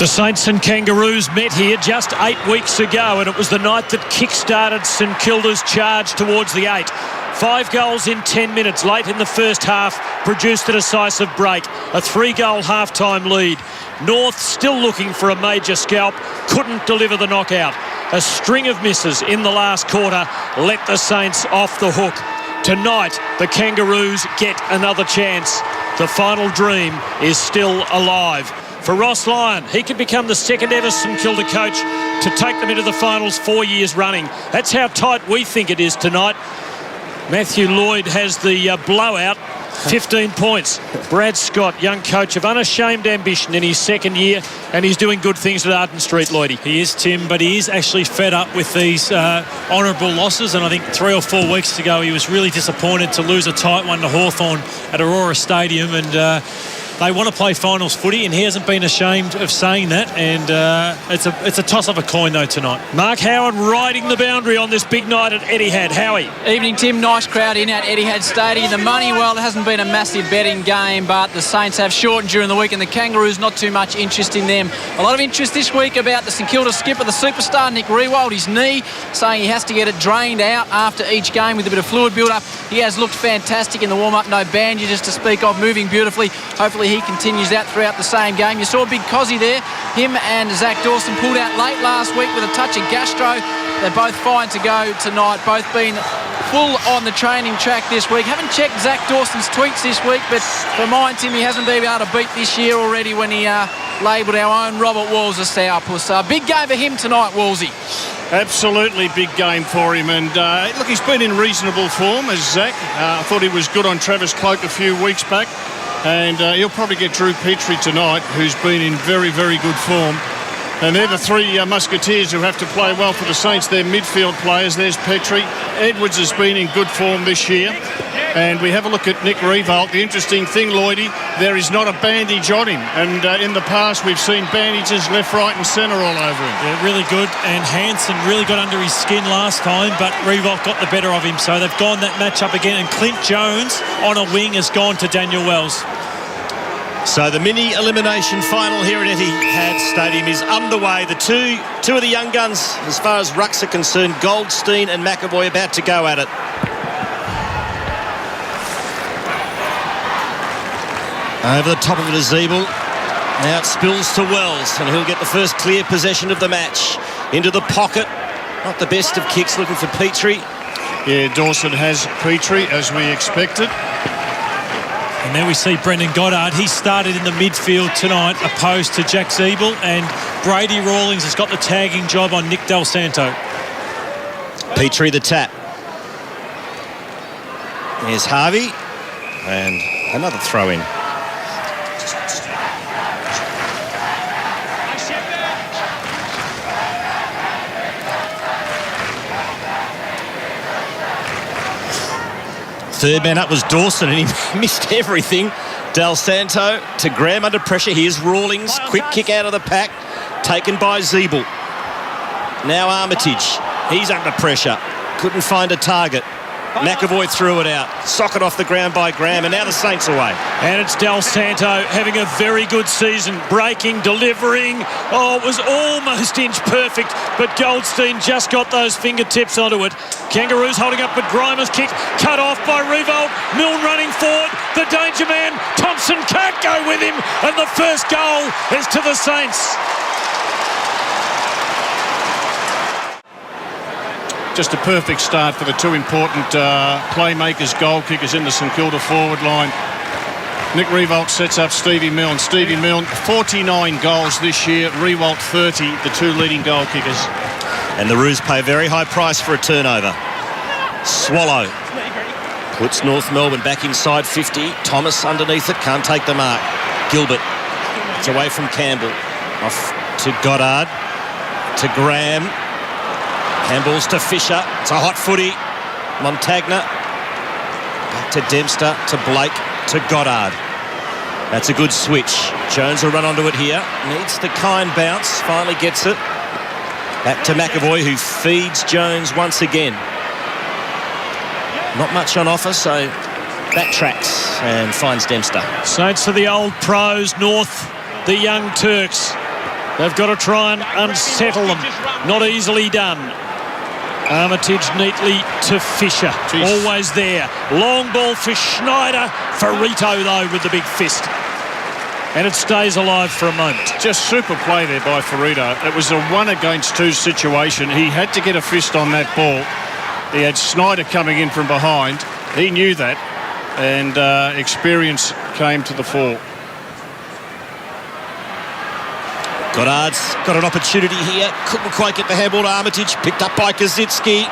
The Saints and Kangaroos met here just 8 weeks ago, and it was the night that kick-started St Kilda's charge towards the 8. 5 goals in 10 minutes late in the first half produced a decisive break. A 3-goal half-time lead. North still looking for a major scalp, couldn't deliver the knockout. A string of misses in the last quarter let the Saints off the hook. Tonight, the Kangaroos get another chance. The final dream is still alive. For Ross Lyon, he could become the second ever St Kilda coach to take them into the finals 4 years running. That's how tight we think it is tonight. Matthew Lloyd has the blowout, 15 points. Brad Scott, young coach of unashamed ambition in his second year, and he's doing good things at Arden Street, Lloydie. He is, Tim, but he is actually fed up with these honourable losses, and I think 3 or 4 weeks ago he was really disappointed to lose a tight one to Hawthorn at Aurora Stadium, and they want to play finals footy, and he hasn't been ashamed of saying that, and it's a toss of a coin though tonight. Mark Howard riding the boundary on this big night at Etihad. Howie. Evening, Tim. Nice crowd in at Etihad Stadium. The money, well, it hasn't been a massive betting game, but the Saints have shortened during the week, and the Kangaroos, not too much interest in them. A lot of interest this week about the St Kilda skipper, the superstar Nick Riewoldt, his knee, saying he has to get it drained out after each game with a bit of fluid build-up. He has looked fantastic in the warm-up, no bandages to speak of, moving beautifully. Hopefully he continues that throughout the same game. You saw Big Cozzy there. Him and Zach Dawson pulled out late last week with a touch of gastro. They're both fine to go tonight, both been full on the training track this week. Haven't checked Zach Dawson's tweets this week, but for mine, Tim, he hasn't been able to beat this year already when he labelled our own Robert Walls a sourpuss. Big game for him tonight, Wallsy. Absolutely big game for him, and look, he's been in reasonable form as Zach. I thought he was good on Travis Cloak a few weeks back, and he'll probably get Drew Petrie tonight, who's been in very, very good form. And they're the three musketeers who have to play well for the Saints. They're midfield players. There's Petrie. Edwards has been in good form this year. And we have a look at Nick Riewoldt. The interesting thing, Lloydie, there is not a bandage on him. And in the past, we've seen bandages left, right and centre all over him. Yeah, really good. And Hansen really got under his skin last time, but Riewoldt got the better of him. So they've gone that match up again. And Clint Jones on a wing has gone to Daniel Wells. So the mini elimination final here at Etihad Stadium is underway. The two of the young guns, as far as rucks are concerned, Goldstein and McAvoy, about to go at it. Over the top of it is Zeeble. Now it spills to Wells, and he'll get the first clear possession of the match. Into the pocket. Not the best of kicks, looking for Petrie. Yeah, Dawson has Petrie, as we expected. And then we see Brendan Goddard. He started in the midfield tonight, opposed to Jack Zeeble, and Brady Rawlings has got the tagging job on Nick Del Santo. Petrie the tap. There's Harvey, and another throw in. Third man up was Dawson, and he missed everything. Del Santo to Graham under pressure. Here's Rawlings. Quick kick out of the pack. Taken by Zeeble. Now Armitage. He's under pressure. Couldn't find a target. McAvoy threw it out. Socket off the ground by Graham, and now the Saints away. And it's Del Santo having a very good season. Breaking, delivering. Oh, it was almost inch perfect, but Goldstein just got those fingertips onto it. Kangaroos holding up, but Grimer's kick cut off by Riewoldt. Milne running forward. The danger man, Thompson, can't go with him, and the first goal is to the Saints. Just a perfect start for the two important playmakers, goal kickers in the St Kilda forward line. Nick Riewoldt sets up Stevie Milne. Stevie Milne, 49 goals this year. Riewoldt, 30, the two leading goal kickers. And the Roos pay a very high price for a turnover. Swallow puts North Melbourne back inside 50. Thomas underneath it, can't take the mark. Gilbert, it's away from Campbell. Off to Goddard, to Graham. Handballs to Fisher. It's a hot footy. Montagna. Back to Dempster, to Blake, to Goddard. That's a good switch. Jones will run onto it here. Needs the kind bounce. Finally gets it. Back to McAvoy, who feeds Jones once again. Not much on offer, so backtracks and finds Dempster. Saints are the old pros, North, the young Turks. They've got to try and unsettle them. Not easily done. Armitage neatly to Fisher. Jeez. Always there. Long ball for Schneider. Ferrito, though, with the big fist. And it stays alive for a moment. Just super play there by Ferrito. It was a 1-against-2 situation. He had to get a fist on that ball. He had Schneider coming in from behind. He knew that. And experience came to the fore. Goddard's got an opportunity here. Couldn't quite get the handball to Armitage. Picked up by Kaczynski.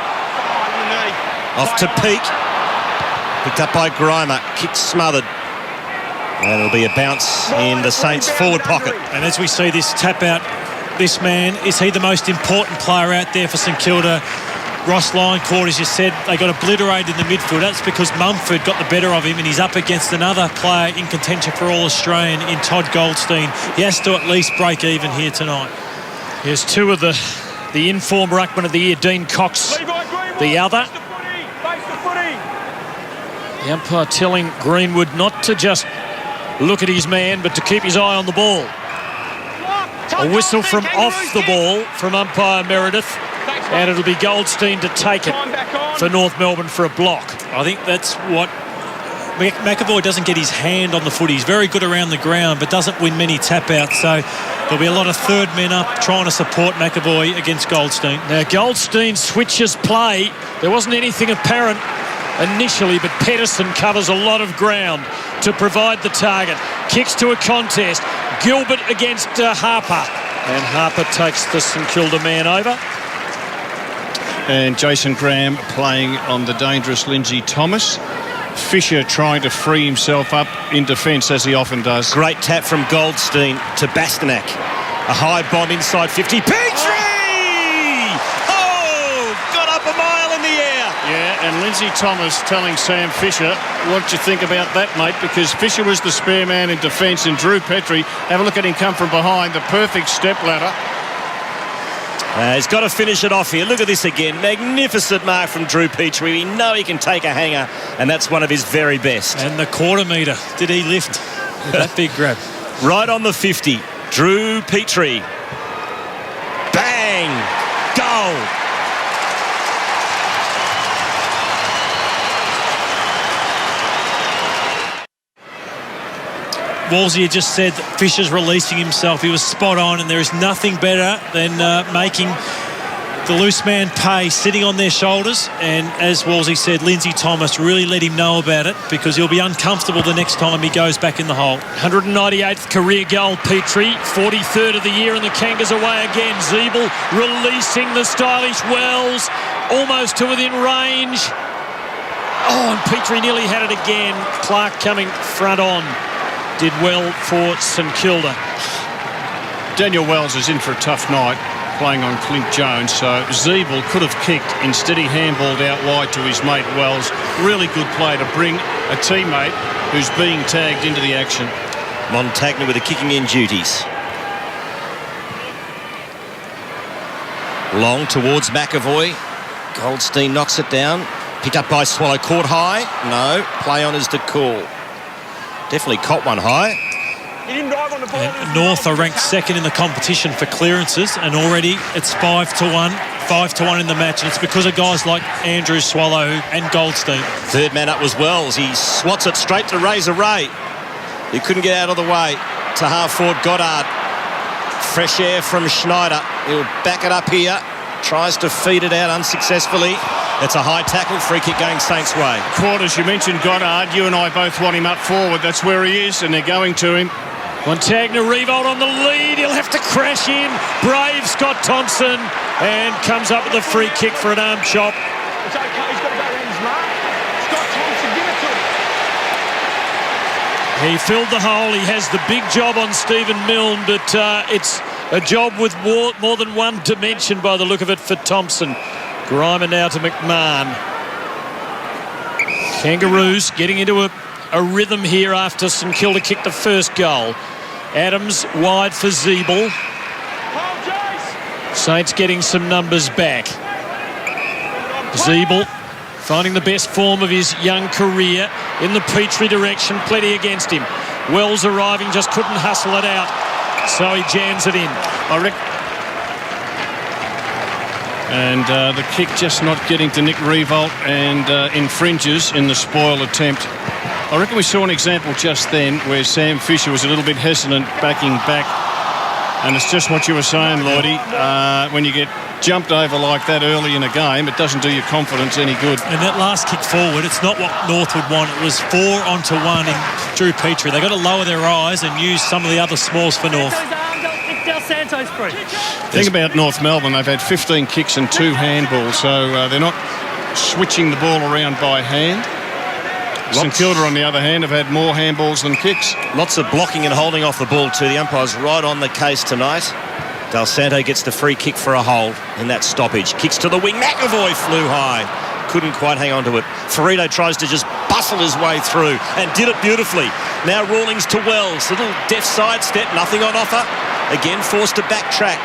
Off to Peake. Picked up by Grimer. Kick smothered. And it'll be a bounce in the Saints' forward pocket. And as we see this tap out, this man, is he the most important player out there for St Kilda? Ross Lioncourt, as you said, they got obliterated in the midfield. That's because Mumford got the better of him, and he's up against another player in contention for All-Australian in Todd Goldstein. He has to at least break even here tonight. Here's two of the in-form ruckman of the year, Dean Cox, the other. The umpire telling Greenwood not to just look at his man, but to keep his eye on the ball. A whistle from off the ball from umpire Meredith, and it'll be Goldstein to take it for North Melbourne for a block. I think that's what McAvoy doesn't get his hand on the foot. He's very good around the ground, but doesn't win many tap-outs. So there'll be a lot of third men up trying to support McAvoy against Goldstein. Now, Goldstein switches play. There wasn't anything apparent initially, but Pedersen covers a lot of ground to provide the target. Kicks to a contest. Gilbert against Harper. And Harper takes the St Kilda man over. And Jason Graham playing on the dangerous Lindsay Thomas. Fisher trying to free himself up in defence, as he often does. Great tap from Goldstein to Bastanak. A high bomb inside 50. Petrie! Oh! Got up a mile in the air. Yeah, and Lindsay Thomas telling Sam Fisher, what do you think about that, mate? Because Fisher was the spare man in defence, and Drew Petrie, have a look at him come from behind, the perfect step ladder. He's got to finish it off here. Look at this again. Magnificent mark from Drew Petrie. We know he can take a hanger, and that's one of his very best. And the quarter metre. Did he lift with that big grab? Right on the 50. Drew Petrie. Bang! Goal! Wolsey had just said that Fisher's releasing himself. He was spot on, and there is nothing better than making the loose man pay, sitting on their shoulders. And as Wolsey said, Lindsay Thomas really let him know about it, because he'll be uncomfortable the next time he goes back in the hole. 198th career goal, Petrie. 43rd of the year, and the Kangas away again. Zeeble releasing the stylish Wells, almost to within range. Oh, and Petrie nearly had it again. Clark coming front on. Did well for St Kilda. Daniel Wells is in for a tough night playing on Clint Jones, so Zeeble could have kicked. Instead he handballed out wide to his mate Wells. Really good play to bring a teammate who's being tagged into the action. Montagna with the kicking in duties. Long towards McAvoy. Goldstein knocks it down. Picked up by Swallow. Caught high. No. Play on is the call. Definitely caught one high. And North are ranked second in the competition for clearances, and already it's 5-1. 5-1 in the match, and it's because of guys like Andrew, Swallow and Goldstein. Third man up was Wells. He swats it straight to Razor Ray. He couldn't get out of the way to half-forward Goddard. Fresh air from Schneider. He'll back it up here. Tries to feed it out unsuccessfully. It's a high tackle, free kick going Saints' way. Quarters, you mentioned Goddard. You and I both want him up forward. That's where he is, and they're going to him. Montagna revolt on the lead. He'll have to crash in. Brave Scott Thompson, and comes up with a free kick for an arm chop. It's okay, he's got to go around his mark. Scott Thompson, give it to him. He filled the hole. He has the big job on Stephen Milne, but it's a job with more than one dimension by the look of it for Thompson. Grimer now to McMahon. Kangaroos getting into a rhythm here after St Kilda kicked the first goal. Adams wide for Zeeble. Saints getting some numbers back. Zeeble finding the best form of his young career in the Petrie direction. Plenty against him. Wells arriving, just couldn't hustle it out. So he jams it in. And the kick just not getting to Nick Revolt and infringes in the spoil attempt. I reckon we saw an example just then where Sam Fisher was a little bit hesitant backing back. And it's just what you were saying, Lloydie. When you get jumped over like that early in a game, it doesn't do your confidence any good. And that last kick forward, it's not what North would want. It was 4 onto 1 in Drew Petrie. They've got to lower their eyes and use some of the other smalls for North. Think about North Melbourne. They've had 15 kicks and 2 handballs, so they're not switching the ball around by hand. St Kilda, on the other hand, have had more handballs than kicks. Lots of blocking and holding off the ball too. The umpire's right on the case tonight. Del Santo gets the free kick for a hold in that stoppage. Kicks to the wing. McAvoy flew high. Couldn't quite hang on to it. Ferrito tries to just bustle his way through and did it beautifully. Now Rawlings to Wells. Little deft sidestep. Nothing on offer. Again forced to backtrack.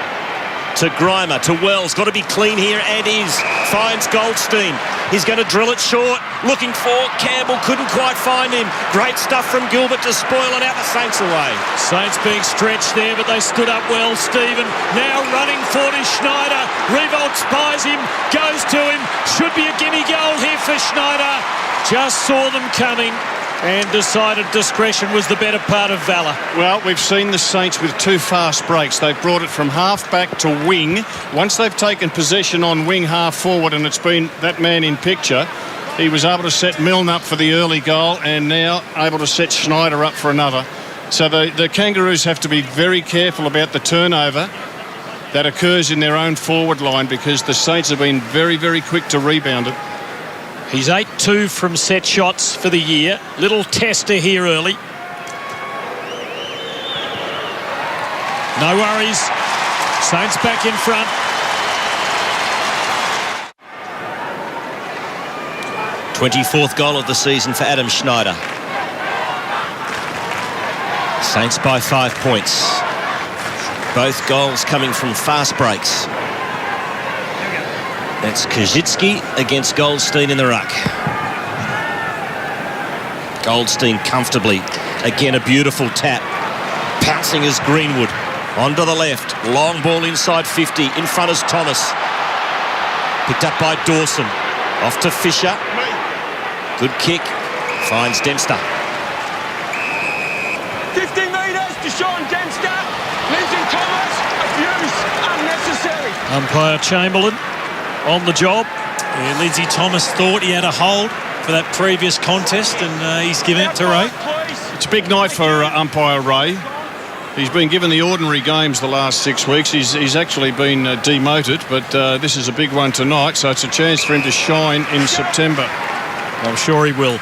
To Grimer, to Wells, got to be clean here, and is. Finds Goldstein. He's going to drill it short. Looking for Campbell, couldn't quite find him. Great stuff from Gilbert to spoil it out the Saints away. Saints being stretched there, but they stood up well, Stephen. Now running for Schneider. Revolt spies him, goes to him. Should be a gimme goal here for Schneider. Just saw them coming and decided discretion was the better part of valour. Well, we've seen the Saints with 2 fast breaks. They've brought it from half-back to wing. Once they've taken possession on wing half-forward and it's been that man in picture, he was able to set Milne up for the early goal and now able to set Schneider up for another. So the Kangaroos have to be very careful about the turnover that occurs in their own forward line because the Saints have been very, very quick to rebound it. He's 8-2 from set shots for the year. Little tester here early. No worries. Saints back in front. '24th goal of the season for Adam Schneider. Saints by 5 points. Both goals coming from fast breaks. That's Kajitsky against Goldstein in the ruck. Goldstein comfortably. Again, a beautiful tap. Pouncing is Greenwood. Onto the left. Long ball inside 50. In front is Thomas. Picked up by Dawson. Off to Fisher. Good kick. Finds Dempster. 50 metres to Sean Dempster. Lindsay Thomas. Abuse. Unnecessary. Umpire Chamberlain on the job. Yeah, Lindsay Thomas thought he had a hold for that previous contest and he's given it to Ray. It's a big night for umpire Ray. He's been given the ordinary games the last 6 weeks. He's actually been demoted, but this is a big one tonight, so it's a chance for him to shine in September. I'm sure he will.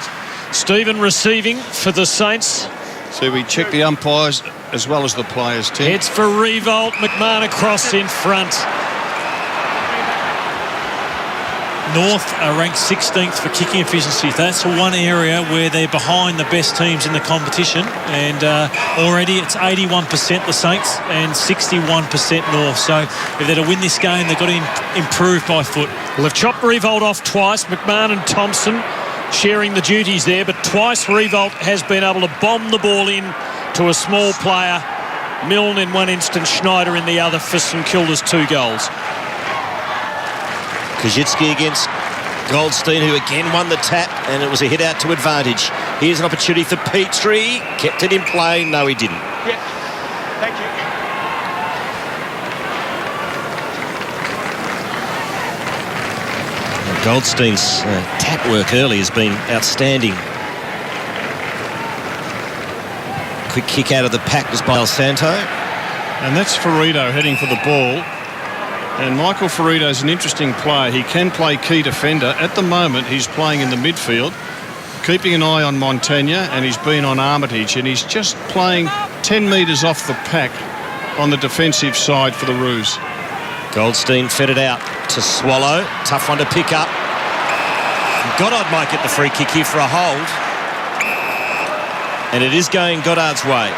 Stephen receiving for the Saints. So we check the umpires as well as the players, Tim. It's for Revolt. McMahon across in front. North are ranked 16th for kicking efficiency. That's one area where they're behind the best teams in the competition. And already it's 81% the Saints and 61% North. So if they're to win this game, they've got to improve by foot. Well, they've chopped Revolt off twice. McMahon and Thompson sharing the duties there. But twice Revolt has been able to bomb the ball in to a small player. Milne in one instance, Schneider in the other for St Kilda's 2 goals. Kajitsky against Goldstein, who again won the tap, and it was a hit out to advantage. Here's an opportunity for Petrie. Kept it in play. No, he didn't. Yeah. Thank you. And Goldstein's tap work early has been outstanding. Quick kick out of the pack was by El Santo. And that's Ferrito heading for the ball. And Michael Ferrito is an interesting player. He can play key defender. At the moment, he's playing in the midfield, keeping an eye on Montagna, and he's been on Armitage, and he's just playing 10 metres off the pack on the defensive side for the Roos. Goldstein fed it out to Swallow. Tough one to pick up. Goddard might get the free kick here for a hold. And it is going Goddard's way.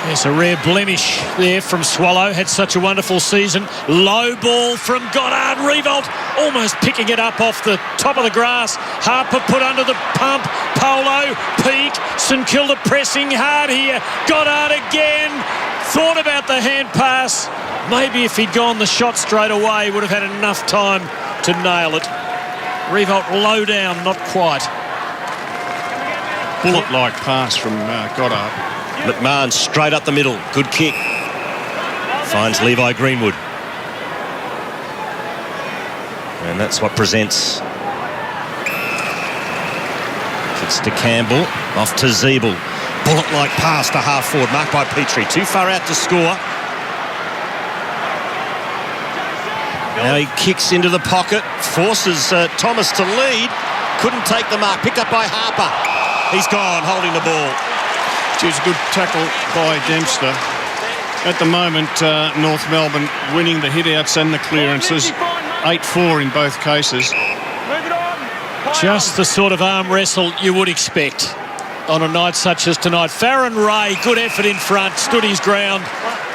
There's a rare blemish there from Swallow. Had such a wonderful season. Low ball from Goddard. Revolt almost picking it up off the top of the grass. Harper put under the pump. Polo, Peak. St Kilda pressing hard here. Goddard again. Thought about the hand pass. Maybe if he'd gone the shot straight away, would have had enough time to nail it. Revolt low down, not quite. Bullet-like pass from Goddard. McMahon straight up the middle. Good kick. Finds Levi Greenwood. And that's what presents. Kicks to Campbell. Off to Zeeble. Bullet-like pass to half forward. Marked by Petrie. Too far out to score. Now he kicks into the pocket. Forces Thomas to lead. Couldn't take the mark. Picked up by Harper. He's gone, holding the ball. It's a good tackle by Dempster. At the moment, North Melbourne winning the hit-outs and the clearances. 8-4 in both cases. Just the sort of arm wrestle you would expect on a night such as tonight. Farron Ray, good effort in front, stood his ground.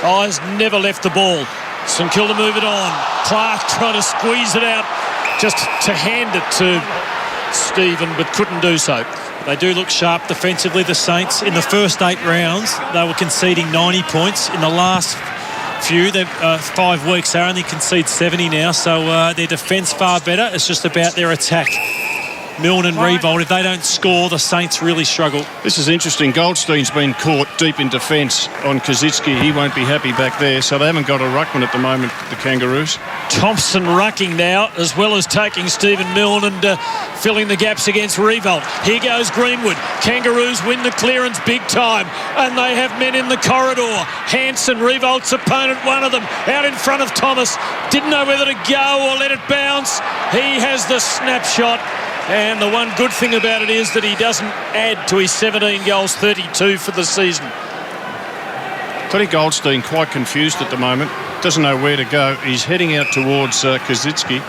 Eyes never left the ball. St Kilda move it on. Clark trying to squeeze it out, just to hand it to Stephen, but couldn't do so. They do look sharp defensively, the Saints. In the first 8 rounds, they were conceding 90 points. In the last few, 5 weeks, they only concede 70 now. So their defence far better. It's just about their attack. Milne and Revolt, if they don't score, the Saints really struggle. This is interesting. Goldstein's been caught deep in defence on Kazitsky. He won't be happy back there. So they haven't got a ruckman at the moment, the Kangaroos. Thompson rucking now, as well as taking Stephen Milne and filling the gaps against Revolt. Here goes Greenwood. Kangaroos win the clearance big time, and they have men in the corridor. Hanson, Revolt's opponent, one of them, out in front of Thomas. Didn't know whether to go or let it bounce. He has the snapshot. And the one good thing about it is that he doesn't add to his 17 goals, 32 for the season. Tony Goldstein quite confused at the moment. Doesn't know where to go. He's heading out towards Kazitsky.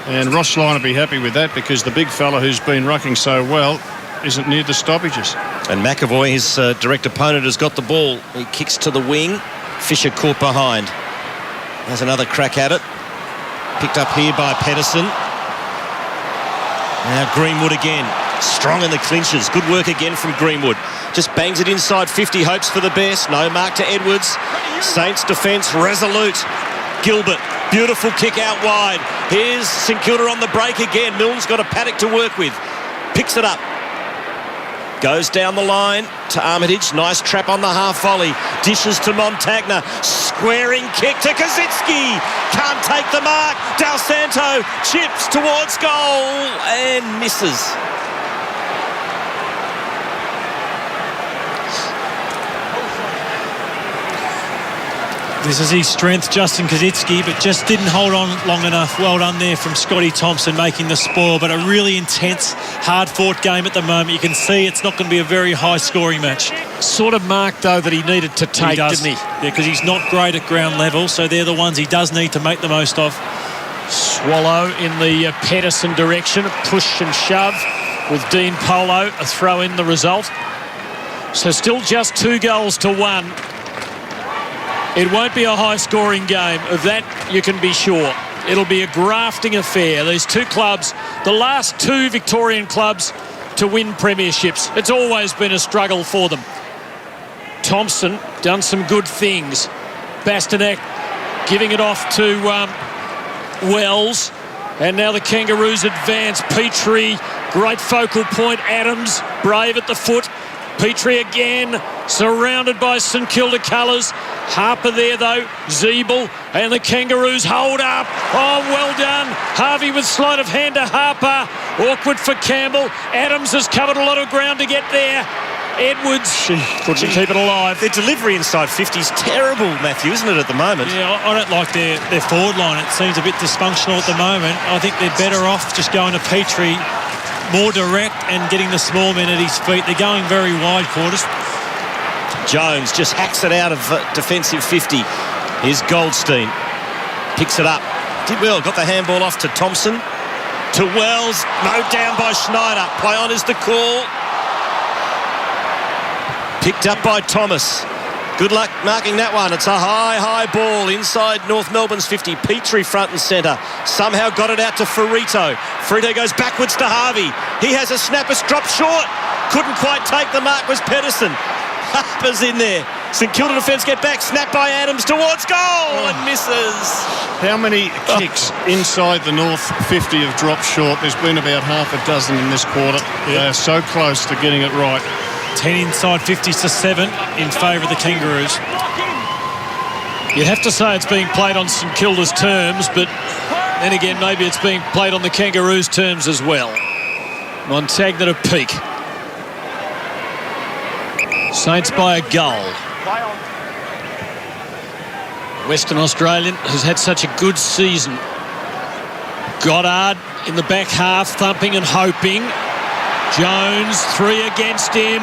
And Ross Lyon will be happy with that, because the big fella who's been rucking so well isn't near the stoppages. And McAvoy, his direct opponent, has got the ball. He kicks to the wing. Fisher caught behind. There's another crack at it. Picked up here by Pedersen. Now Greenwood again, strong in the clinches. Good work again from Greenwood. Just bangs it inside 50, hopes for the best. No mark to Edwards. Saints defence resolute. Gilbert, beautiful kick out wide. Here's St Kilda on the break again. Milne's got a paddock to work with. Picks it up. Goes down the line to Armitage. Nice trap on the half volley. Dishes to Montagna. Squaring kick to Kazitsky. Can't take the mark. Del Santo chips towards goal and misses. This is his strength, Justin Kazitsky, but just didn't hold on long enough. Well done there from Scotty Thompson making the spoil, but a really intense, hard-fought game at the moment. You can see it's not going to be a very high-scoring match. Sort of mark, though, that he needed to take, didn't he? Yeah, because he's not great at ground level, so they're the ones he does need to make the most of. Swallow in the Pedersen direction, push and shove with Dean Polo, a throw in the result. So still just 2 goals to 1. It won't be a high-scoring game. Of that, you can be sure. It'll be a grafting affair. These 2 clubs, the last 2 Victorian clubs to win premierships. It's always been a struggle for them. Thompson done some good things. Bastanek giving it off to Wells. And now the Kangaroos advance. Petrie, great focal point. Adams, brave at the foot. Petrie again, surrounded by St Kilda colours. Harper there, though. Zeeble and the Kangaroos hold up. Oh, well done. Harvey with sleight of hand to Harper. Awkward for Campbell. Adams has covered a lot of ground to get there. Edwards couldn't keep it alive. Their delivery inside 50 is terrible, Matthew, isn't it, at the moment? Yeah, I don't like their forward line. It seems a bit dysfunctional at the moment. I think they're better off just going to Petrie, more direct, and getting the small men at his feet. They're going very wide quarters. Jones just hacks it out of defensive 50. Here's Goldstein. Picks it up. Did well. Got the handball off to Thompson. To Wells. Mowed down by Schneider. Play on is the call. Picked up by Thomas. Good luck marking that one. It's a high ball inside North Melbourne's 50. Petrie front and centre. Somehow got it out to Ferrito. Ferrito goes backwards to Harvey. He has a snap. It's dropped short. Couldn't quite take the mark. Was Pedersen. Harper's in there. St Kilda defence get back. Snap by Adams towards goal and misses. How many kicks inside the North 50 have dropped short? There's been about half a dozen in this quarter. They're so close to getting it right. 10 inside 50s to 7 in favour of the Kangaroos. You'd have to say it's being played on St Kilda's terms, but then again, maybe it's being played on the Kangaroos' terms as well. Montagna to peak. Saints by a goal. Western Australian has had such a good season. Goddard in the back half, thumping and hoping. Jones, 3 against him,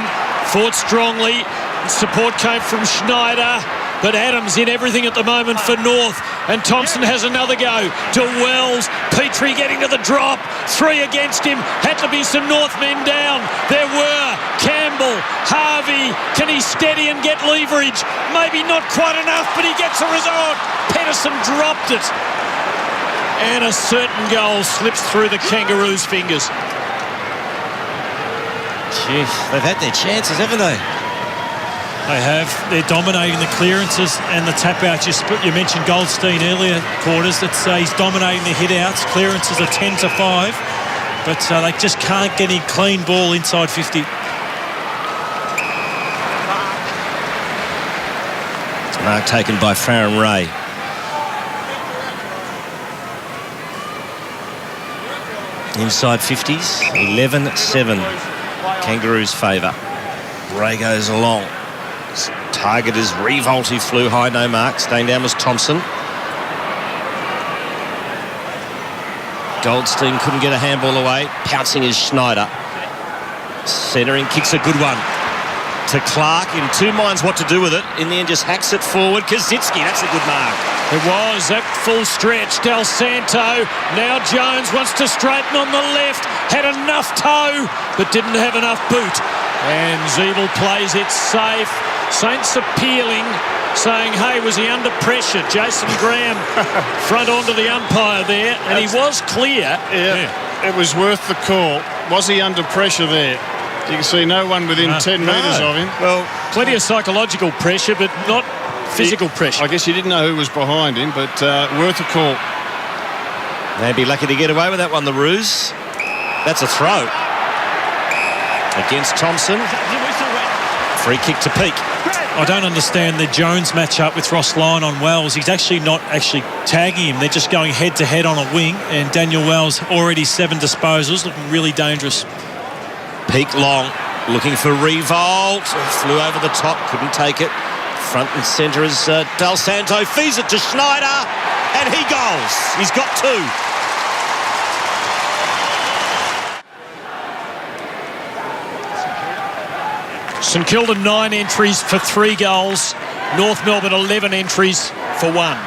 fought strongly. Support came from Schneider, but Adams in everything at the moment for North. And Thompson has another go to Wells. Petrie getting to the drop, 3 against him. Had to be some North men down. There were Campbell, Harvey. Can he steady and get leverage? Maybe not quite enough, but he gets a result. Pedersen dropped it. And a certain goal slips through the Kangaroos' fingers. Jeez, they've had their chances, haven't they? They have. They're dominating the clearances and the tap-outs. You mentioned Goldstein earlier, quarters. He's dominating the hit-outs. Clearances are 10 to 5. But they just can't get any clean ball inside 50. It's mark taken by Farron Ray. Inside 50s, 11-7. Kangaroos' favour. Ray goes along. Target is Revolt, who flew high, no mark. Staying down was Thompson. Goldstein couldn't get a handball away. Pouncing is Schneider. Centering, kicks a good one to Clark. In two minds what to do with it. In the end, just hacks it forward. Kaczynski, that's a good mark. It was that full stretch. Del Santo. Now Jones wants to straighten on the left. Had enough toe, but didn't have enough boot. And Zeeble plays it safe. Saints appealing, saying, hey, was he under pressure? Jason Graham front onto the umpire there, and he was clear. Yeah, it was worth the call. Was he under pressure there? You can see no one within 10 metres of him. Well, plenty of psychological pressure, but not physical pressure. I guess he didn't know who was behind him, but worth a call. They'd be lucky to get away with that one, the Roos. That's a throw. Against Thompson. Free kick to Peak. I don't understand the Jones matchup with Ross Lyon on Wells. He's actually not tagging him. They're just going head-to-head on a wing, and Daniel Wells already 7 disposals, looking really dangerous. Peak long, looking for Revolt. Flew over the top, couldn't take it. Front and centre is Del Santo. Feeds it to Schneider, and he goals. He's got 2. St Kilda 9 entries for 3 goals. North Melbourne 11 entries for 1.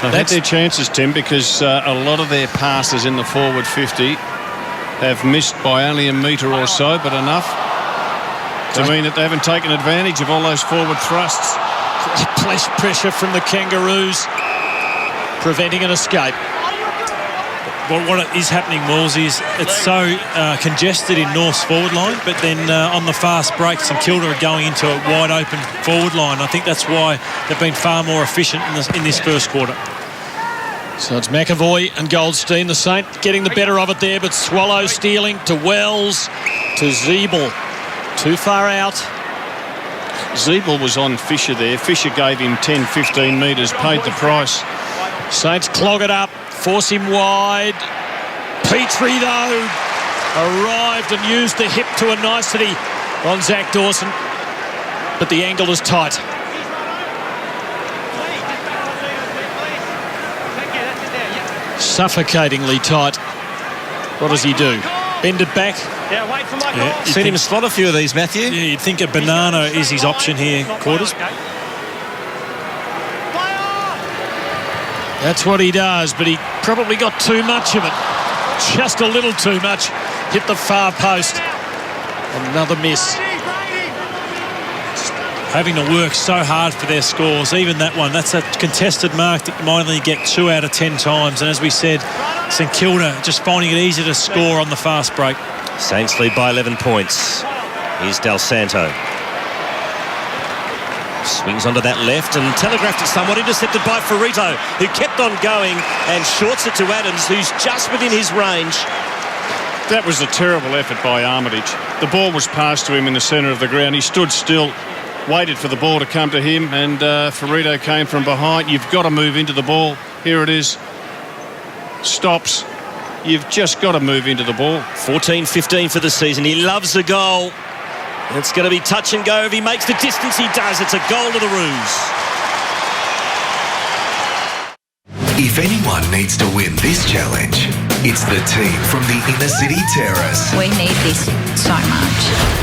They've had their chances, Tim, because a lot of their passes in the forward 50 have missed by only a metre or so, but enough to mean that they haven't taken advantage of all those forward thrusts. Flash pressure from the Kangaroos, preventing an escape. What is happening, Walls, is it's so congested in North's forward line, but then on the fast break, St Kilda are going into a wide open forward line. I think that's why they've been far more efficient in this first quarter. So it's McAvoy and Goldstein. The Saint getting the better of it there, but Swallow stealing to Wells, to Zeeble. Too far out. Zeeble was on Fisher there. Fisher gave him 10, 15 metres, paid the price. Saints clog it up, force him wide. Petrie, though, arrived and used the hip to a nicety on Zach Dawson. But the angle is tight. Suffocatingly tight. What does he do? Bend it back? Yeah, wait for my call. Seen him slot a few of these, Matthew. Yeah, you'd think a banana is his option here, quarters. That's what he does, but he probably got too much of it. Just a little too much. Hit the far post. Another miss. Having to work so hard for their scores. Even that one, that's a contested mark that you might only get 2 out of 10 times. And as we said, St Kilda just finding it easy to score on the fast break. Saints lead by 11 points. Here's Del Santo. Swings onto that left and telegraphed it somewhat, intercepted by Ferrito, who kept on going and shorts it to Adams, who's just within his range. That was a terrible effort by Armitage. The ball was passed to him in the centre of the ground. He stood still, waited for the ball to come to him, and Ferrito came from behind. You've got to move into the ball. Here it is. Stops. You've just got to move into the ball. 14-15 for the season. He loves a goal. It's going to be touch and go. If he makes the distance, he does. It's a goal to the Roos. If anyone needs to win this challenge, it's the team from the Inner City Terrace. We need this so much.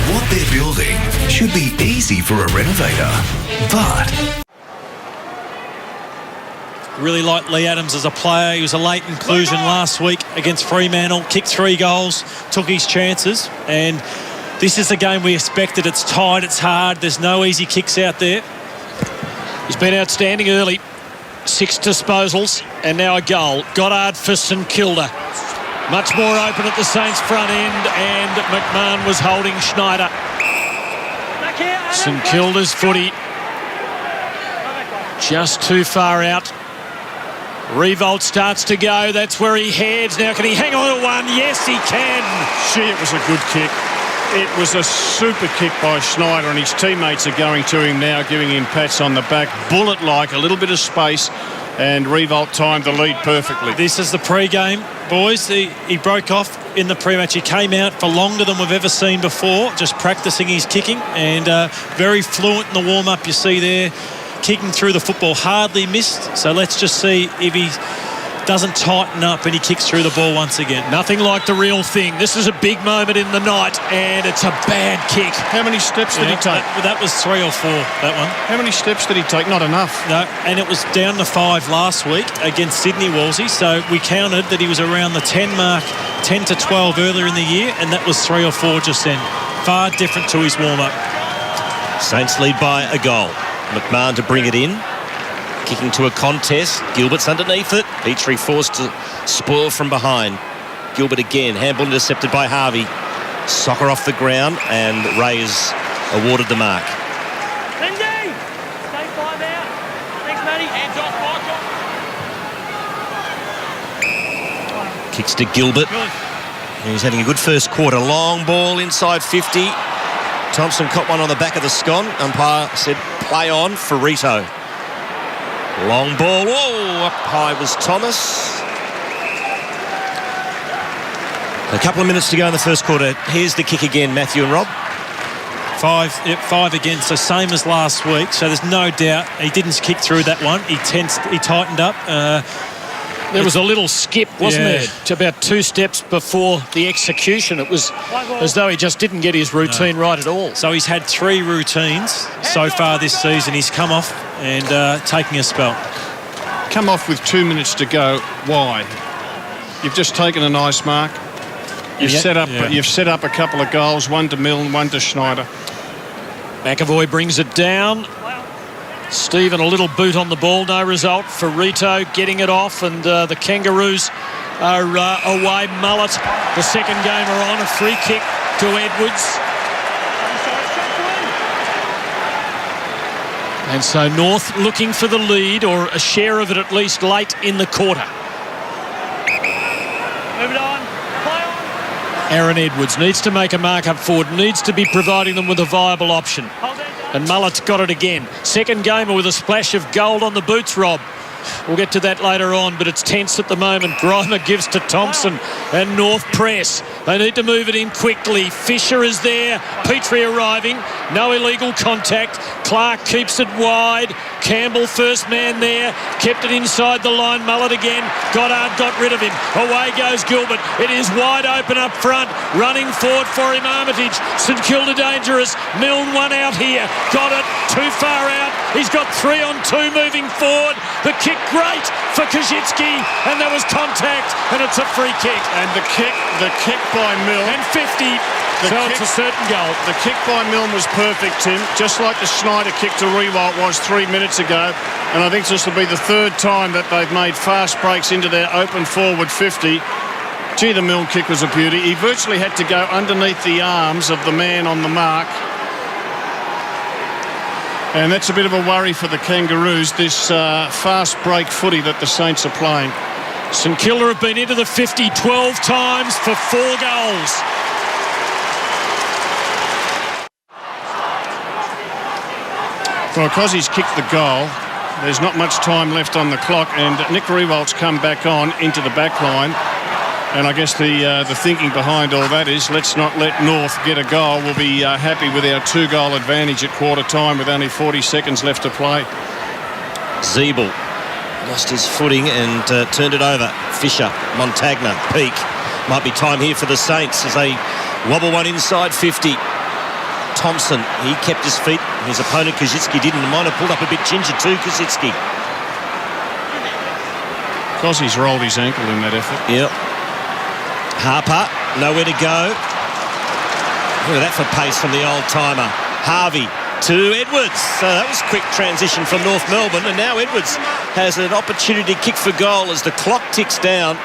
What they're building should be easy for a renovator, but Really like Lee Adams as a player. He was a late inclusion last week against Fremantle. Kicked 3 goals, took his chances, and this is the game we expected. It's tight, it's hard. There's no easy kicks out there. He's been outstanding early. 6 disposals and now a goal. Goddard for St Kilda. Much more open at the Saints front end, and McMahon was holding Schneider. St Kilda's footy just too far out. Revolt starts to go. That's where he heads. Now can he hang on to one? Yes, he can. Gee, it was a good kick. It was a super kick by Schneider, and his teammates are going to him now, giving him pats on the back. Bullet-like, a little bit of space, and Revolt timed the lead perfectly. This is the pre-game, boys. He broke off in the pre-match. He came out for longer than we've ever seen before, just practicing his kicking, and very fluent in the warm-up. You see there, kicking through the football, hardly missed. So let's just see if he doesn't tighten up and he kicks through the ball once again. Nothing like the real thing. This is a big moment in the night, and it's a bad kick. How many steps did he take? That was 3 or 4, that one. How many steps did he take? Not enough. No, and it was down to 5 last week against Sydney, Wolsey. So we counted that he was around the 10 mark, 10 to 12 earlier in the year, and that was 3 or 4 just then. Far different to his warm-up. Saints lead by a goal. McMahon to bring it in. Kicking to a contest. Gilbert's underneath it. Petrie forced to spoil from behind. Gilbert again. Handball intercepted by Harvey. Soccer off the ground, and Ray is awarded the mark. Lindy! Stay 5 out. Thanks, Matty. Hands off, Michael. Kicks to Gilbert. He's having a good first quarter. Long ball inside 50. Thompson caught one on the back of the scone. Umpire said play on. Ferrito. Long ball. Whoa, up high was Thomas. A couple of minutes to go in the first quarter. Here's the kick again, Matthew and Rob. 5 again, so same as last week. So there's no doubt he didn't kick through that one. He tightened up. There was a little skip, wasn't there? To about 2 steps before the execution. It was as though he just didn't get his routine right at all. So he's had 3 routines so far this season. He's come off and taking a spell. Come off with 2 minutes to go. Why? You've just taken a nice mark. You've set up a couple of goals, one to Milne, one to Schneider. McAvoy brings it down. Stephen, a little boot on the ball, no result. Ferrito getting it off, and the Kangaroos are away. Mullet, the second gamer on, a free kick to Edwards. And so North looking for the lead, or a share of it at least, late in the quarter. Move it on. Play on. Aaron Edwards needs to make a mark up forward, needs to be providing them with a viable option. And Mullet's got it again. Second gamer with a splash of gold on the boots, Rob. We'll get to that later on, but it's tense at the moment. Grimer gives to Thompson, and North press. They need to move it in quickly. Fisher is there. Petrie arriving. No illegal contact. Clark keeps it wide. Campbell, first man there. Kept it inside the line. Mullet again. Goddard got rid of him. Away goes Gilbert. It is wide open up front. Running forward for him, Armitage. St Kilda dangerous. Milne one out here. Got it. Too far out. He's got 3 on 2 moving forward. The kick great for Kajitsky, and there was contact, and it's a free kick. And the kick by Milne. And 50. it's a certain goal. The kick by Milne was perfect, Tim, just like the Schneider kick to Rewalt was 3 minutes ago. And I think this will be the third time that they've made fast breaks into their open forward 50. Gee, the Milne kick was a beauty. He virtually had to go underneath the arms of the man on the mark. And that's a bit of a worry for the Kangaroos, this fast break footy that the Saints are playing. St Kilda have been into the 50 12 times for 4 goals. Well, because he's kicked the goal, there's not much time left on the clock, and Nick Rewalt's come back on into the back line. And I guess the thinking behind all that is let's not let North get a goal. We'll be happy with our 2-goal advantage at quarter time with only 40 seconds left to play. Zeeble lost his footing and turned it over. Fisher, Montagna, Peake. Might be time here for the Saints as they wobble one inside 50. Thompson, he kept his feet. His opponent, Kosicki, didn't. Might have pulled up a bit ginger too, Kosicki. Because he's rolled his ankle in that effort. Yep. Harper, nowhere to go. Look at that for pace from the old-timer. Harvey to Edwards. So that was quick transition from North Melbourne, and now Edwards has an opportunity to kick for goal as the clock ticks down.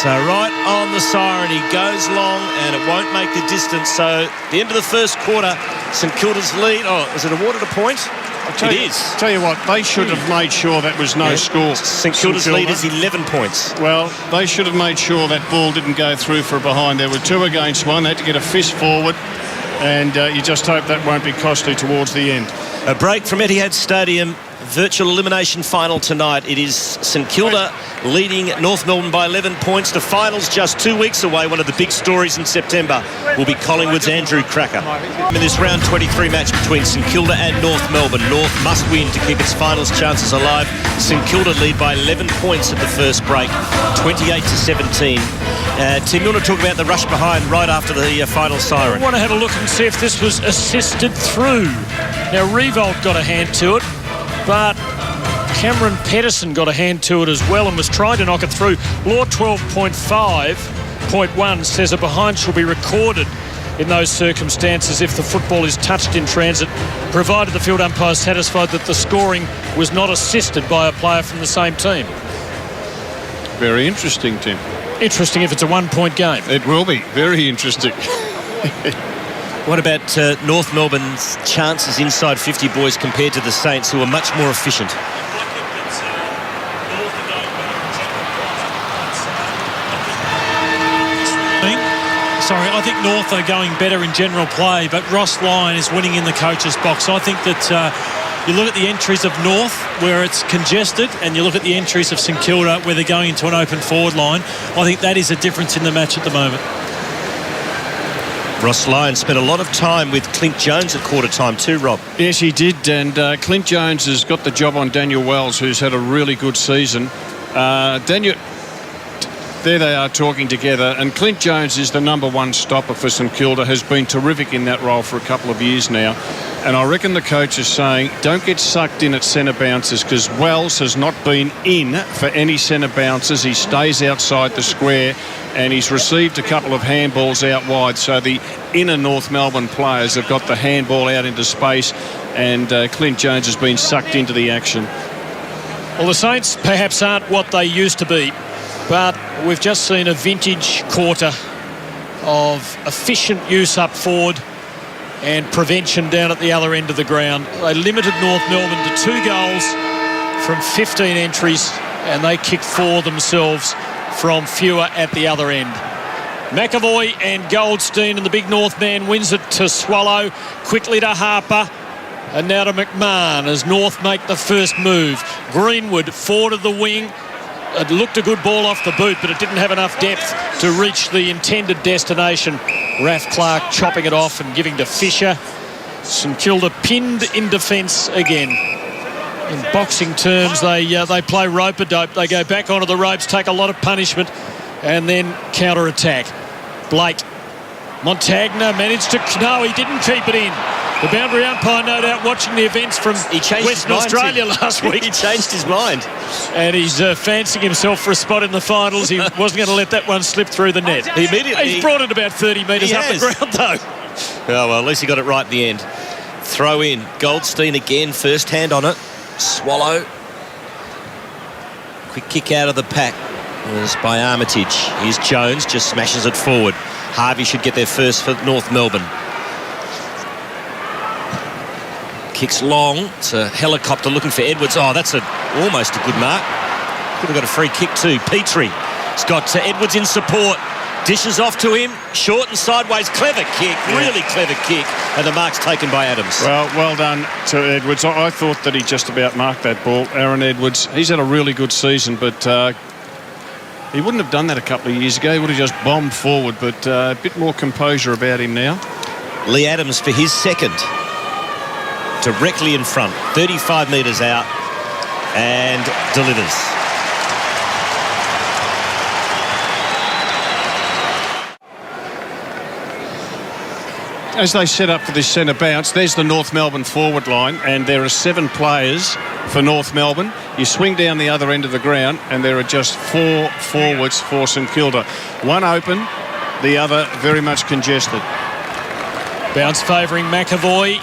So right on the siren, he goes long and it won't make the distance. So the end of the first quarter, St Kilda's lead. Oh, is it awarded a point? It is. Tell you what, they should have made sure that was no score. St Kilda's lead is 11 points. Well, they should have made sure that ball didn't go through for a behind. There were 2 against 1. They had to get a fist forward, and you just hope that won't be costly towards the end. A break from Etihad Stadium. Virtual elimination final tonight. It is St Kilda leading North Melbourne by 11 points. The final's just 2 weeks away. One of the big stories in September will be Collingwood's Andrew Cracker. In this round 23 match between St Kilda and North Melbourne, North must win to keep its finals chances alive. St Kilda lead by 11 points at the first break, 28-17. Tim, you want to talk about the rush behind right after the final siren? I want to have a look and see if this was assisted through. Now, Rewalt got a hand to it, but Cameron Pedersen got a hand to it as well and was trying to knock it through. Law 12.5.1 says a behind shall be recorded in those circumstances if the football is touched in transit, provided the field umpire is satisfied that the scoring was not assisted by a player from the same team. Very interesting, Tim. Interesting if it's a 1-point game. It will be. Very interesting. What about North Melbourne's chances inside 50, boys, compared to the Saints, who are much more efficient? Sorry, I think North are going better in general play, but Ross Lyon is winning in the coach's box. I think that you look at the entries of North, where it's congested, and you look at the entries of St Kilda, where they're going into an open forward line. I think that is a difference in the match at the moment. Ross Lyon spent a lot of time with Clint Jones at quarter time too, Rob. Yes, he did, and Clint Jones has got the job on Daniel Wells, who's had a really good season. Daniel, there they are talking together, and Clint Jones is the #1 stopper for St Kilda, has been terrific in that role for a couple of years now. And I reckon the coach is saying, don't get sucked in at centre bounces, because Wells has not been in for any centre bounces. He stays outside the square, and he's received a couple of handballs out wide. So the inner North Melbourne players have got the handball out into space, and Clint Jones has been sucked into the action. Well, the Saints perhaps aren't what they used to be, but we've just seen a vintage quarter of efficient use up forward and prevention down at the other end of the ground. They limited North Melbourne to 2 goals from 15 entries, and they kicked 4 themselves from fewer at the other end. McAvoy and Goldstein, and the big North man wins it to Swallow. Quickly to Harper, and now to McMahon as North make the first move. Greenwood forward of the wing. It looked a good ball off the boot, but it didn't have enough depth to reach the intended destination. Raph Clark chopping it off and giving to Fisher. St Kilda pinned in defence again. In boxing terms, they play rope-a-dope. They go back onto the ropes, take a lot of punishment, and then counter-attack. Blake. Montagna managed to... No, he didn't keep it in. The boundary umpire, no doubt, watching the events from Western Australia last week. He changed his mind. And he's fancying himself for a spot in the finals. He wasn't going to let that one slip through the net. He's brought it about 30 metres up the ground, though. Oh, well, at least he got it right in the end. Throw in. Goldstein again, first hand on it. Swallow. Quick kick out of the pack was by Armitage. Here's Jones, just smashes it forward. Harvey should get there first for North Melbourne. Kicks long. It's a helicopter looking for Edwards. Oh, that's almost a good mark. Could have got a free kick too. Petrie has got Edwards in support. Dishes off to him. Short and sideways. Clever kick. Really clever kick. And the mark's taken by Adams. Well done to Edwards. I thought that he just about marked that ball. Aaron Edwards, he's had a really good season, but he wouldn't have done that a couple of years ago. He would have just bombed forward, but a bit more composure about him now. Lee Adams for his second. Directly in front, 35 metres out, and delivers. As they set up for this centre bounce, there's the North Melbourne forward line, and there are 7 players for North Melbourne. You swing down the other end of the ground, and there are just 4 forwards for St Kilda. One open, the other very much congested. Bounce favouring McAvoy.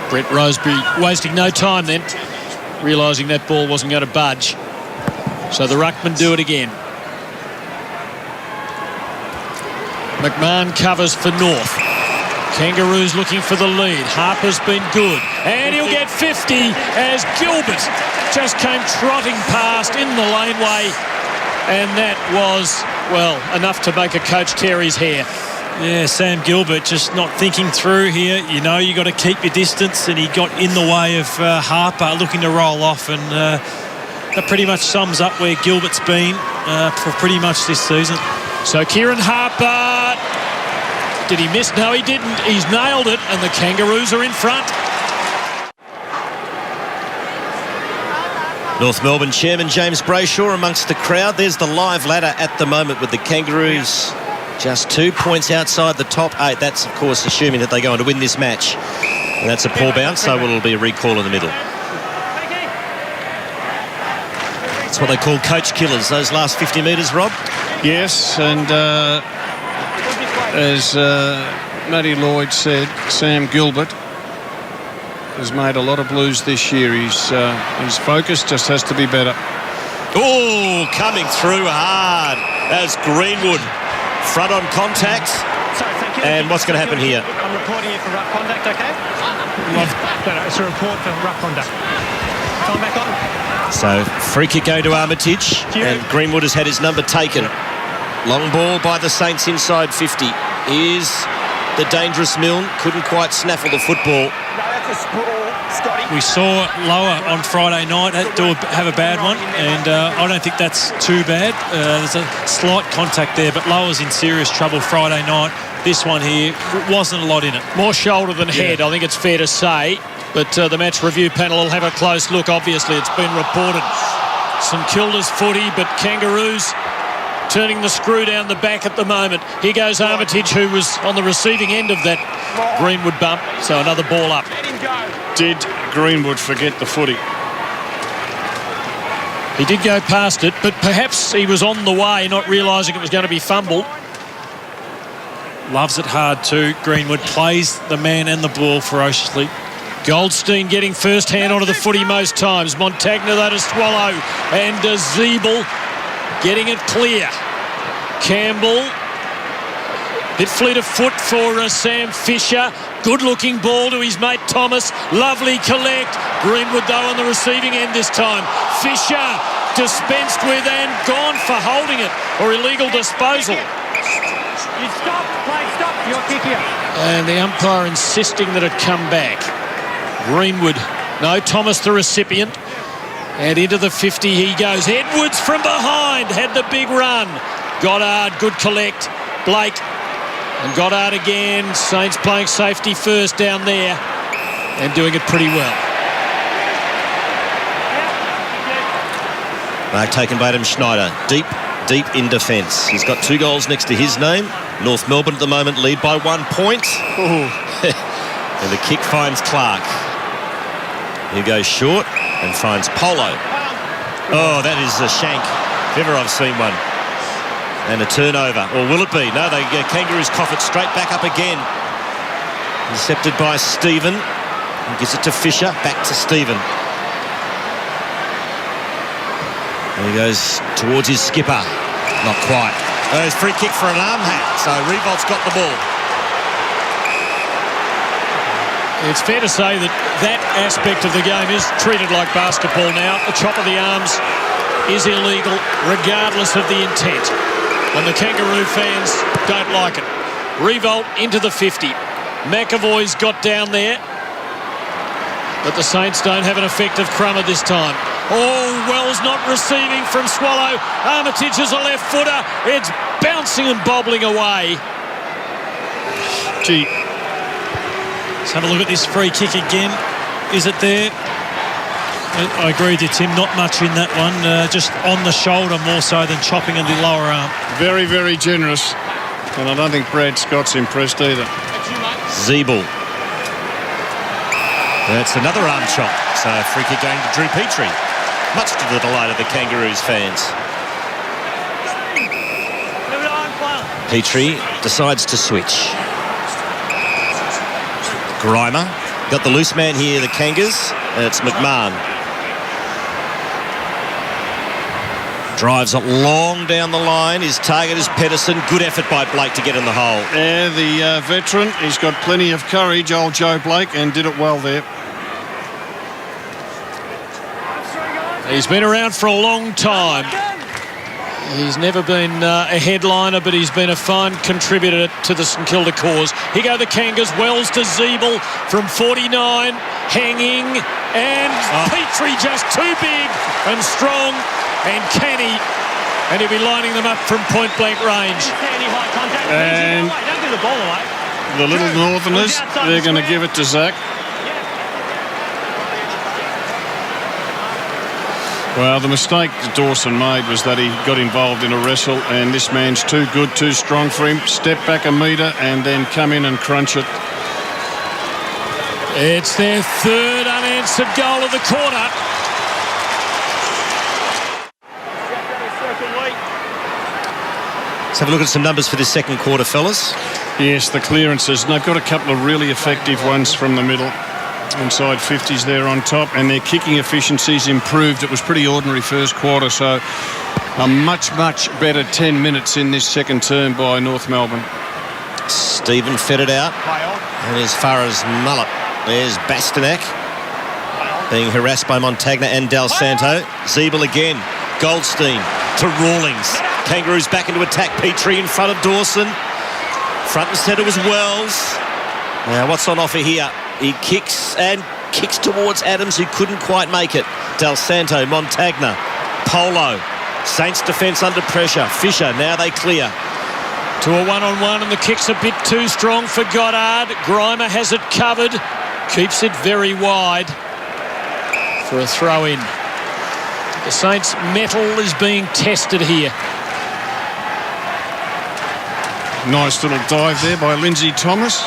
Brett Roseberry wasting no time then, realising that ball wasn't going to budge. So the ruckmen do it again. McMahon covers for North. Kangaroos looking for the lead. Harper's been good. And he'll get 50 as Gilbert just came trotting past in the laneway. And that was, well, enough to make a coach tear his hair. Yeah, Sam Gilbert just not thinking through here. You know, you got to keep your distance, and he got in the way of Harper looking to roll off, and that pretty much sums up where Gilbert's been for pretty much this season. So Kieran Harper, did he miss? No, he didn't. He's nailed it, and the Kangaroos are in front. North Melbourne Chairman James Brayshaw amongst the crowd. There's the live ladder at the moment with the Kangaroos just 2 points outside the top 8. That's, of course, assuming that they go on to win this match. And that's a poor bounce, so it'll be a recall in the middle. That's what they call coach killers, those last 50 metres, Rob. Yes, and as Matty Lloyd said, Sam Gilbert has made a lot of blues this year. His focus just has to be better. Oh, coming through hard as Greenwood. Front on contact. Sorry, thank you. And what's going to happen here? I'm reporting it for rough conduct, okay? No, it's a report for rough conduct. Time back on. So, free kick going to Armitage, and Greenwood has had his number taken. Long ball by the Saints inside 50. Here's the dangerous Milne. Couldn't quite snaffle the football. No, that's a sprawl, Scotty. We saw Lower on Friday night have a bad one, and I don't think that's too bad. There's a slight contact there, but Lower's in serious trouble Friday night. This one here wasn't a lot in it. More shoulder than head, I think it's fair to say. But the match review panel will have a close look. Obviously, it's been reported. St Kilda's footy, but Kangaroos turning the screw down the back at the moment. Here goes Armitage, who was on the receiving end of that Greenwood bump. So another ball up. Let him go. Did Greenwood forget the footy? He did go past it, but perhaps he was on the way, not realising it was going to be fumbled. Loves it hard too. Greenwood plays the man and the ball ferociously. Goldstein getting first hand onto the footy most times. Montagna though to swallow, and Zeeble getting it clear. Campbell, bit fleet of foot for Sam Fisher. Good looking ball to his mate Thomas. Lovely collect. Greenwood though on the receiving end this time. Fisher dispensed with and gone for holding it or illegal disposal. You stop, play, stop. Your kick here. And the umpire insisting that it come back. Greenwood, no, Thomas the recipient. And into the 50 he goes. Edwards from behind had the big run. Goddard, good collect. Blake and Goddard again. Saints playing safety first down there and doing it pretty well. Mark taken by Adam Schneider. Deep deep in defence. He's got 2 goals next to his name. North Melbourne at the moment lead by 1 point. And the kick finds Clark. He goes short and finds Polo. Oh, that is a shank, if ever I've seen one. And a turnover. Or will it be? No, the Kangaroos cough it straight back up again. Intercepted by Stephen. He gives it to Fisher. Back to Stephen. And he goes towards his skipper. Not quite. Oh, it's free kick for an arm hat. So Revolt's got the ball. It's fair to say that that aspect of the game is treated like basketball now. The chop of the arms is illegal regardless of the intent. And the Kangaroo fans don't like it. Revolt into the 50. McAvoy's got down there. But the Saints don't have an effective crummer this time. Oh, Wells not receiving from Swallow. Armitage is a left footer. It's bouncing and bobbling away. Gee. Let's have a look at this free kick again. Is it there? I agree with you, Tim. Not much in that one. Just on the shoulder more so than chopping in the lower arm. Very, very generous. And I don't think Brad Scott's impressed either. Zeeble. That's another arm chop. So free kick going to Drew Petrie. Much to the delight of the Kangaroos fans. Petrie decides to switch. Grimer. Got the loose man here, the Kangas. And it's McMahon. Drives it long down the line. His target is Pedersen. Good effort by Blake to get in the hole. Yeah, the veteran. He's got plenty of courage, old Joe Blake, and did it well there. He's been around for a long time. He's never been a headliner, but he's been a fine contributor to the St Kilda cause. Here go the Kangas. Wells to Zeeble from 49, hanging, and Petrie just too big and strong and canny, and he'll be lining them up from point-blank range. And the little Northerners, they're going to give it to Zach. Well, the mistake Dawson made was that he got involved in a wrestle, and this man's too good, too strong for him. Step back a metre and then come in and crunch it. It's their third unanswered goal of the quarter. Let's have a look at some numbers for this second quarter, fellas. Yes, the clearances. And they've got a couple of really effective ones from the middle. Inside 50s there on top, and their kicking efficiency's improved. It was pretty ordinary first quarter, so a much, much better 10 minutes in this second term by North Melbourne. Stephen fed it out. And as far as Mullet, there's Bastanak being harassed by Montagna and Del Santo. Zeeble again. Goldstein to Rawlings. Kangaroos back into attack. Petrie in front of Dawson. Front and centre was Wells. Now what's on offer here? He kicks towards Adams, who couldn't quite make it. Del Santo, Montagna, Polo. Saints defence under pressure. Fisher, now they clear. To a one-on-one, and the kick's a bit too strong for Goddard. Grimer has it covered. Keeps it very wide for a throw-in. The Saints' mettle is being tested here. Nice little dive there by Lindsay Thomas.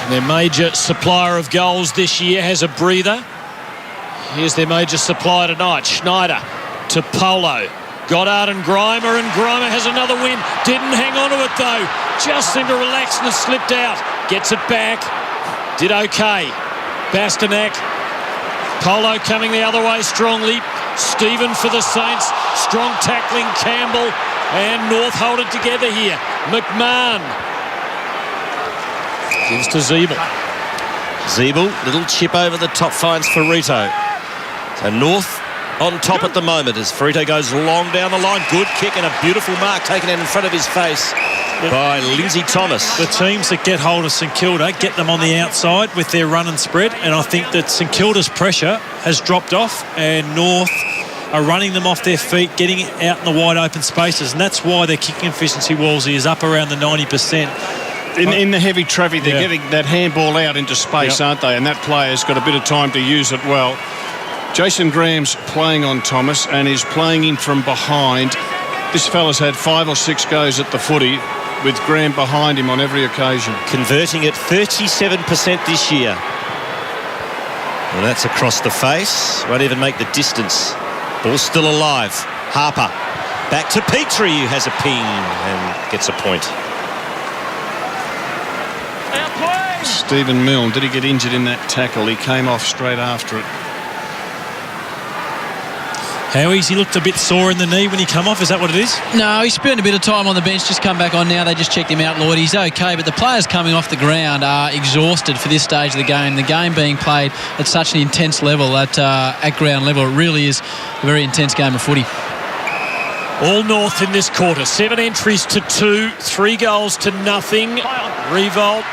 Their major supplier of goals this year has a breather. Here's their major supplier tonight. Schneider to Polo. Goddard and Grimer has another win. Didn't hang on to it though. Just seemed to relax and slipped out. Gets it back. Did okay. Bastanak. Polo coming the other way strongly. Stephen for the Saints. Strong tackling Campbell. And North hold it together here. McMahon. Gives to Zeeble. Zeeble, little chip over the top, finds Ferrito. So North on top at the moment as Ferrito goes long down the line. Good kick and a beautiful mark taken out in front of his face by Lindsay Thomas. The teams that get hold of St Kilda get them on the outside with their run and spread, and I think that St Kilda's pressure has dropped off and North are running them off their feet, getting out in the wide open spaces, and that's why their kicking efficiency, Wolsey, is up around the 90%. In the heavy traffic, they're getting that handball out into space, aren't they? And that player's got a bit of time to use it well. Jason Graham's playing on Thomas and is playing in from behind. This fella's had 5 or 6 goes at the footy with Graham behind him on every occasion. Converting at 37% this year. Well, that's across the face. Won't even make the distance. Ball's still alive. Harper. Back to Petrie, who has a ping and gets a point. Stephen Milne, did he get injured in that tackle? He came off straight after it. Howie's, he looked a bit sore in the knee when he come off. Is that what it is? No, he spent a bit of time on the bench, just come back on now. They just checked him out, Lloyd. He's okay, but the players coming off the ground are exhausted for this stage of the game. The game being played at such an intense level, at ground level. It really is a very intense game of footy. All North in this quarter. 7 entries to 2, 3 goals to nothing. Revolt.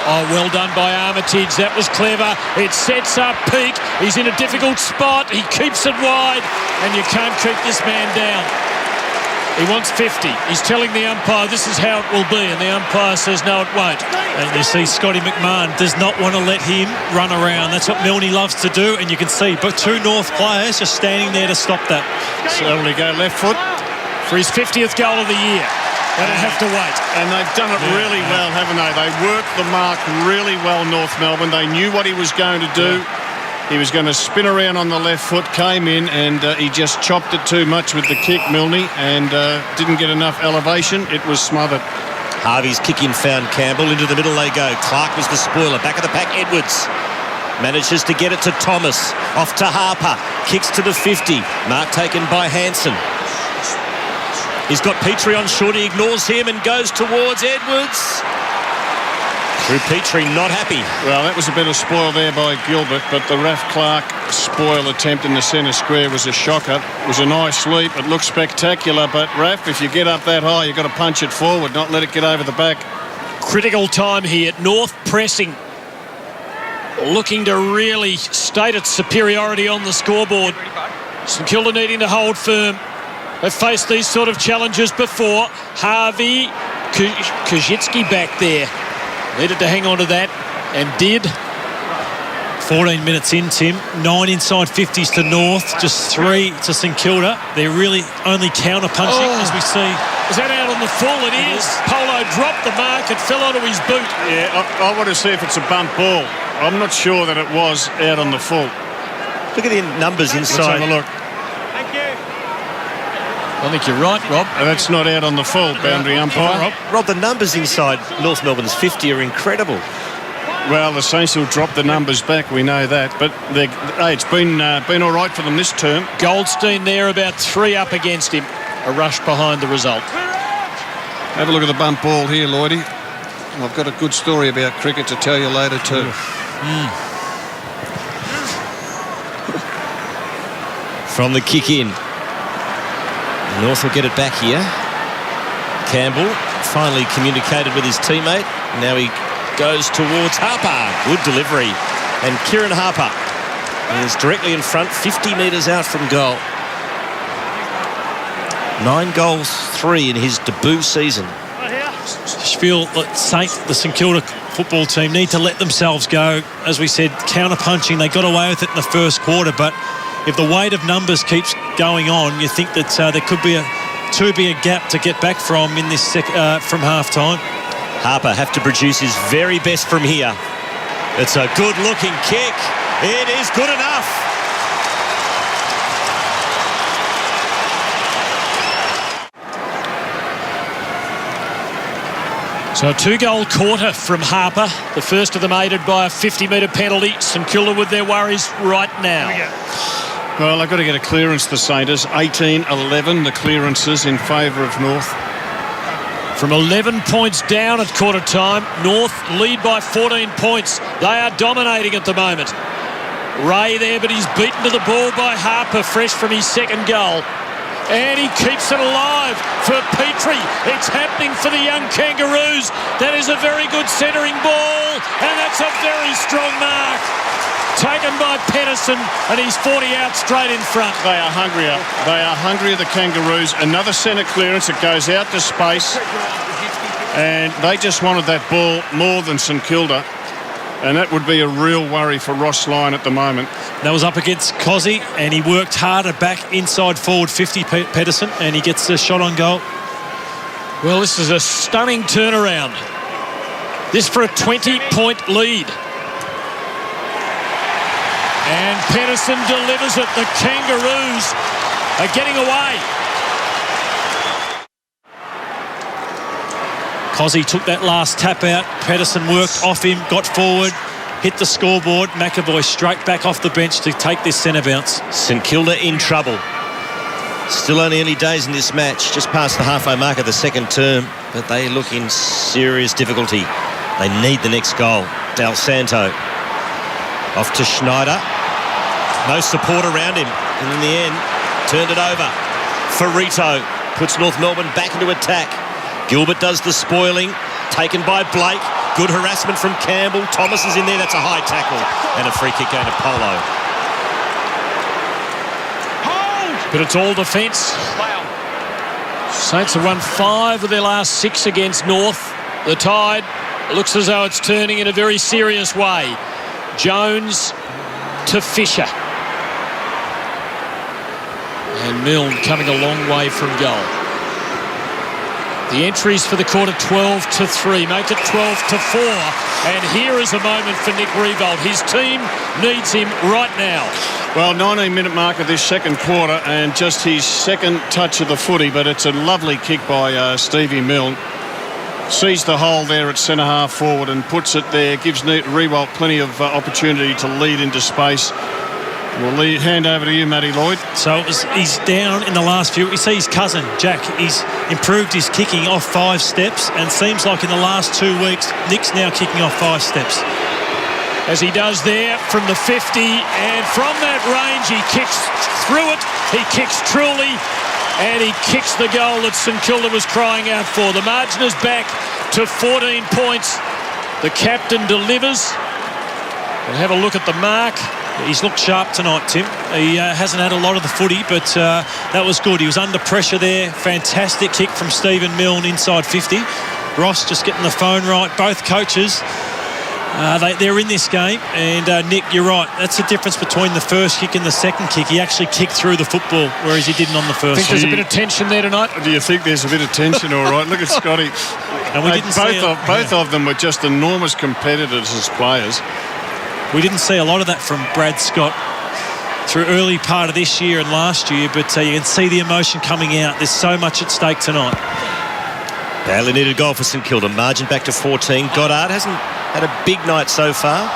Oh, well done by Armitage. That was clever. It sets up Peak. He's in a difficult spot. He keeps it wide, and you can't keep this man down. He wants 50. He's telling the umpire this is how it will be, and the umpire says no, it won't. And you see Scotty McMahon does not want to let him run around. That's what Milne loves to do, and you can see but 2 North players just standing there to stop that. So will he go left foot? For his 50th goal of the year. They don't have to wait. And they've done it really well, haven't they? They worked the mark really well, North Melbourne. They knew what he was going to do. He was going to spin around on the left foot, came in, and he just chopped it too much with the kick, Milne, and didn't get enough elevation. It was smothered. Harvey's kick in found Campbell. Into the middle they go. Clark was the spoiler. Back of the pack, Edwards. Manages to get it to Thomas. Off to Harper. Kicks to the 50. Mark taken by Hansen. He's got Petrie on short. He ignores him and goes towards Edwards. Drew Petrie not happy. Well, that was a bit of spoil there by Gilbert, but the Raph Clark spoil attempt in the centre square was a shocker. It was a nice leap. It looked spectacular, but Raph, if you get up that high, you've got to punch it forward, not let it get over the back. Critical time here. North pressing. Looking to really state its superiority on the scoreboard. St Kilda needing to hold firm. They've faced these sort of challenges before. Harvey, Kuzitsky back there. Needed to hang on to that and did. 14 minutes in, Tim. 9 inside 50s to North, just 3 to St Kilda. They're really only counter-punching, as we see. Is that out on the full? It is. Polo dropped the mark. It fell onto his boot. Yeah, I want to see if it's a bump ball. I'm not sure that it was out on the full. Look at the numbers inside. Let's have a look. I think you're right, Rob. That's not out on the full, boundary umpire. Rob, the numbers inside North Melbourne's 50 are incredible. Well, the Saints will drop the numbers back, we know that. But it's been all right for them this term. Goldstein there, about 3 up against him. A rush behind the result. Have a look at the bump ball here, Lloydie. I've got a good story about cricket to tell you later too. From the kick in. North will get it back here. Campbell finally communicated with his teammate. Now he goes towards Harper. Good delivery. And Kieran Harper is directly in front, 50 metres out from goal. 9 goals, 3 in his debut season. I feel that the St Kilda football team need to let themselves go. As we said, counter-punching. They got away with it in the first quarter, but if the weight of numbers keeps going on, you think that there could be a gap to get back from in this from half-time. Harper have to produce his very best from here. It's a good-looking kick. It is good enough. So a 2-goal quarter from Harper. The first of them aided by a 50-metre penalty. St Kilda with their worries right now. Well, they've got to get a clearance, the Saints. 18-11, the clearances in favour of North. From 11 points down at quarter time, North lead by 14 points. They are dominating at the moment. Ray there, but he's beaten to the ball by Harper, fresh from his second goal. And he keeps it alive for Petrie. It's happening for the young Kangaroos. That is a very good centering ball, and that's a very strong mark. Taken by Pedersen, and he's 40 out straight in front. They are hungrier. They are hungrier, the Kangaroos. Another centre clearance. It goes out to space. And they just wanted that ball more than St Kilda. And that would be a real worry for Ross Lyon at the moment. That was up against Cozzy, and he worked harder back inside forward 50, Pedersen, and he gets the shot on goal. Well, this is a stunning turnaround. This for a 20-point lead. And Pedersen delivers it. The Kangaroos are getting away. Cozzy took that last tap out. Pedersen worked off him, got forward, hit the scoreboard. McAvoy straight back off the bench to take this centre bounce. St Kilda in trouble. Still only early days in this match, just past the halfway mark of the second term, but they look in serious difficulty. They need the next goal. Del Santo off to Schneider. No support around him. And in the end, turned it over. Ferrito puts North Melbourne back into attack. Gilbert does the spoiling. Taken by Blake. Good harassment from Campbell. Thomas is in there. That's a high tackle. And a free kick going to Polo. But it's all defence. Saints have won 5 of their last 6 against North. The tide looks as though it's turning in a very serious way. Jones to Fisher. And Milne coming a long way from goal. The entries for the quarter 12-3, make it 12-4. And here is a moment for Nick Riewoldt. His team needs him right now. Well, 19-minute mark of this second quarter and just his second touch of the footy, but it's a lovely kick by Stevie Milne. Sees the hole there at centre-half forward and puts it there. Gives Riewoldt plenty of opportunity to lead into space. We'll hand over to you, Matty Lloyd. So he's down in the last few. You see his cousin, Jack, he's improved his kicking off 5 steps, and seems like in the last 2 weeks, Nick's now kicking off 5 steps. As he does there from the 50, and from that range he kicks through it, he kicks truly, and he kicks the goal that St Kilda was crying out for. The margin is back to 14 points. The captain delivers. We'll have a look at the mark. He's looked sharp tonight, Tim. He hasn't had a lot of the footy, but that was good. He was under pressure there. Fantastic kick from Stephen Milne inside 50. Ross just getting the phone right. Both coaches, they're in this game. And Nick, you're right. That's the difference between the first kick and the second kick. He actually kicked through the football, whereas he didn't on the first. I think there's a bit of tension there tonight. Do you think there's a bit of tension? All right. Look at Scotty. And we didn't both of them were just enormous competitors as players. We didn't see a lot of that from Brad Scott through early part of this year and last year, but you can see the emotion coming out. There's so much at stake tonight. Badly needed goal for St Kilda. Margin back to 14. Goddard hasn't had a big night so far.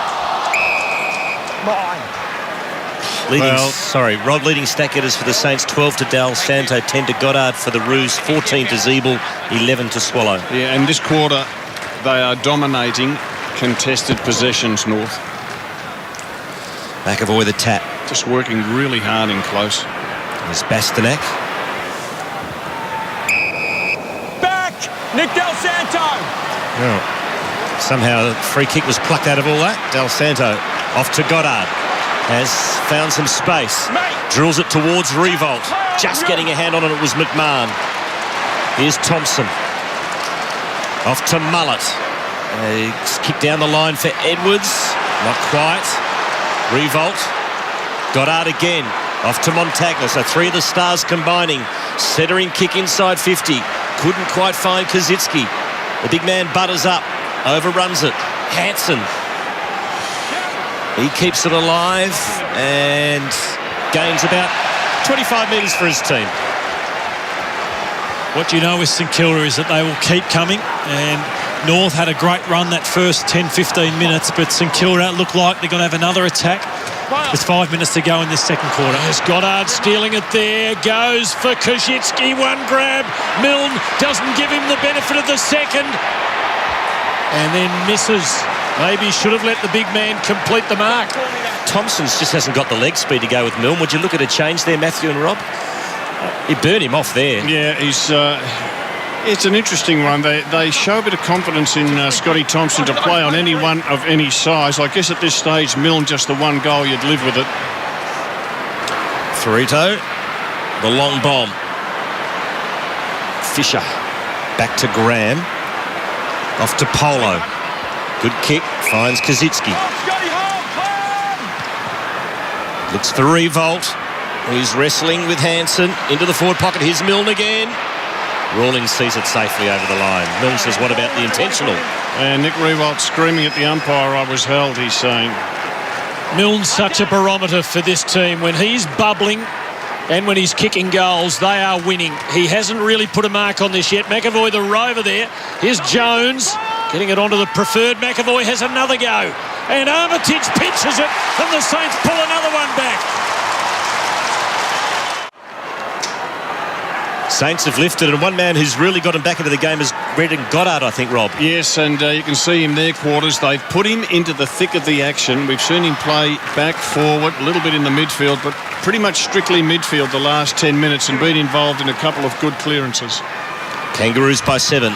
Rod leading stack getters for the Saints. 12 to Del Santo, 10 to Goddard for the Roos, 14 to Zeeble, 11 to Swallow. Yeah, and this quarter they are dominating contested possessions, North. McAvoy the tap. Just working really hard in close. There's Bastanak. Back! Nick Del Santo! Oh. Somehow a free kick was plucked out of all that. Del Santo off to Goddard. Has found some space. Drills it towards Riewoldt. Just getting a hand on it was McMahon. Here's Thompson. Off to Mullett. Kick down the line for Edwards. Not quite. Riewoldt. Goddard again. Off to Montagna. So 3 of the stars combining. Centering kick inside 50. Couldn't quite find Kazitsky. The big man butters up. Overruns it. Hansen. He keeps it alive and gains about 25 metres for his team. What you know with St Kilda is that they will keep coming, and North had a great run that first 10-15 minutes, but St Kilda look like they're going to have another attack with 5 minutes to go in this second quarter. There's Goddard stealing it there, goes for Kazitsky, one grab. Milne doesn't give him the benefit of the second, and then misses. Maybe should have let the big man complete the mark. Thompson's just hasn't got the leg speed to go with Milne. Would you look at a change there, Matthew and Rob? He burned him off there. Yeah, it's an interesting one. They show a bit of confidence in Scotty Thompson to play on anyone of any size. I guess at this stage, Milne just the one goal, you'd live with it. Ferrito, the long bomb. Fisher, back to Graham. Off to Polo. Good kick, finds Kazitsky. Looks for Revolt. He's wrestling with Hansen into the forward pocket. Here's Milne again. Rawlings sees it safely over the line. Milne says, what about the intentional? And Nick Revolt screaming at the umpire, I was held, he's saying. Milne's such a barometer for this team. When he's bubbling and when he's kicking goals, they are winning. He hasn't really put a mark on this yet. McAvoy, the rover there. Here's Jones getting it onto the preferred. McAvoy has another go. And Armitage pinches it, and the Saints pull another one back. Saints have lifted, and one man who's really got him back into the game is Brendan Goddard, I think, Rob. Yes, and you can see him there, Quarters. They've put him into the thick of the action. We've seen him play back, forward, a little bit in the midfield, but pretty much strictly midfield the last 10 minutes and been involved in a couple of good clearances. Kangaroos by 7.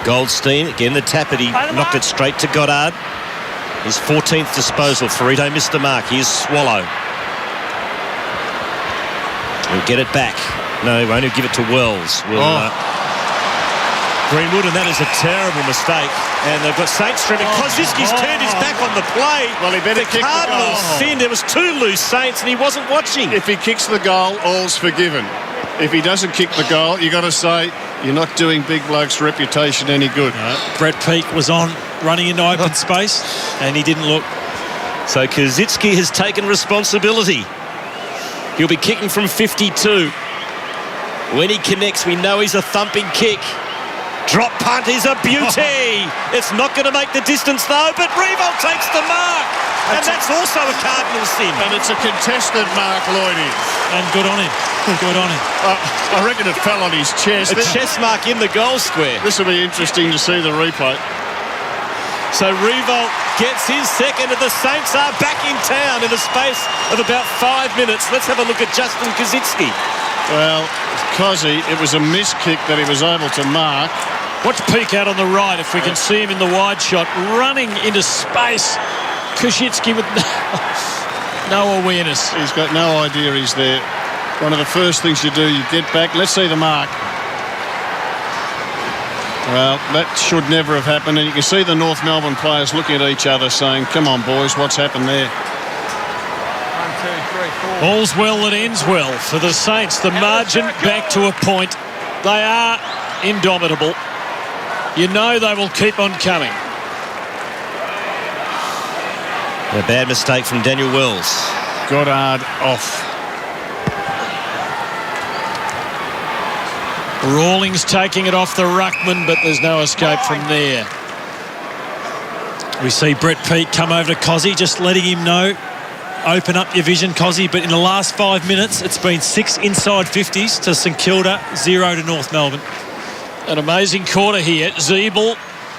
Goldstein, again the tap it. He knocked it straight to Goddard. His 14th disposal. Ferrito missed the mark. Here's Swallow. He'll get it back. No, he won't. He'll give it to Wells. Greenwood, and that is a terrible mistake. And they've got Saints streaming. Koziski's turned his back on the play. Well, he better kick the Cardinals goal. sin. There was 2 loose Saints, and he wasn't watching. If he kicks the goal, all's forgiven. If he doesn't kick the goal, you got to say you're not doing big bloke's reputation any good. Brett Peake was on running into open space, and he didn't look. So Kazitsky has taken responsibility. He'll be kicking from 52. When he connects, we know he's a thumping kick. Drop punt is a beauty. It's not going to make the distance, though, but Revolt takes the mark. And that's also a Cardinal sin. And it's a contested mark, Lloydie. And good on him. Good on him. I reckon it fell on his chest. A chest mark in the goal square. This will be interesting to see the replay. So Revolt gets his second, and the Saints are back in town in the space of about 5 minutes. Let's have a look at Justin Kazitsky. Well, Cozzy, it was a miss kick that he was able to mark. Watch Peake out on the right, if we can see him in the wide shot, running into space. Kazitsky with no awareness. He's got no idea he's there. One of the first things you do, you get back. Let's see the mark. Well, that should never have happened, and you can see the North Melbourne players looking at each other saying, come on, boys, what's happened there? 1, 2, 3, 4. All's well that ends well for the Saints. The margin back to a point. They are indomitable. You know they will keep on coming. A bad mistake from Daniel Wells. Goddard off. Rawlings taking it off the ruckman, but there's no escape from there. We see Brett Peake come over to Cozzy, just letting him know, open up your vision, Cozzy. But in the last 5 minutes, it's been 6 inside 50s to St Kilda, 0 to North Melbourne. An amazing quarter here. Zeeble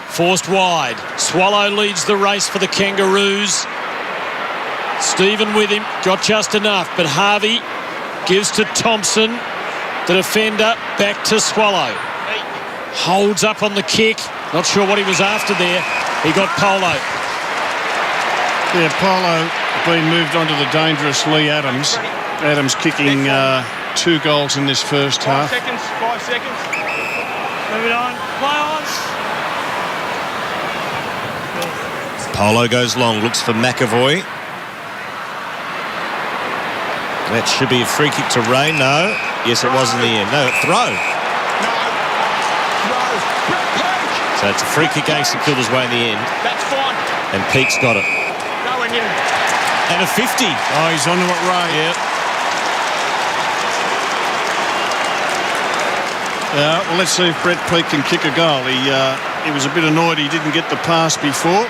forced wide. Swallow leads the race for the Kangaroos. Stephen with him, got just enough, but Harvey gives to Thompson. The defender back to Swallow. Holds up on the kick. Not sure what he was after there. He got Polo. Yeah, Polo being moved on to the dangerous Lee Adams. Adams kicking 2 goals in this first half. 5 seconds. 5 seconds. Move it on. Play on. Polo goes long, looks for McAvoy. That should be a free kick to Ray. No. Yes, it was in the end. No, throw. So it's a free kick going St Kilda's way in the end. That's fine. And Peake's got it. Go in. And a 50. Oh, he's onto it, Ray. Yep. Well, let's see if Brett Peake can kick a goal. He was a bit annoyed he didn't get the pass before.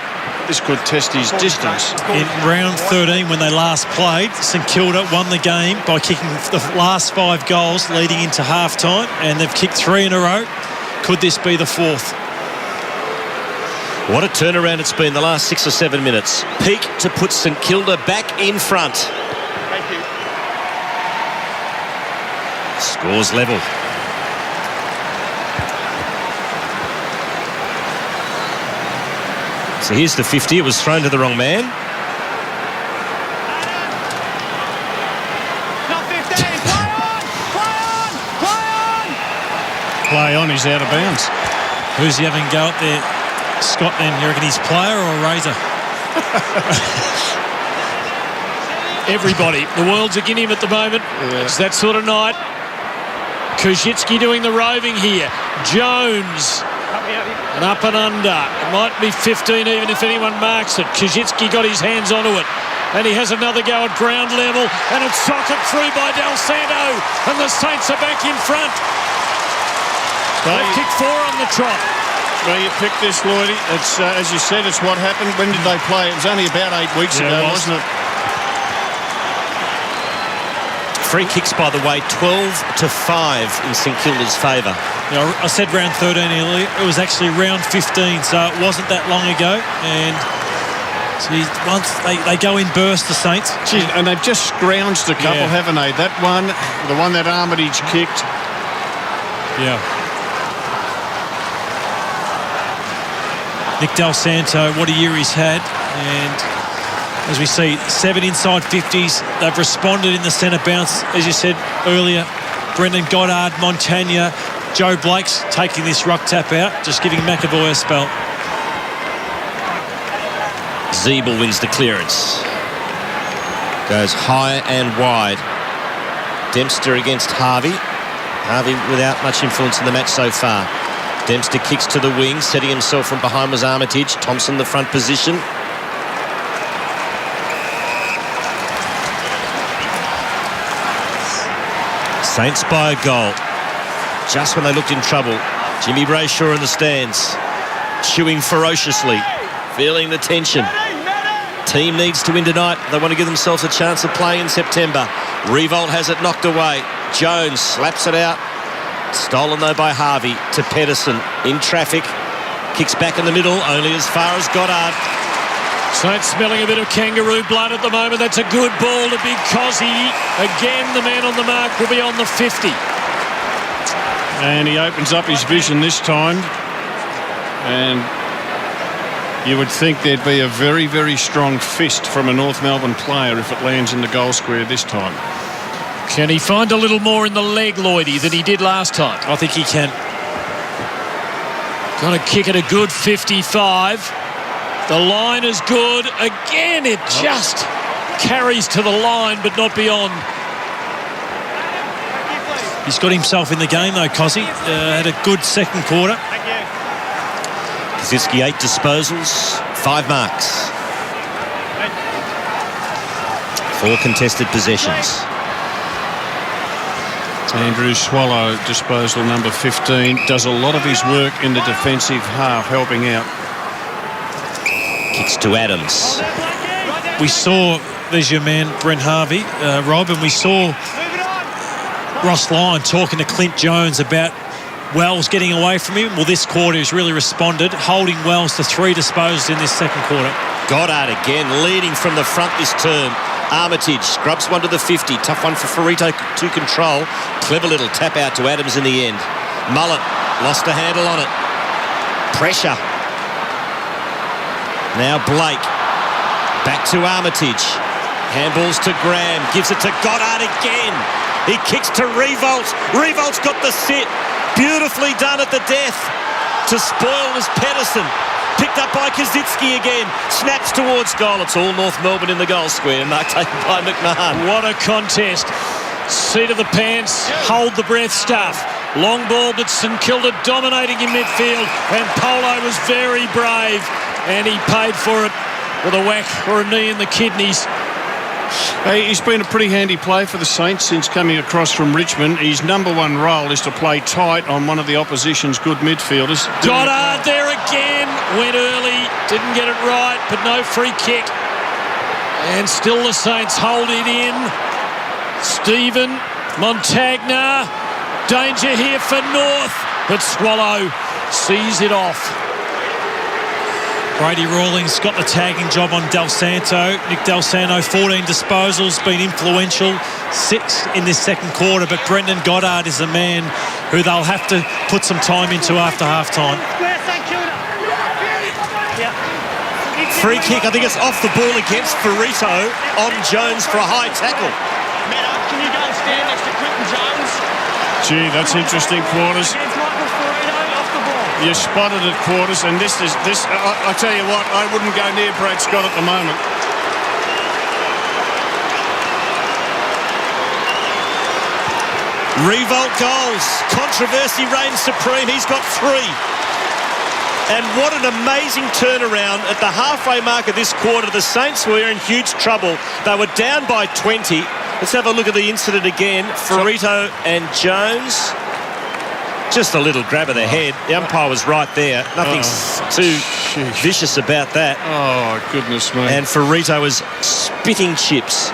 This could test his distance. In round 13, when they last played, St Kilda won the game by kicking the last 5 goals leading into half-time, and they've kicked 3 in a row. Could this be the 4th? What a turnaround it's been the last 6 or 7 minutes. Peake to put St Kilda back in front. Thank you. Scores level. So here's the 50. It was thrown to the wrong man. Not 15. Play on. Play on. Play on. Play on, he's out of bounds. Who's he having go up there? Scott, then, you reckon he's player or Razor? Everybody. The world's against him at the moment. Yeah. It's that sort of night. Kuzitsky doing the roving here. Jones. And up and under. It might be 15 even if anyone marks it. Kuzitsky got his hands onto it. And he has another go at ground level. And it's socked through by Del Santo. And the Saints are back in front. They've kicked 4 on the trot. Well, you picked this, Lloydie. It's, as you said, it's what happened. When did they play? It was only about 8 weeks ago, wasn't it? Free kicks, by the way, 12-5 in St Kilda's favour. You know, I said round 13 earlier. It was actually round 15, so it wasn't that long ago. And once they go in burst, the Saints. Jeez, and they've just scrounged a couple, haven't they? That one, the one that Armitage kicked. Yeah. Nick Del Santo, what a year he's had. And as we see, 7 inside 50s. They've responded in the centre bounce, as you said earlier. Brendan Goddard, Montagna, Joe Blake's taking this ruck tap out, just giving McAvoy a spell. Zeeble wins the clearance. Goes high and wide. Dempster against Harvey. Harvey without much influence in the match so far. Dempster kicks to the wing. Setting himself from behind was Armitage. Thompson the front position. Saints by a goal. Just when they looked in trouble. Jimmy Brayshaw in the stands. Chewing ferociously. Feeling the tension. Team needs to win tonight. They want to give themselves a chance of playing in September. Revolt has it knocked away. Jones slaps it out. Stolen though by Harvey to Pedersen in traffic. Kicks back in the middle, only as far as Goddard. Saints smelling a bit of kangaroo blood at the moment. That's a good ball to Big Cozzy. Again, the man on the mark will be on the 50. And he opens up his vision this time. And you would think there'd be a very, very strong fist from a North Melbourne player if it lands in the goal square this time. Can he find a little more in the leg, Lloydie, than he did last time? I think he can. Going to kick it a good 55. The line is good. Again, it just carries to the line, but not beyond. He's got himself in the game, though, Cozzy. Had a good second quarter. Kosicki 8 disposals, 5 marks. 4 contested possessions. Andrew Swallow, disposal number 15, does a lot of his work in the defensive half, helping out. Kicks to Adams. We saw, there's your man, Brent Harvey, Rob, and we saw Ross Lyon talking to Clint Jones about Wells getting away from him. Well, this quarter he's really responded, holding Wells to 3 disposals in this second quarter. Goddard again, leading from the front this term. Armitage scrubs one to the 50. Tough one for Ferrito to control. Clever little tap out to Adams in the end. Mullet lost a handle on it. Pressure. Now Blake. Back to Armitage. Handballs to Graham. Gives it to Goddard again. He kicks to Revolt. Revolt's got the sit. Beautifully done at the death. To spoil was Pedersen. Picked up by Kosicki again. Snaps towards goal. It's all North Melbourne in the goal square. Mark taken by McMahon. What a contest. Seat of the pants, hold the breath stuff. Long ball, but St Kilda dominating in midfield. And Polo was very brave. And he paid for it with a whack or a knee in the kidneys. Hey, he's been a pretty handy play for the Saints since coming across from Richmond. His number one role is to play tight on one of the opposition's good midfielders. Goddard there again. Went early, didn't get it right, but no free kick. And still the Saints hold it in. Stephen, Montagna. Danger here for North, but Swallow sees it off. Brady Rawlings got the tagging job on Del Santo. Nick Del Santo, 14 disposals, been influential, 6 in this second quarter, but Brendan Goddard is the man who they'll have to put some time into after half-time. Free kick, I think it's off the ball against Ferrito on Jones for a high tackle. Can you go and stand next to Quinton Jones? Gee, that's interesting quarters. You spotted at quarters, and this. I tell you what, I wouldn't go near Brad Scott at the moment. Revolt goals. Controversy reigns supreme. He's got 3. And what an amazing turnaround at the halfway mark of this quarter. The Saints were in huge trouble. They were down by 20. Let's have a look at the incident again. Ferrito and Jones. Just a little grab of the head. The umpire was right there. Nothing too vicious about that. Oh, goodness me. And Ferrito was spitting chips.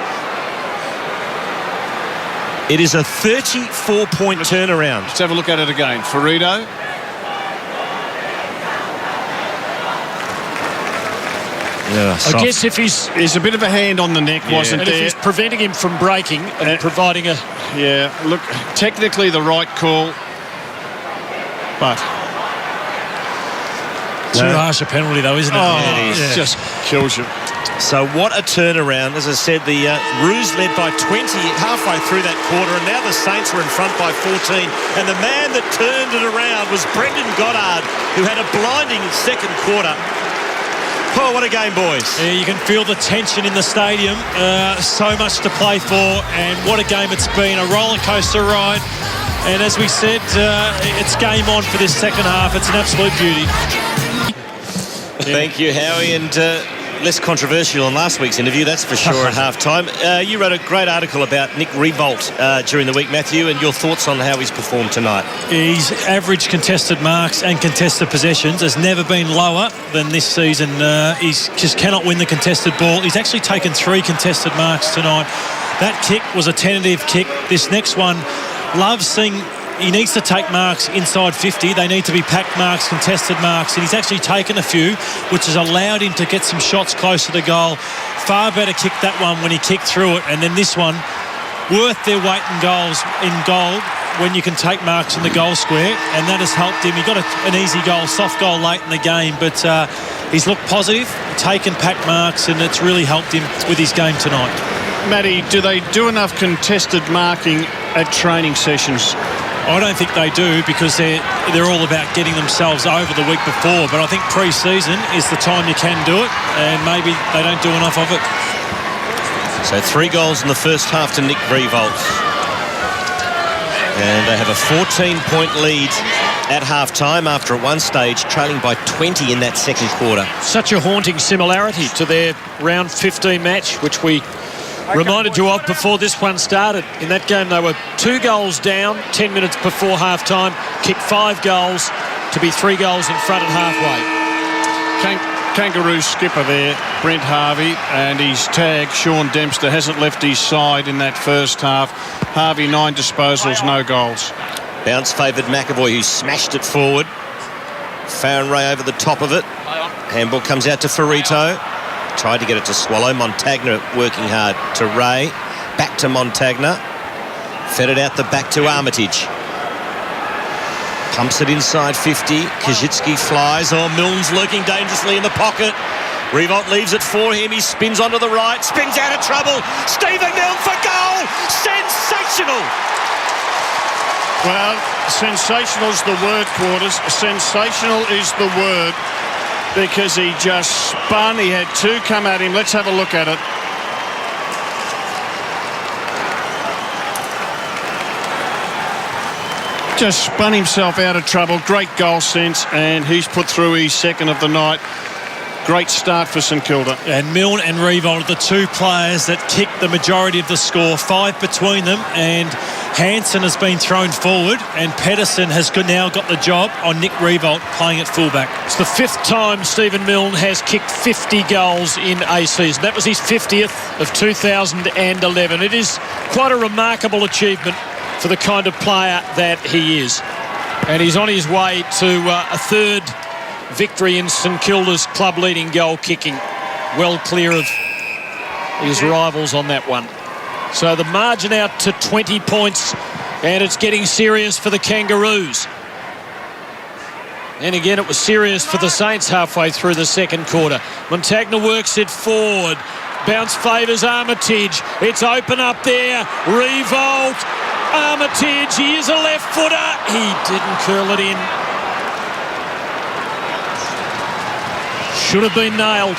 It is a 34-point turnaround. Let's have a look at it again. Ferrito. I guess if there's a bit of a hand on the neck, wasn't there? And if he's preventing him from breaking and providing a... Yeah, look, technically the right call, but... Too harsh a penalty, though, isn't it? It just kills you. So what a turnaround. As I said, the Roos led by 20 halfway through that quarter, and now the Saints were in front by 14. And the man that turned it around was Brendan Goddard, who had a blinding second quarter. Oh, what a game, boys. Yeah, you can feel the tension in the stadium. So much to play for, and what a game it's been. A roller coaster ride. And as we said, it's game on for this second half. It's an absolute beauty. Thank you, Howie, and less controversial than last week's interview, that's for sure, at half-time. You wrote a great article about Nick Revolt during the week, Matthew, and your thoughts on how he's performed tonight. His average contested marks and contested possessions has never been lower than this season. He just cannot win the contested ball. He's actually taken 3 contested marks tonight. That kick was a tentative kick. This next one, loves seeing... He needs to take marks inside 50. They need to be packed marks, contested marks, and he's actually taken a few, which has allowed him to get some shots closer to goal. Far better kick that one when he kicked through it, and then this one, worth their weight in gold when you can take marks in the goal square, and that has helped him. He got an easy goal, soft goal late in the game, but he's looked positive, taken packed marks, and it's really helped him with his game tonight. Matty, do they do enough contested marking at training sessions? I don't think they do, because they're all about getting themselves over the week before. But I think pre-season is the time you can do it, and maybe they don't do enough of it. So 3 goals in the first half to Nick Revolt. And they have a 14-point lead at half-time after at one stage trailing by 20 in that second quarter. Such a haunting similarity to their round 15 match, which we reminded you of before this one started. In that game, they were 2 goals down 10 minutes before half-time, kicked 5 goals to be 3 goals in front at halfway. Kangaroos skipper there, Brent Harvey, and his tag, Sean Dempster, hasn't left his side in that first half. Harvey, 9 disposals, no goals. Bounce favoured McAvoy, who smashed it forward. Farron Ray over the top of it. Handball comes out to Ferrito. Tried to get it to Swallow. Montagna working hard to Ray. Back to Montagna. Fed it out the back to Armitage. Pumps it inside 50. Kajitsky flies. Oh, Milne's lurking dangerously in the pocket. Revolt leaves it for him. He spins onto the right. Spins out of trouble. Stephen Milne for goal. Sensational. Well, sensational is the word, Quarters. Sensational is the word. Because he just spun. He had 2 come at him. Let's have a look at it. Just spun himself out of trouble. Great goal sense, and he's put through his second of the night. Great start for St Kilda. And Milne and Revolt are the 2 players that kicked the majority of the score. 5 between them, and Hansen has been thrown forward, and Pedersen has now got the job on Nick Revolt playing at fullback. It's the 5th time Stephen Milne has kicked 50 goals in a season. That was his 50th of 2011. It is quite a remarkable achievement for the kind of player that he is. And he's on his way to a 3rd victory in St Kilda's club-leading goal kicking. Well clear of his rivals on that one. So the margin out to 20 points, and it's getting serious for the Kangaroos. And again, it was serious for the Saints halfway through the second quarter. Montagna works it forward. Bounce favours Armitage. It's open up there. Revolt. Armitage. He is a left footer. He didn't curl it in. Should have been nailed.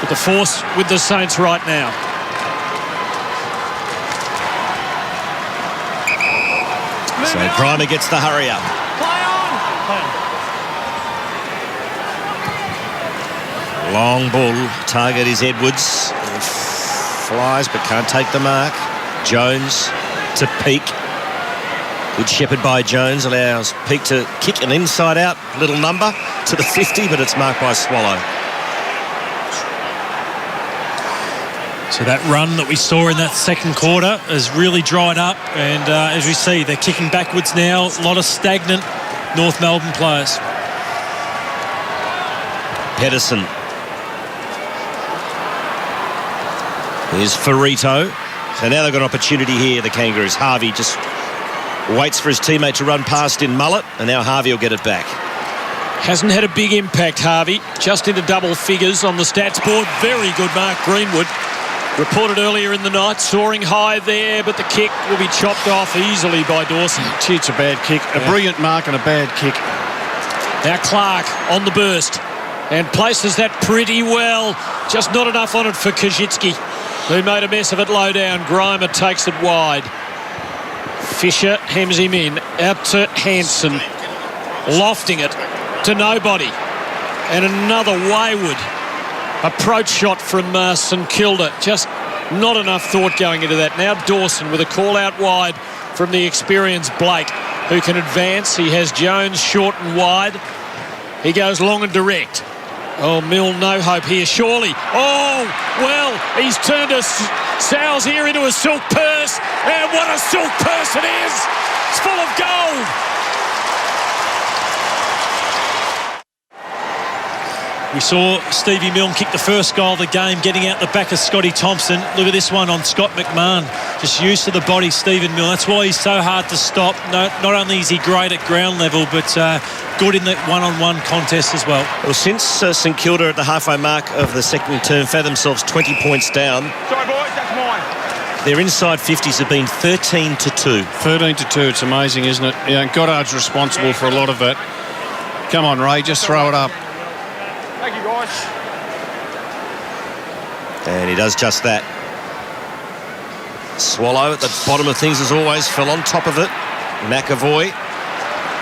But the force with the Saints right now. So Grimer gets the hurry up. Long ball. Target is Edwards. Flies but can't take the mark. Jones to Peak. Good shepherd by Jones. Allows Peak to kick an inside out little number to the 50, but it's marked by Swallow. So that run that we saw in that second quarter has really dried up, and as we see, they're kicking backwards now. A lot of stagnant North Melbourne players. Pedersen. Here's Ferrito. So now they've got an opportunity here, the Kangaroos. Harvey just waits for his teammate to run past in mullet, and now Harvey will get it back. Hasn't had a big impact, Harvey. Just into double figures on the stats board. Very good mark, Greenwood. Reported earlier in the night, soaring high there, but the kick will be chopped off easily by Dawson. Gee, it's a bad kick. A brilliant mark and a bad kick. Now Clark on the burst and places that pretty well. Just not enough on it for Kajitsky, who made a mess of it low down. Grimer takes it wide. Fisher hems him in. Out to Hansen. Lofting it to nobody. And another wayward approach shot from St Kilda. Just not enough thought going into that. Now Dawson with a call out wide from the experienced Blake, who can advance. He has Jones short and wide. He goes long and direct. Oh, Mill, no hope here, surely. Oh, well, he's turned Sal's here into a silk purse. And what a silk purse it is! It's full of gold. We saw Stevie Milne kick the first goal of the game, getting out the back of Scotty Thompson. Look at this one on Scott McMahon. Just used to the body, Stephen Milne. That's why he's so hard to stop. Not only is he great at ground level, but good in the one-on-one contest as well. Well, since St Kilda at the halfway mark of the second term found themselves 20 points down. Sorry, boys, that's mine. Their inside 50s have been 13-2. 13-2, it's amazing, isn't it? Yeah, Goddard's responsible for a lot of that. Come on, Ray, just throw it up. Thank you, guys. And he does just that. Swallow at the bottom of things as always, fell on top of it. McAvoy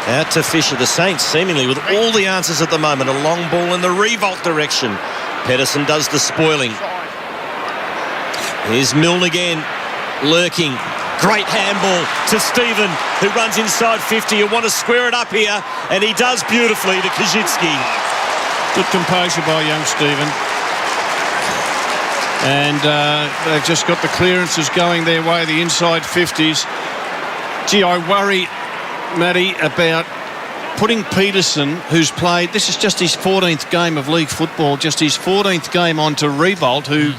out to Fisher. The Saints seemingly with all the answers at the moment. A long ball in the revolt direction. Pedersen does the spoiling. Here's Milne again, lurking. Great handball to Stephen, who runs inside 50. You want to square it up here, and he does beautifully to Kajitsky. Good composure by young Stephen. And they've just got the clearances going their way, the inside 50s. Gee, I worry, Matty, about putting Peterson, who's played, this is just his 14th game of league football, just his 14th game onto Revolt, who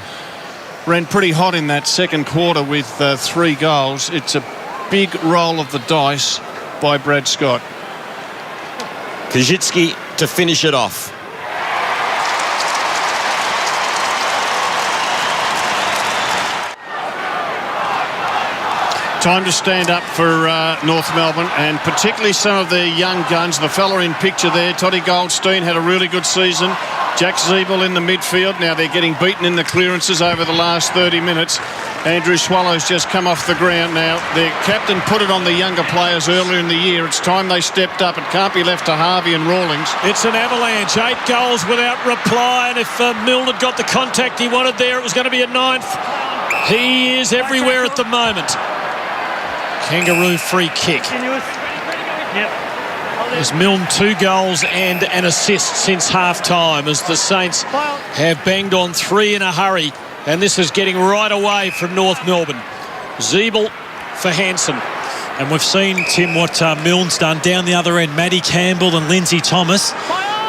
ran pretty hot in that second quarter with 3 goals. It's a big roll of the dice by Brad Scott. Kajitsky to finish it off. Time to stand up for North Melbourne, and particularly some of their young guns. The fella in picture there, Toddy Goldstein, had a really good season. Jack Zeeble in the midfield. Now they're getting beaten in the clearances over the last 30 minutes. Andrew Swallow's just come off the ground now. Their captain put it on the younger players earlier in the year. It's time they stepped up. It can't be left to Harvey and Rawlings. It's an avalanche. 8 goals without reply, and if Milne had got the contact he wanted there, it was going to be a 9th. He is everywhere at the moment. Kangaroo free kick. There's Milne 2 goals and an assist since half-time, as the Saints have banged on 3 in a hurry, and this is getting right away from North Melbourne. Zeeble for Hansen. And we've seen, Tim, what Milne's done down the other end. Matty Campbell and Lindsay Thomas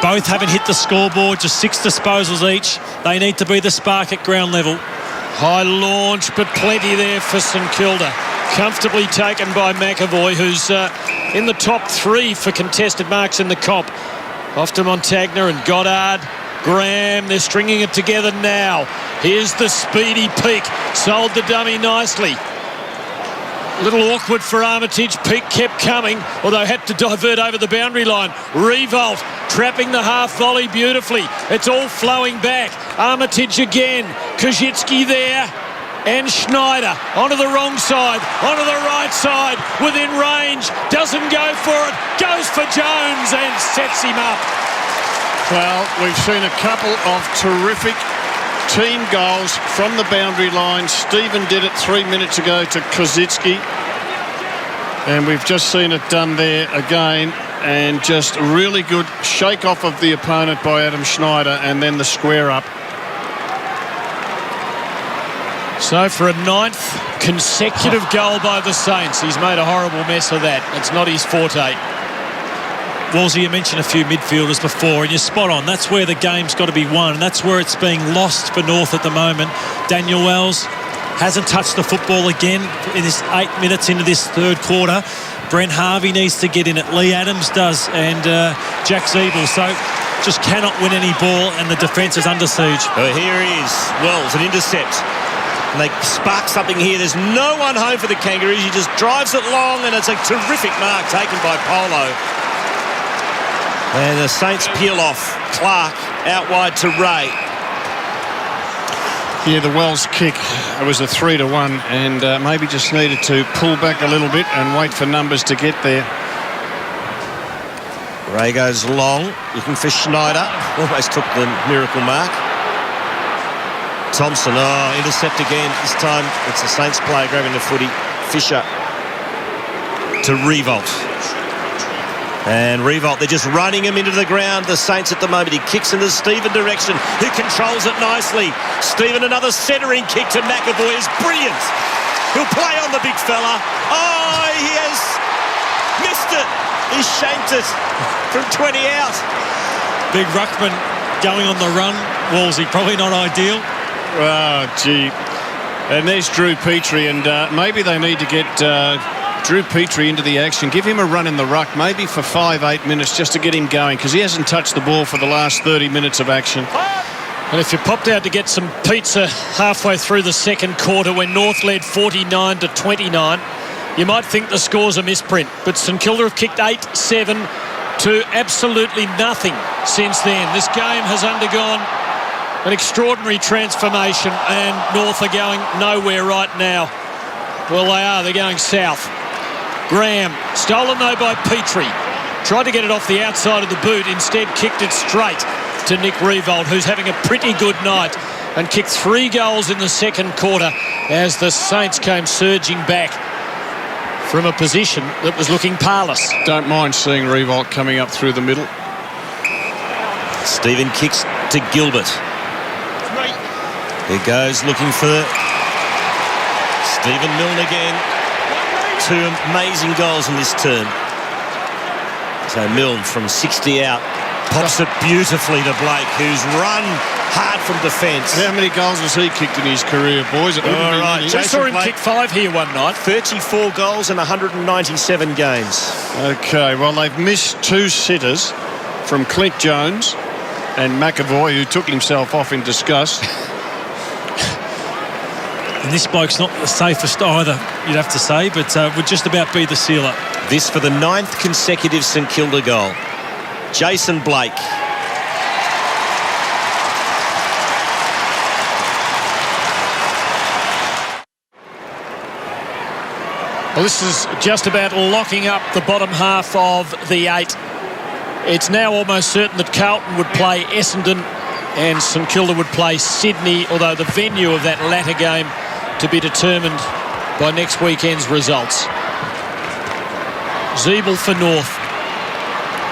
both haven't hit the scoreboard, just 6 disposals each. They need to be the spark at ground level. High launch, but plenty there for St Kilda. Comfortably taken by McAvoy, who's in the top 3 for contested marks in the comp. Off to Montagna and Goddard. Graham, they're stringing it together now. Here's the speedy Peak. Sold the dummy nicely. Little awkward for Armitage. Peak kept coming, although had to divert over the boundary line. Revolt trapping the half volley beautifully. It's all flowing back. Armitage again. Koschitzki there. And Schneider onto the wrong side, onto the right side, within range. Doesn't go for it. Goes for Jones and sets him up. Well, we've seen a couple of terrific team goals from the boundary line. Stephen did it 3 minutes ago to Koschitzki. And we've just seen it done there again. And just really good shake off of the opponent by Adam Schneider, and then the square up. So for a 9th consecutive goal by the Saints, he's made a horrible mess of that. It's not his forte. Wolsey, you mentioned a few midfielders before, and you're spot on. That's where the game's got to be won, and that's where it's being lost for North at the moment. Daniel Wells hasn't touched the football again in this 8 minutes into this third quarter. Brent Harvey needs to get in it. Lee Adams does, and Jack Zeeble. So just cannot win any ball, and the defence is under siege. Oh, here he is. Wells, an intercept. And they spark something here. There's no one home for the Kangaroos. He just drives it long, and it's a terrific mark taken by Polo. And the Saints peel off. Clark out wide to Ray. Yeah, the Wells kick, it was a 3-1, and maybe just needed to pull back a little bit and wait for numbers to get there. Ray goes long, looking for Schneider. Almost took the miracle mark. Thompson, intercept again. This time it's the Saints player grabbing the footy. Fisher to Revolt. And Revolt, they're just running him into the ground, the Saints at the moment. He kicks in the Stephen direction, who controls it nicely. Stephen, another centering kick to McAvoy is brilliant. He'll play on the big fella. Oh, he has missed it. He shanked it from 20 out. Big ruckman going on the run. Wolsey, probably not ideal. Oh, gee. And there's Drew Petrie, and maybe they need to get Drew Petrie into the action. Give him a run in the ruck, maybe for 5-8 minutes, just to get him going, because he hasn't touched the ball for the last 30 minutes of action. And if you popped out to get some pizza halfway through the second quarter when North led 49-29, you might think the score's a misprint. But St Kilda have kicked 8-7 to absolutely nothing since then. This game has undergone an extraordinary transformation, and North are going nowhere right now. Well, they are. They're going south. Graham, stolen though by Petrie. Tried to get it off the outside of the boot, instead kicked it straight to Nick Revolt, who's having a pretty good night, and kicked 3 goals in the second quarter as the Saints came surging back from a position that was looking parlous. Don't mind seeing Revolt coming up through the middle. Stephen kicks to Gilbert. He goes looking for Stephen Milne again. 2 amazing goals in this term. So Milne from 60 out pops it beautifully to Blake, who's run hard from defence. How many goals has he kicked in his career, boys? All right, I saw him kick 5 here one night. 34 goals in 197 games. Okay, well, they've missed 2 sitters from Clint Jones and McAvoy, who took himself off in disgust. And this bloke's not the safest either, you'd have to say, but would just about be the sealer. This for the 9th consecutive St Kilda goal. Jason Blake. Well, this is just about locking up the bottom half of the 8. It's now almost certain that Carlton would play Essendon and St Kilda would play Sydney, although the venue of that latter game to be determined by next weekend's results. Zeeble for North.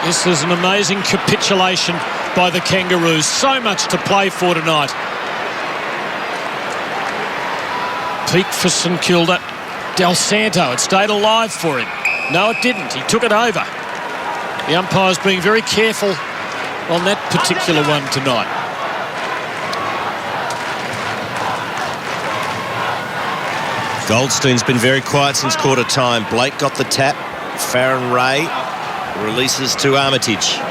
This is an amazing capitulation by the Kangaroos. So much to play for tonight. Peak for St Kilda. Del Santo, it stayed alive for him. No, it didn't. He took it over. The umpire's being very careful on that particular one tonight. Goldstein's been very quiet since quarter time. Blake got the tap. Farron Ray releases to Armitage.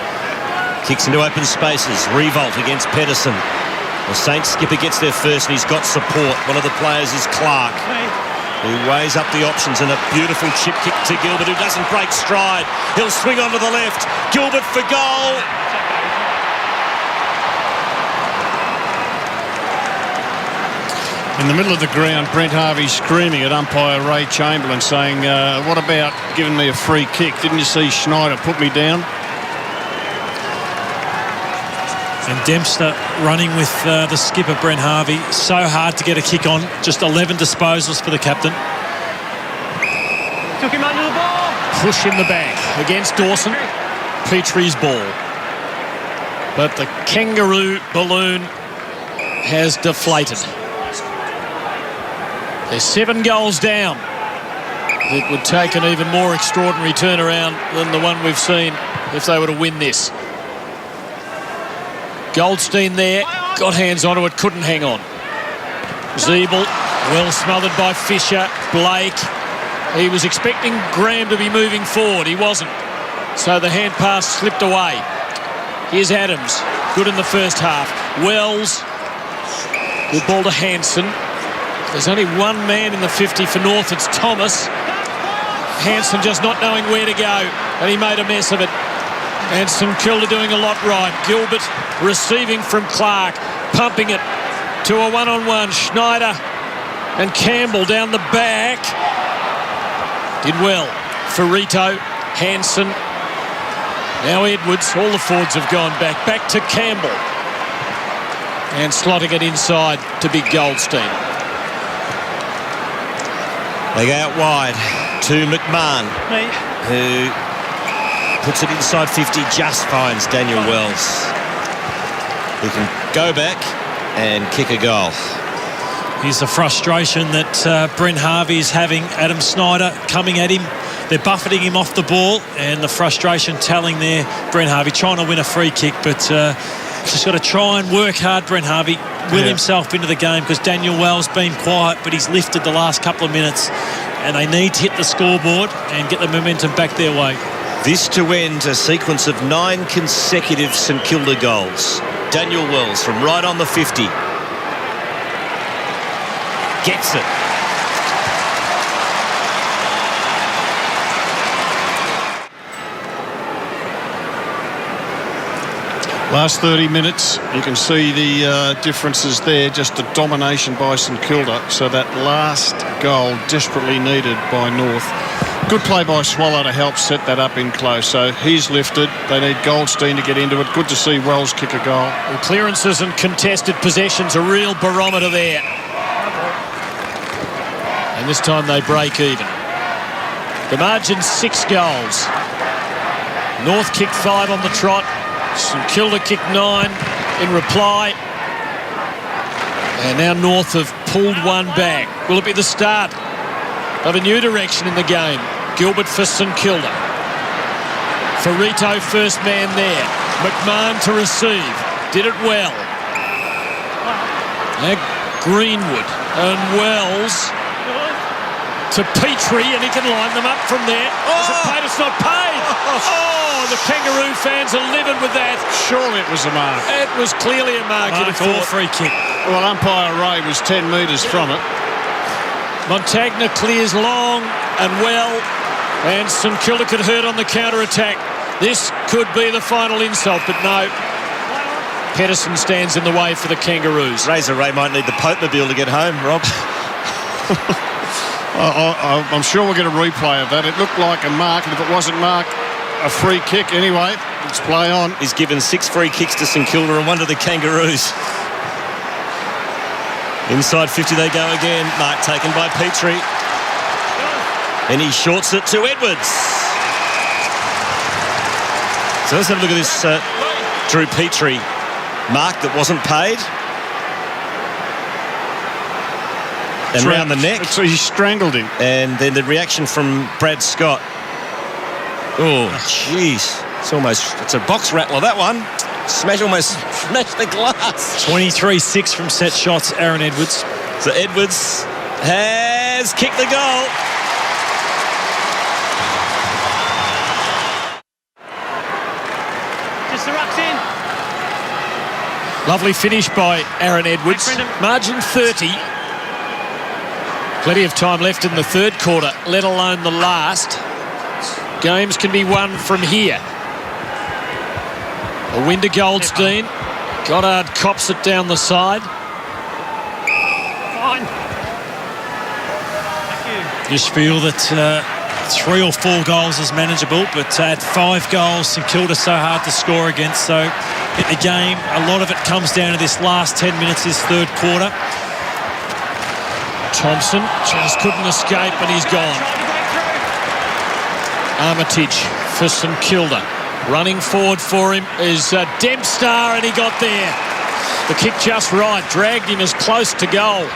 Kicks into open spaces. Revolt against Pedersen. The Saints skipper gets there first, and he's got support. One of the players is Clark. who weighs up the options, and a beautiful chip kick to Gilbert, who doesn't break stride. He'll swing onto the left. Gilbert for goal. In the middle of the ground, Brent Harvey screaming at umpire Ray Chamberlain, saying, what about giving me a free kick? Didn't you see Schneider put me down? And Dempster running with the skipper, Brent Harvey. So hard to get a kick on. Just 11 disposals for the captain. Took him under the ball. Push in the back against Dawson. Petrie's ball. But the Kangaroo balloon has deflated. They're 7 goals down. It would take an even more extraordinary turnaround than the one we've seen if they were to win this. Goldstein there, got hands onto it, couldn't hang on. Zeeble, well smothered by Fisher. Blake, he was expecting Graham to be moving forward. He wasn't. So the hand pass slipped away. Here's Adams, good in the first half. Wells, good ball to Hansen. There's only one man in the 50 for North, it's Thomas. Hansen just not knowing where to go, and he made a mess of it. And St Kilda doing a lot right. Gilbert receiving from Clark, pumping it to a one-on-one. Schneider and Campbell down the back. Did well. Ferrito, Hansen. Now Edwards. All the forwards have gone back. Back to Campbell. And slotting it inside to Big Goldstein. They go out wide to McMahon, who puts it inside 50, just finds Daniel Wells, who can go back and kick a goal. Here's the frustration that Brent Harvey is having. Adam Snyder coming at him. They're buffeting him off the ball, and the frustration telling there. Brent Harvey trying to win a free kick, but just got to try and work hard, Brent Harvey. Will himself into the game, because Daniel Wells been quiet, but he's lifted the last couple of minutes, and they need to hit the scoreboard and get the momentum back their way. This to end a sequence of 9 consecutive St Kilda goals. Daniel Wells from right on the 50. Gets it. Last 30 minutes, you can see the differences there, just a domination by St Kilda. So that last goal desperately needed by North. Good play by Swallow to help set that up in close. So he's lifted. They need Goldstein to get into it. Good to see Wells kick a goal. Well, clearances and contested possessions, a real barometer there. And this time they break even. The margin 6 goals. North kicked 5 on the trot. St Kilda kicked 9 in reply. And now North have pulled one back. Will it be the start of a new direction in the game? Gilbert for St Kilda. Ferrito first man there. McMahon to receive. Did it well. Now Greenwood and Wells to Petrie, and he can line them up from there. Is it paid? It's not paid. Oh, the Kangaroo fans are livid with that. Surely it was a mark. It was clearly a mark. Or free kick. Well, umpire Ray was 10 metres from it. Montagna clears long and well, and St Kilda could hurt on the counter-attack. This could be the final insult, but no. Pedersen stands in the way for the Kangaroos. Razor Ray might need the Pope-mobile to get home, Rob. I'm sure we'll get a replay of that. It looked like a mark, and if it wasn't marked, a free kick. Anyway, let's play on. He's given 6 free kicks to St Kilda and 1 to the Kangaroos. Inside 50 they go again. Mark taken by Petrie. And he shorts it to Edwards. So let's have a look at this Drew Petrie mark that wasn't paid. And round the neck. So he strangled him. And then the reaction from Brad Scott. Oh, jeez. It's a box rattler, that one. Almost smashed the glass. 23-6 from set shots, Aaron Edwards. So Edwards has kicked the goal. Just the rucks in. Lovely finish by Aaron Edwards. Margin 30. Plenty of time left in the third quarter, let alone the last. Games can be won from here. A win to Goldstein. Goddard cops it down the side. Just feel that 3 or 4 goals is manageable, but at 5 goals, St Kilda so hard to score against. So in the game, a lot of it comes down to this last 10 minutes, this third quarter. Thompson just couldn't escape and he's gone. Armitage for St Kilda. Running forward for him is Dempster, and he got there. The kick just right, dragged him as close to goal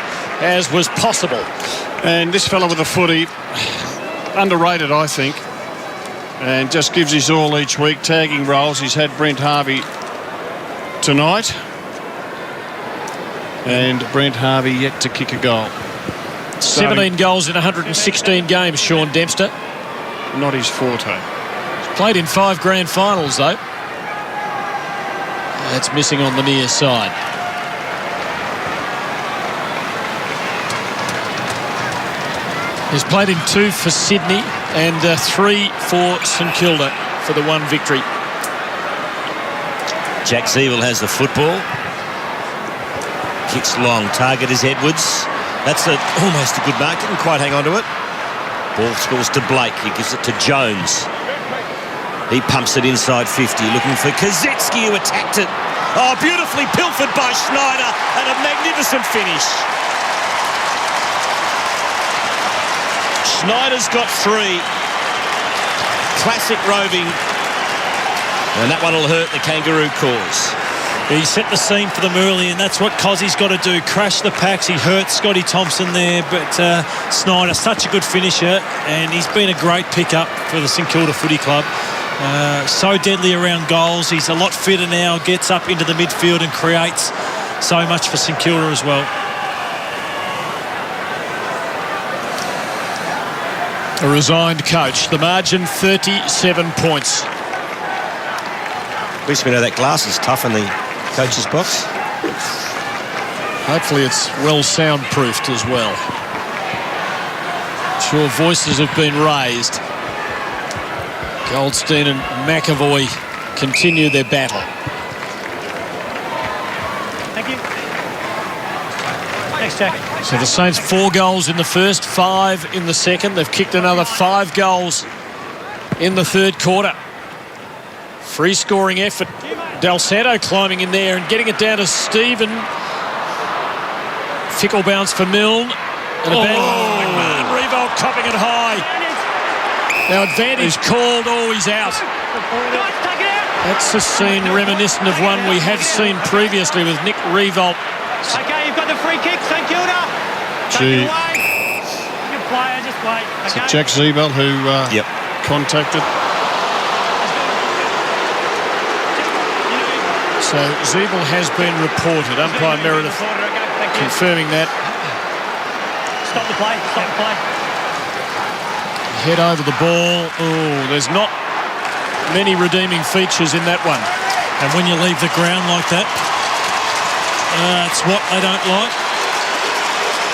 as was possible. And this fella with the footy, underrated, I think, and just gives his all each week, tagging roles. He's had Brent Harvey tonight, and Brent Harvey yet to kick a goal. 17 goals in 116 games, Sean Dempster. Not his forte. He's played in 5 grand finals, though. That's missing on the near side. He's played in 2 for Sydney and 3 for St Kilda for the 1 victory. Jack Zeeble has the football. Kicks long. Target is Edwards. That's almost a good mark. Didn't quite hang on to it. Ball scores to Blake. He gives it to Jones. He pumps it inside 50, looking for Kaczynski, who attacked it. Oh, beautifully pilfered by Schneider, and a magnificent finish. Schneider's got 3. Classic roving. And that one will hurt the Kangaroo cause. He set the scene for them early, and that's what Cozzy's got to do. Crash the packs. He hurt Scotty Thompson there, but Snyder, such a good finisher, and he's been a great pickup for the St Kilda Footy Club. So deadly around goals. He's a lot fitter now, gets up into the midfield and creates so much for St Kilda as well. A resigned coach. The margin 37 points. At least we know that glass is tough in the coach's box. Hopefully it's well soundproofed as well. Sure, voices have been raised. Goldstein and McAvoy continue their battle. Thank you. Thanks, Jack. So the Saints 4 goals in the first, 5 in the second. They've kicked another 5 goals in the third quarter. Free scoring effort. Del Santo climbing in there and getting it down to Stephen. Fickle bounce for Milne. And McMahon, Revolt copping it high. Now advantage called. Oh, he's out. That's a scene reminiscent of one we have seen previously with Nick Revolt. Okay, you've got the free kick, St Kilda. Take it away. Good player, just wait. Okay. Jack Zeeble who contacted. So Zeeble has been reported. Umpire Meredith confirming that. Stop the play. Stop the play. Head over the ball. Oh, there's not many redeeming features in that one. And when you leave the ground like that, it's what they don't like.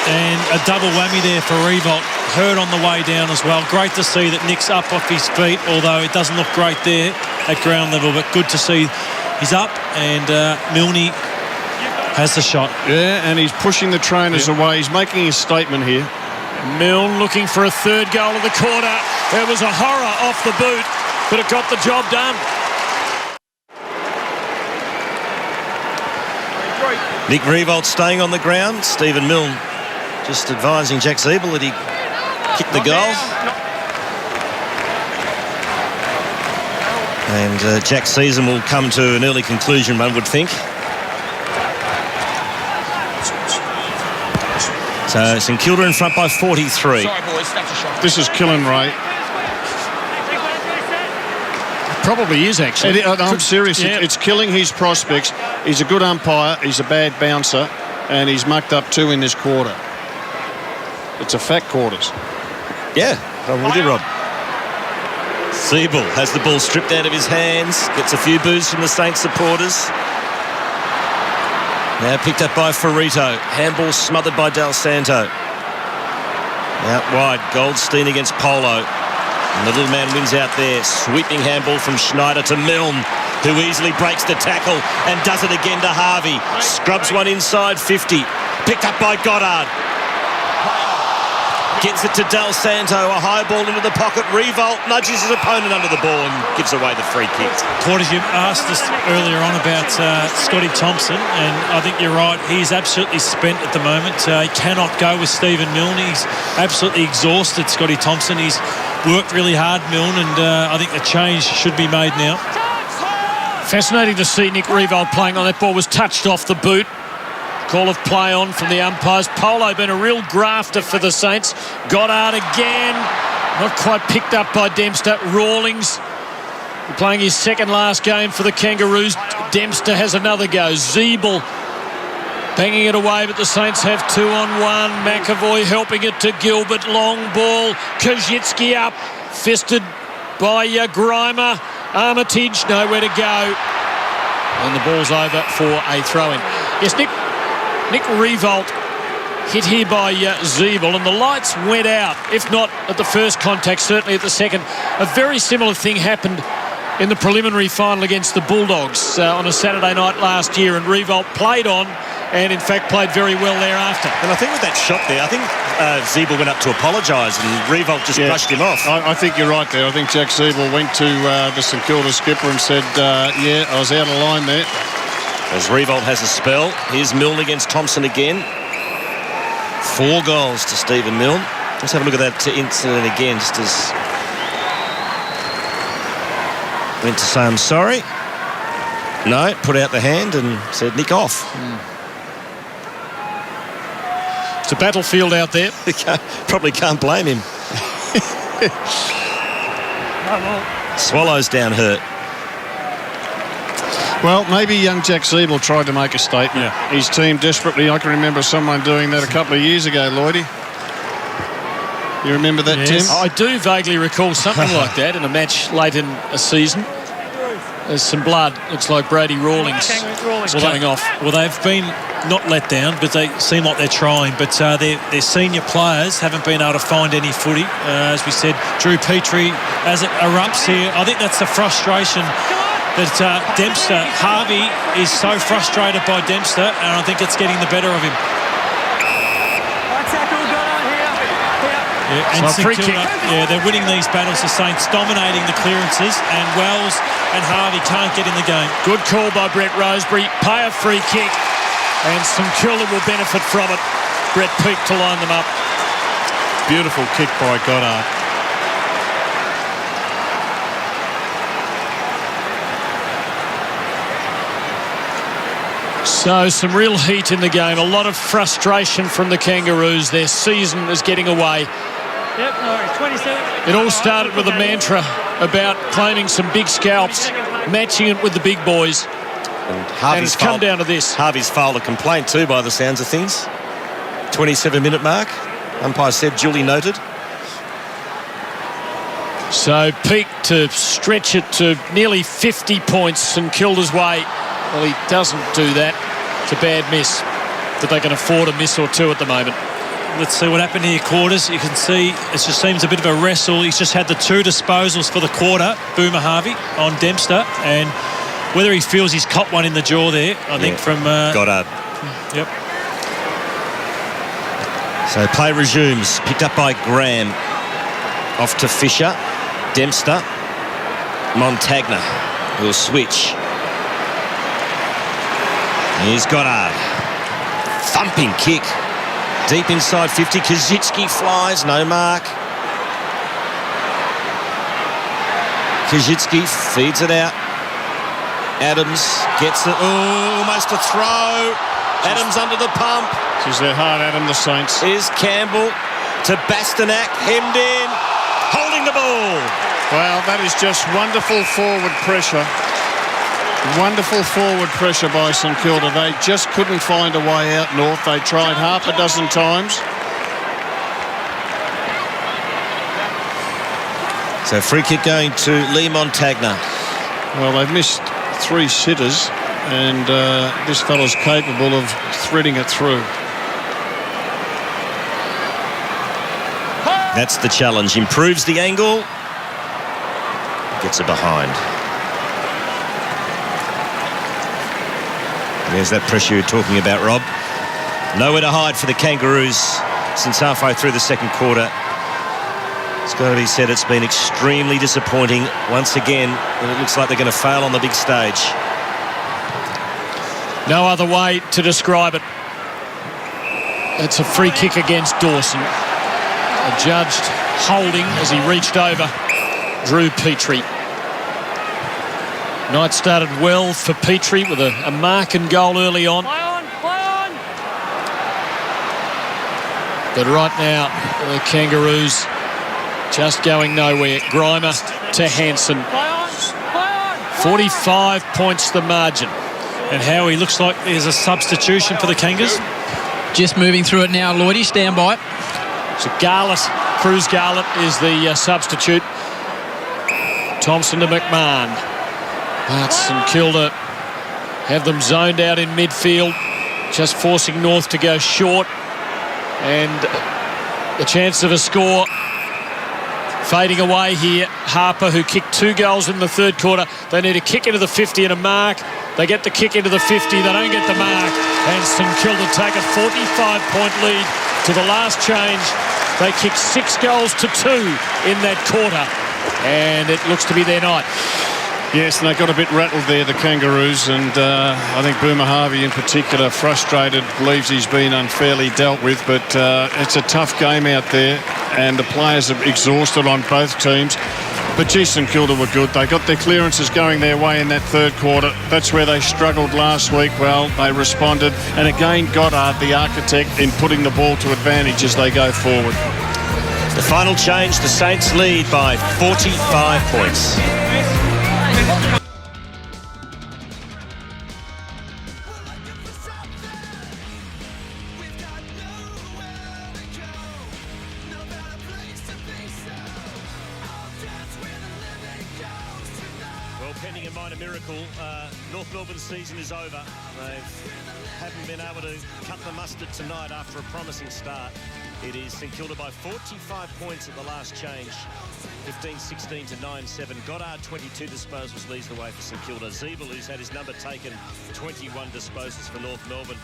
And a double whammy there for Revolt. Hurt on the way down as well. Great to see that Nick's up off his feet, although it doesn't look great there at ground level, but good to see he's up, and Milne has the shot. Yeah, and he's pushing the trainers away. He's making his statement here. Milne looking for a 3rd goal of the quarter. There was a horror off the boot, but it got the job done. Nick Revolt staying on the ground. Stephen Milne just advising Jack Zeeble that he kicked the goal. And Jack's season will come to an early conclusion, one would think. So St Kilda in front by 43. Sorry, boys, that's a shot. This is killing Ray. Probably is, actually. I'm serious. Yeah. It's killing his prospects. He's a good umpire. He's a bad bouncer. And he's mucked up 2 in this quarter. It's a fat quarters. Yeah, I'm with you, Rob. Zeeble has the ball stripped out of his hands. Gets a few boos from the Saints supporters. Now picked up by Ferrito. Handball smothered by Del Santo. Out wide, Goldstein against Polo. And the little man wins out there. Sweeping handball from Schneider to Milne, who easily breaks the tackle and does it again to Harvey. Scrubs one inside 50. Picked up by Goddard. Gets it to Del Santo. A high ball into the pocket. Revolt nudges his opponent under the ball and gives away the free kick. Quarters, you asked us earlier on about Scotty Thompson, and I think you're right. He's absolutely spent at the moment. He cannot go with Stephen Milne. He's absolutely exhausted, Scotty Thompson. He's worked really hard, Milne, and I think a change should be made now. Fascinating to see Nick Revolt playing on that ball. Was touched off the boot. Call of play on from the umpires. Polo been a real grafter for the Saints. Goddard again. Not quite picked up by Dempster. Rawlings playing his second last game for the Kangaroos. Dempster has another go. Zeeble banging it away, but the Saints have 2-on-1. McAvoy helping it to Gilbert. Long ball. Kajitsky up. Fisted by Grimer. Armitage nowhere to go. And the ball's over for a throw-in. Yes, Nick Revolt hit here by Zeeble, and the lights went out, if not at the first contact, certainly at the second. A very similar thing happened in the preliminary final against the Bulldogs on a Saturday night last year, and Revolt played on and in fact played very well thereafter. And I think with that shot there, I think Zeeble went up to apologise and Revolt just brushed him off. I think you're right there. I think Jack Zeeble went to the St Kilda skipper and said, yeah, I was out of line there. As Revolt has a spell. Here's Milne against Thompson again. 4 goals to Stephen Milne. Let's have a look at that incident again, just as went to say I'm sorry. No, put out the hand and said nick off. It's a battlefield out there. Probably can't blame him. Swallows down hurt. Well, maybe young Jack Zeeble tried to make a statement. Yeah. His team desperately. I can remember someone doing that a couple of years ago, Lloydie. You remember that, yes. Tim? I do vaguely recall something like that in a match late in a season. There's some blood. Looks like Brady Rawlings is coming off. Well, they've been not let down, but they seem like they're trying. But their senior players haven't been able to find any footy. As we said, Drew Petrie, as it erupts here, I think that's the frustration that Dempster, Harvey is so frustrated by Dempster, and I think it's getting the better of him. Yeah, and St Kilda, they're winning these battles. The Saints dominating the clearances, and Wells and Harvey can't get in the game. Good call by Brett Rosebery. Pay a free kick, and St Kilda will benefit from it. Brett Peake to line them up. Beautiful kick by Goddard. So some real heat in the game. A lot of frustration from the Kangaroos. Their season is getting away. Yep, no worries. 27. It all started with a mantra about claiming some big scalps, matching it with the big boys. And it's come down to this. Harvey's filed a complaint too, by the sounds of things. 27-minute mark. Umpire said duly noted. So Peake to stretch it to nearly 50 points St Kilda's way. Well, he doesn't do that. It's a bad miss. That they can afford a miss or two at the moment. Let's see what happened here, quarters. You can see it just seems a bit of a wrestle. He's just had the 2 disposals for the quarter, Boomer Harvey on Dempster, and whether he feels he's copped one in the jaw there, I think from Goddard. Yep. So play resumes. Picked up by Graham. Off to Fisher. Dempster. Montagna will switch. Here's Goddard. Thumping kick. Deep inside 50. Kazitsky flies. No mark. Kazitsky feeds it out. Adams gets it. Oh, almost a throw. Adams under the pump. Geez, they're hard at him, the Saints. Here's Campbell to Bastanak. Hemmed in. Holding the ball. Well, that is just wonderful forward pressure. Wonderful forward pressure by St Kilda. They just couldn't find a way out north. They tried half a dozen times. So free kick going to Lee Montagna. Well, they've missed 3 sitters, and this fellow's capable of threading it through. That's the challenge. Improves the angle. Gets it behind. There's that pressure you're talking about, Rob. Nowhere to hide for the Kangaroos since halfway through the second quarter. It's got to be said, it's been extremely disappointing once again, and it looks like they're going to fail on the big stage. No other way to describe it. It's a free kick against Dawson. Adjudged holding as he reached over Drew Petrie. Night started well for Petrie with a mark and goal early on. But right now, the Kangaroos just going nowhere. Grimer to Hansen. 45 points the margin. And Howie, looks like there's a substitution for the Kangas. Just moving through it now, Lloydie, stand by. So Garlett, Cruz Garlett is the substitute. Thompson to McMahon. But St Kilda have them zoned out in midfield, just forcing North to go short. And the chance of a score fading away here. Harper, who kicked 2 goals in the third quarter. They need a kick into the 50 and a mark. They get the kick into the 50. They don't get the mark. And St Kilda take a 45-point lead to the last change. They kicked 6 goals to 2 in that quarter. And it looks to be their night. Yes, and they got a bit rattled there, the Kangaroos, and I think Boomer Harvey in particular, frustrated, believes he's been unfairly dealt with, but it's a tough game out there, and the players are exhausted on both teams. But gee, St Kilda were good. They got their clearances going their way in that third quarter. That's where they struggled last week. Well, they responded, and again, Goddard, the architect, in putting the ball to advantage as they go forward. The final change, the Saints lead by 45 points. Well, pending a minor miracle, North Melbourne's season is over. They haven't been able to cut the mustard tonight after a promising start. It is St Kilda by 45 points at the last change. 15-16 to 9-7. Goddard, 22 disposals, leads the way for St Kilda. Zeeble, who's had his number taken, 21 disposals for North Melbourne.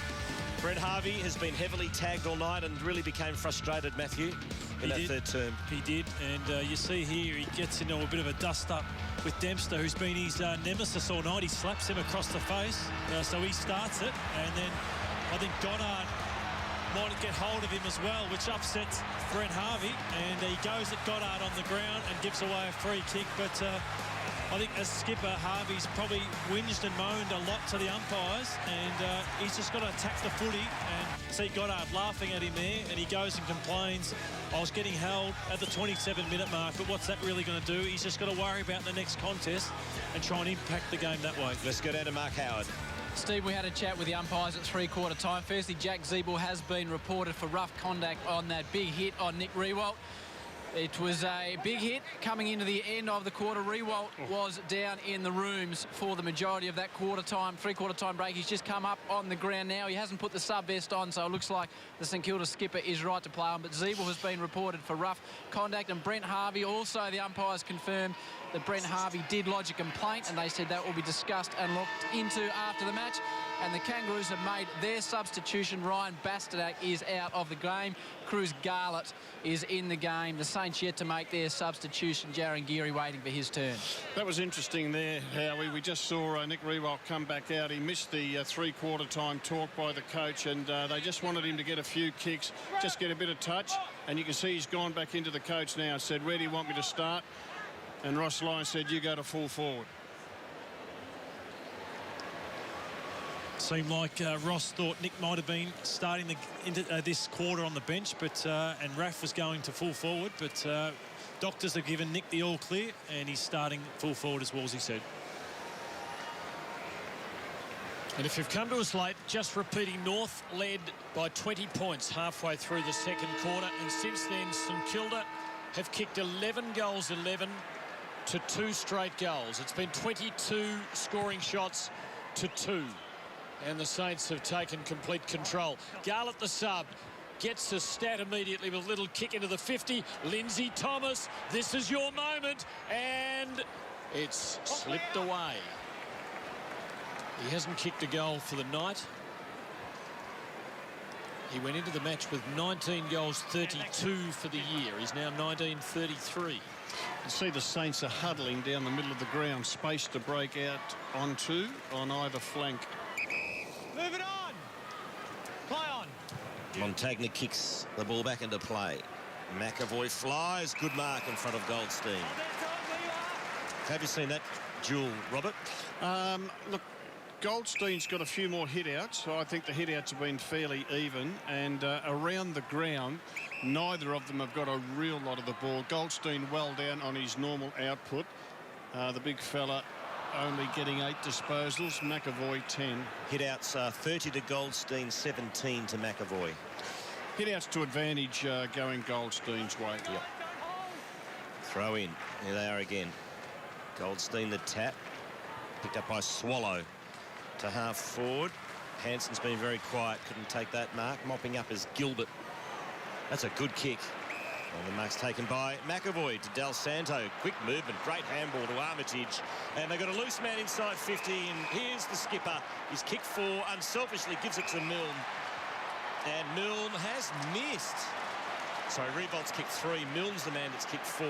Brent Harvey has been heavily tagged all night and really became frustrated, Matthew, in that third term. He did, and you see here he gets into a bit of a dust-up with Dempster, who's been his nemesis all night. He slaps him across the face, so he starts it, and then I think Goddard might get hold of him as well, which upsets Brent Harvey, and he goes at Goddard on the ground and gives away a free kick. But I think as skipper, Harvey's probably whinged and moaned a lot to the umpires, and he's just got to attack the footy and see Goddard laughing at him there, and he goes and complains, I was getting held at the 27-minute mark, but what's that really going to do? He's just got to worry about the next contest and try and impact the game that way. Let's go down to Mark Howard. Steve, we had a chat with the umpires at three-quarter time. Firstly, Jack Zeeble has been reported for rough conduct on that big hit on Nick Riewoldt. It was a big hit coming into the end of the quarter. Riewoldt was down in the rooms for the majority of that three-quarter time break. He's just come up on the ground now. He hasn't put the sub-vest on, so it looks like the St Kilda skipper is right to play on. But Zeeble has been reported for rough conduct, and Brent Harvey also, the umpires confirmed that Brent Harvey did lodge a complaint, and they said that will be discussed and looked into after the match. And the Kangaroos have made their substitution. Ryan Bastadak is out of the game. Cruz Garlett is in the game. The Saints yet to make their substitution. Jaron Geary waiting for his turn. That was interesting there, Howie. We just saw Nick Riewoldt come back out. He missed the three-quarter time talk by the coach, and they just wanted him to get a few kicks, just get a bit of touch. And you can see he's gone back into the coach now and said, where do you want me to start? And Ross Lyon said, you go to full forward. Seemed like Ross thought Nick might have been starting into this quarter on the bench, but and Raf was going to full forward, but doctors have given Nick the all clear, and he's starting full forward as Wolsey said. And if you've come to us late, just repeating, North led by 20 points halfway through the second quarter, and since then St Kilda have kicked 11 goals, 11 to 2 straight goals. It's been 22 scoring shots to 2. And the Saints have taken complete control. Garlett the sub. gets a stat immediately with a little kick into the 50. Lindsay Thomas, this is your moment, and it's slipped away. He hasn't kicked a goal for the night. He went into the match with 19 goals, 32 for the year. He's now 19-33. You see the Saints are huddling down the middle of the ground, space to break out onto on either flank. Move it on. Play on. Montagna kicks the ball back into play. McAvoy flies. Good mark in front of Goldstein. Have you seen that duel, Robert? Look, Goldstein's got a few more hit-outs. So I think the hit-outs have been fairly even. And around the ground, neither of them have got a real lot of the ball. Goldstein well down on his normal output. The big fella only getting 8 disposals. McAvoy 10. Hit-outs 30 to Goldstein, 17 to McAvoy. Hit-outs to advantage going Goldstein's way. Yep. Throw in. Here they are again. Goldstein the tap. Picked up by Swallow to half forward. Hanson's been very quiet. Couldn't take that mark. Mopping up is Gilbert. That's a good kick. And the mark's taken by McAvoy to Del Santo. Quick movement. Great handball to Armitage. And they've got a loose man inside 50. And here's the skipper. He's kicked 4. Unselfishly gives it to Milne. And Milne has missed. Sorry, Revolt's kicked 3. Milne's the man that's kicked 4.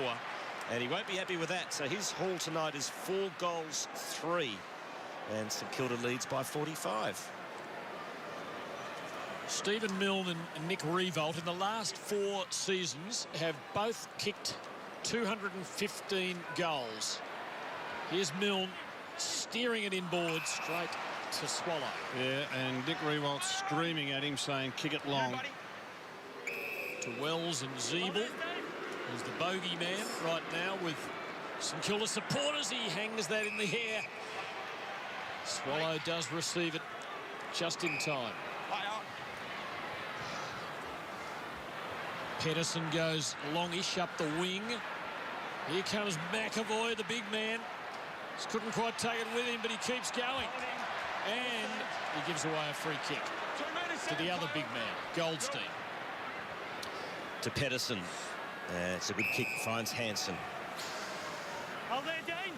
And he won't be happy with that. So his haul tonight is 4 goals, 3. And St Kilda leads by 45. Stephen Milne and Nick Revolt in the last 4 seasons have both kicked 215 goals. Here's Milne steering it inboard straight to Swallow. Yeah, and Nick Revolt screaming at him saying kick it long. To Wells and Zeeble, who's the bogey man right now with St Kilda supporters. He hangs that in the air. Swallow does receive it just in time. Pedersen goes longish up the wing. Here comes McAvoy, the big man. Just couldn't quite take it with him, but he keeps going. And he gives away a free kick to the other big man, Goldstein. To Pedersen. It's a good kick. Finds Hanson. Hold there, Dean.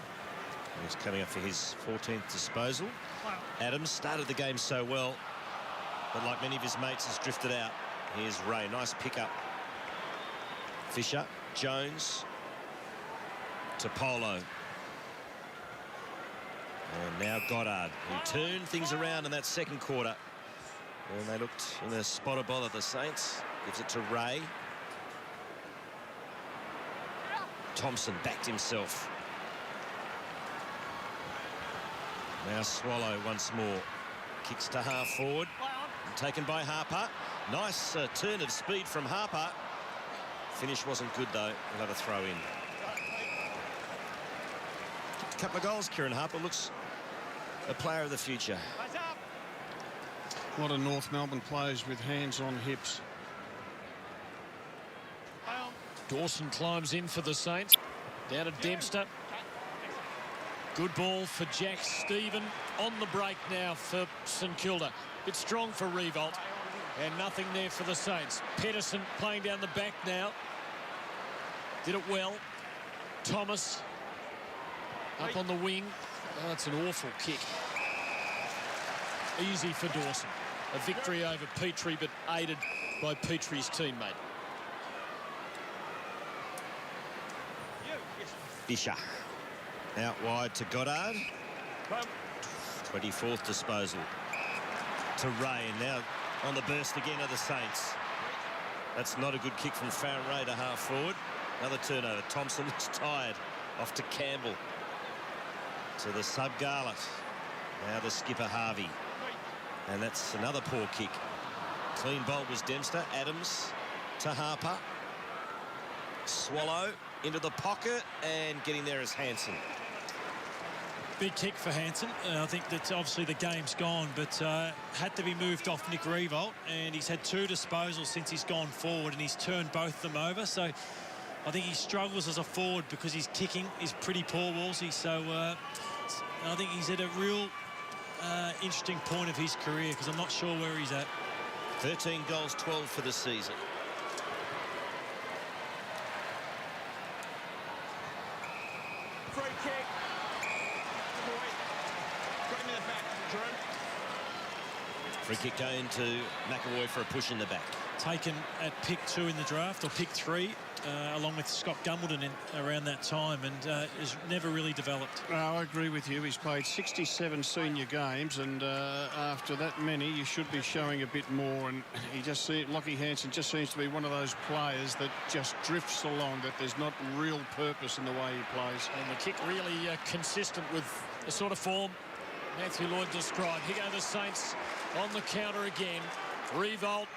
He's coming up for his 14th disposal. Adams started the game so well, but like many of his mates has drifted out. Here's Ray. Nice pickup. Fisher. Jones. To Polo. And now Goddard, who turned things around in that second quarter. And they looked in a spot of bother, the Saints. Gives it to Ray. Thompson backed himself. Now Swallow once more. Kicks to half forward. Taken by Harper. Nice turn of speed from Harper. Finish wasn't good though. We'll have a throw in. A couple of goals, Kieran Harper looks a player of the future. A lot of North Melbourne players with hands on hips. Dawson climbs in for the Saints. Down to Dempster. Good ball for Jack Stephen. On the break now for St Kilda. Bit strong for Revolt. And nothing there for the Saints. Pedersen playing down the back now. Did it well. Thomas up on the wing. Oh, that's an awful kick. Easy for Dawson. A victory over Petrie, but aided by Petrie's teammate. Fisher. Out wide to Goddard. 24th disposal. To Ray, and now on the burst again of the Saints. That's not a good kick from Farron Ray to half forward. Another turnover. Thompson looks tired. Off to Campbell. To the sub-Garlett. Now the skipper Harvey. And that's another poor kick. Clean bolt was Dempster. Adams to Harper. Swallow into the pocket, and getting there is Hanson. Big kick for Hanson. I think that obviously the game's gone, but had to be moved off Nick Revolt, and he's had 2 disposals since he's gone forward, and he's turned both of them over. So I think he struggles as a forward because his kicking is pretty poor, Wolsey. So I think he's at a real interesting point of his career, because I'm not sure where he's at. 13 goals, 12 for the season. Free kick. Boy. Bring me the back, Drew. Free kick going to McAvoy for a push in the back. Taken at pick 2 in the draft, or pick 3, along with Scott Gumbleton around that time, and has never really developed. I agree with you. He's played 67 senior games, and after that many, you should be showing a bit more. And Lockie Hansen just seems to be one of those players that just drifts along, that there's not real purpose in the way he plays. And the kick really consistent with the sort of form Matthew Lloyd described. Here go the Saints on the counter again. Revolt.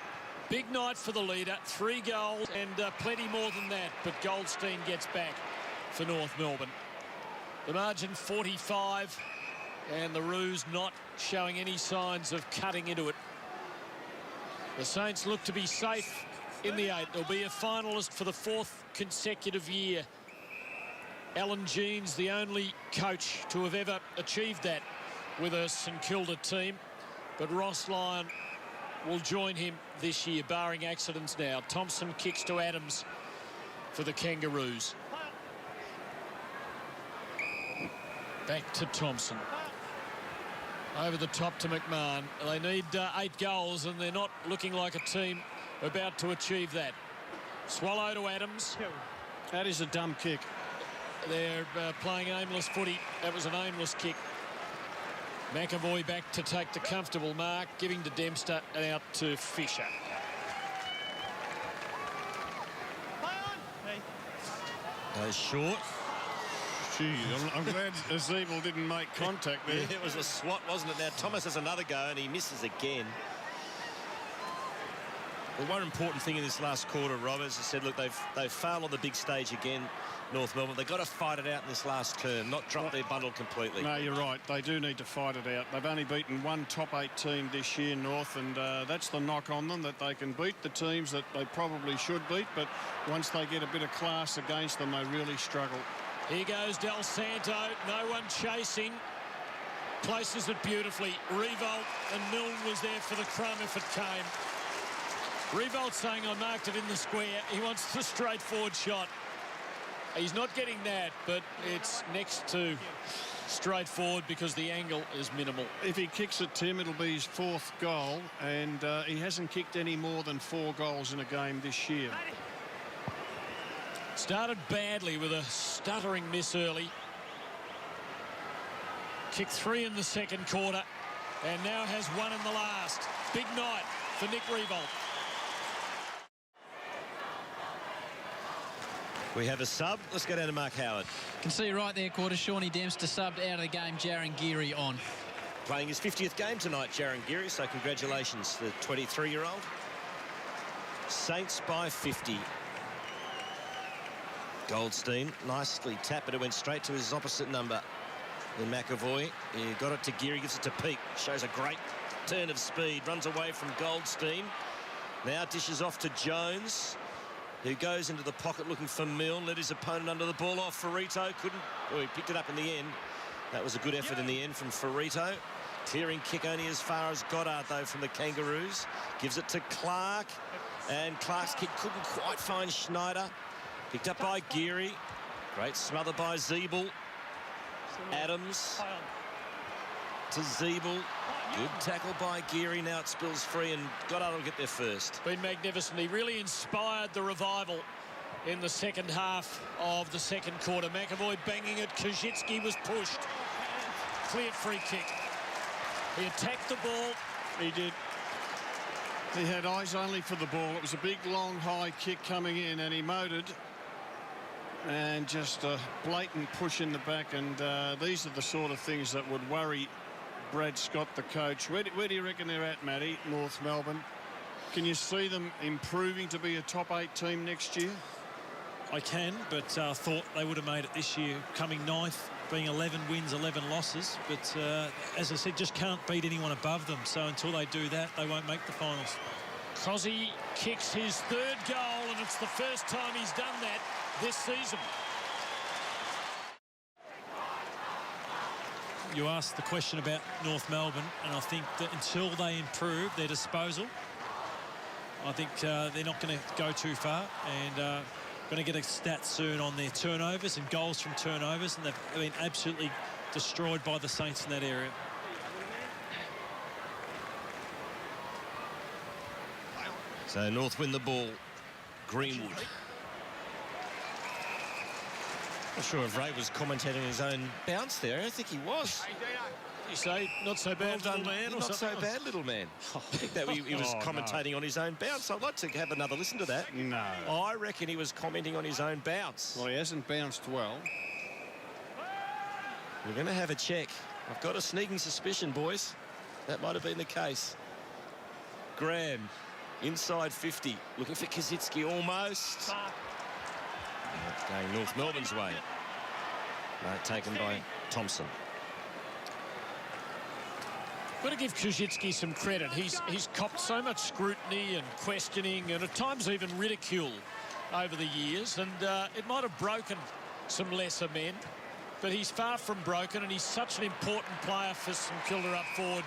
Big night for the leader, 3 goals and plenty more than that, but Goldstein gets back for North Melbourne. The margin 45, and the Roos not showing any signs of cutting into it. The Saints look to be safe in the 8. They'll be a finalist for the 4th consecutive year. Alan Jean's the only coach to have ever achieved that with a St Kilda team, but Ross Lyon will join him this year, barring accidents now. Thompson kicks to Adams for the Kangaroos. Back to Thompson. Over the top to McMahon. They need 8 goals, and they're not looking like a team about to achieve that. Swallow to Adams. That is a dumb kick. They're playing aimless footy. That was an aimless kick. McAvoy back to take the comfortable mark, giving to Dempster and out to Fisher. Goes short. Gee, I'm glad Azebel didn't make contact there. Yeah, it was a swat, wasn't it? Now Thomas has another go and he misses again. Well, one important thing in this last quarter, Rob, as I said, look, they've failed on the big stage again, North Melbourne. They've got to fight it out in this last term, not drop their bundle completely. No, you're right. They do need to fight it out. They've only beaten one top 8 team this year, North, and that's the knock on them, that they can beat the teams that they probably should beat, but once they get a bit of class against them, they really struggle. Here goes Del Santo. No one chasing. Places it beautifully. Revolt and Milne was there for the crumb if it came. Revolt saying, I marked it in the square. He wants the straightforward shot. He's not getting that, but it's next to straightforward because the angle is minimal. If he kicks it, Tim, it'll be his 4th goal, and he hasn't kicked any more than 4 goals in a game this year. Started badly with a stuttering miss early. Kicked 3 in the second quarter, and now has 1 in the last. Big night for Nick Revolt. We have a sub. Let's go down to Mark Howard. Can see right there, quarter. Shawnee Dempster subbed out of the game. Jaron Geary on. Playing his 50th game tonight, Jaron Geary, so congratulations to the 23-year-old. Saints by 50. Goldstein nicely tapped, but it went straight to his opposite number in McAvoy. He got it to Geary, gives it to Peake. Shows a great turn of speed. Runs away from Goldstein. Now dishes off to Jones, who goes into the pocket looking for Milne. Let his opponent under the ball off. Ferrito couldn't. Oh, he picked it up in the end. That was a good effort in the end from Ferrito. Clearing kick only as far as Goddard, though, from the Kangaroos. Gives it to Clark. And Clark's kick couldn't quite find Schneider. Picked up by Geary. Great smother by Zeeble. Adams to Zeeble. Good tackle by Geary. Now it spills free and Goddard will get there first. Been magnificent. He really inspired the revival in the second half of the second quarter. McAvoy banging it. Kajitsky was pushed. Cleared free kick. He attacked the ball. He did. He had eyes only for the ball. It was a big, long, high kick coming in, and he motored. And just a blatant push in the back. And these are the sort of things that would worry Brad Scott, the coach. Where do you reckon they're at, Matty, North Melbourne? Can you see them improving to be a top 8 team next year? I can, but thought they would have made it this year, coming 9th, being 11 wins, 11 losses. But as I said, just can't beat anyone above them. So until they do that, they won't make the finals. Crosby kicks his 3rd goal, and it's the first time he's done that this season. You asked the question about North Melbourne, and I think that until they improve their disposal, I think they're not going to go too far, and going to get a stat soon on their turnovers and goals from turnovers, and they've been absolutely destroyed by the Saints in that area. So North win the ball. Greenwood. Not sure if Ray was commentating his own bounce there. I don't think he was. You say, not so bad, little man, or Not so something? bad, little man. I think that he was commentating on his own bounce. I'd like to have another listen to that. No. I reckon he was commenting on his own bounce. Well, he hasn't bounced well. We're going to have a check. I've got a sneaking suspicion, boys. That might have been the case. Graham, inside 50, looking for Kazitsky almost. Going North Melbourne's way. Mark taken by Thompson. Got to give Kuzitsky some credit. He's copped so much scrutiny and questioning and at times even ridicule over the years, and it might have broken some lesser men, but he's far from broken, and he's such an important player for St.Kilda up forward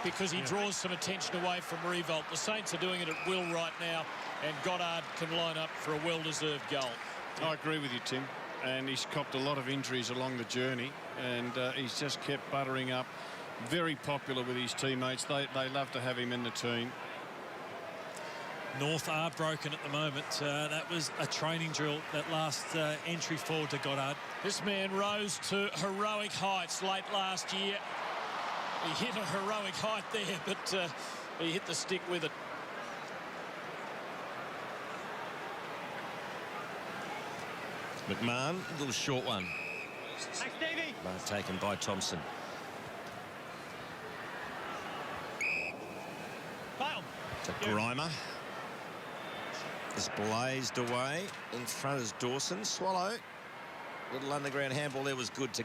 because he draws some attention away from revolt. The Saints are doing it at will right now, and Goddard can line up for a well-deserved goal. I agree with you, Tim, and he's copped a lot of injuries along the journey, and he's just kept buttering up. Very popular with his teammates. They love to have him in the team. North are broken at the moment. That was a training drill, that last entry forward to Goddard. This man rose to heroic heights late last year. He hit a heroic height there, but he hit the stick with it. McMahon, a little short one. Thanks, Davey. Taken by Thompson. To Grimer. Is blazed away. In front is Dawson. Swallow. Little underground handball there was good to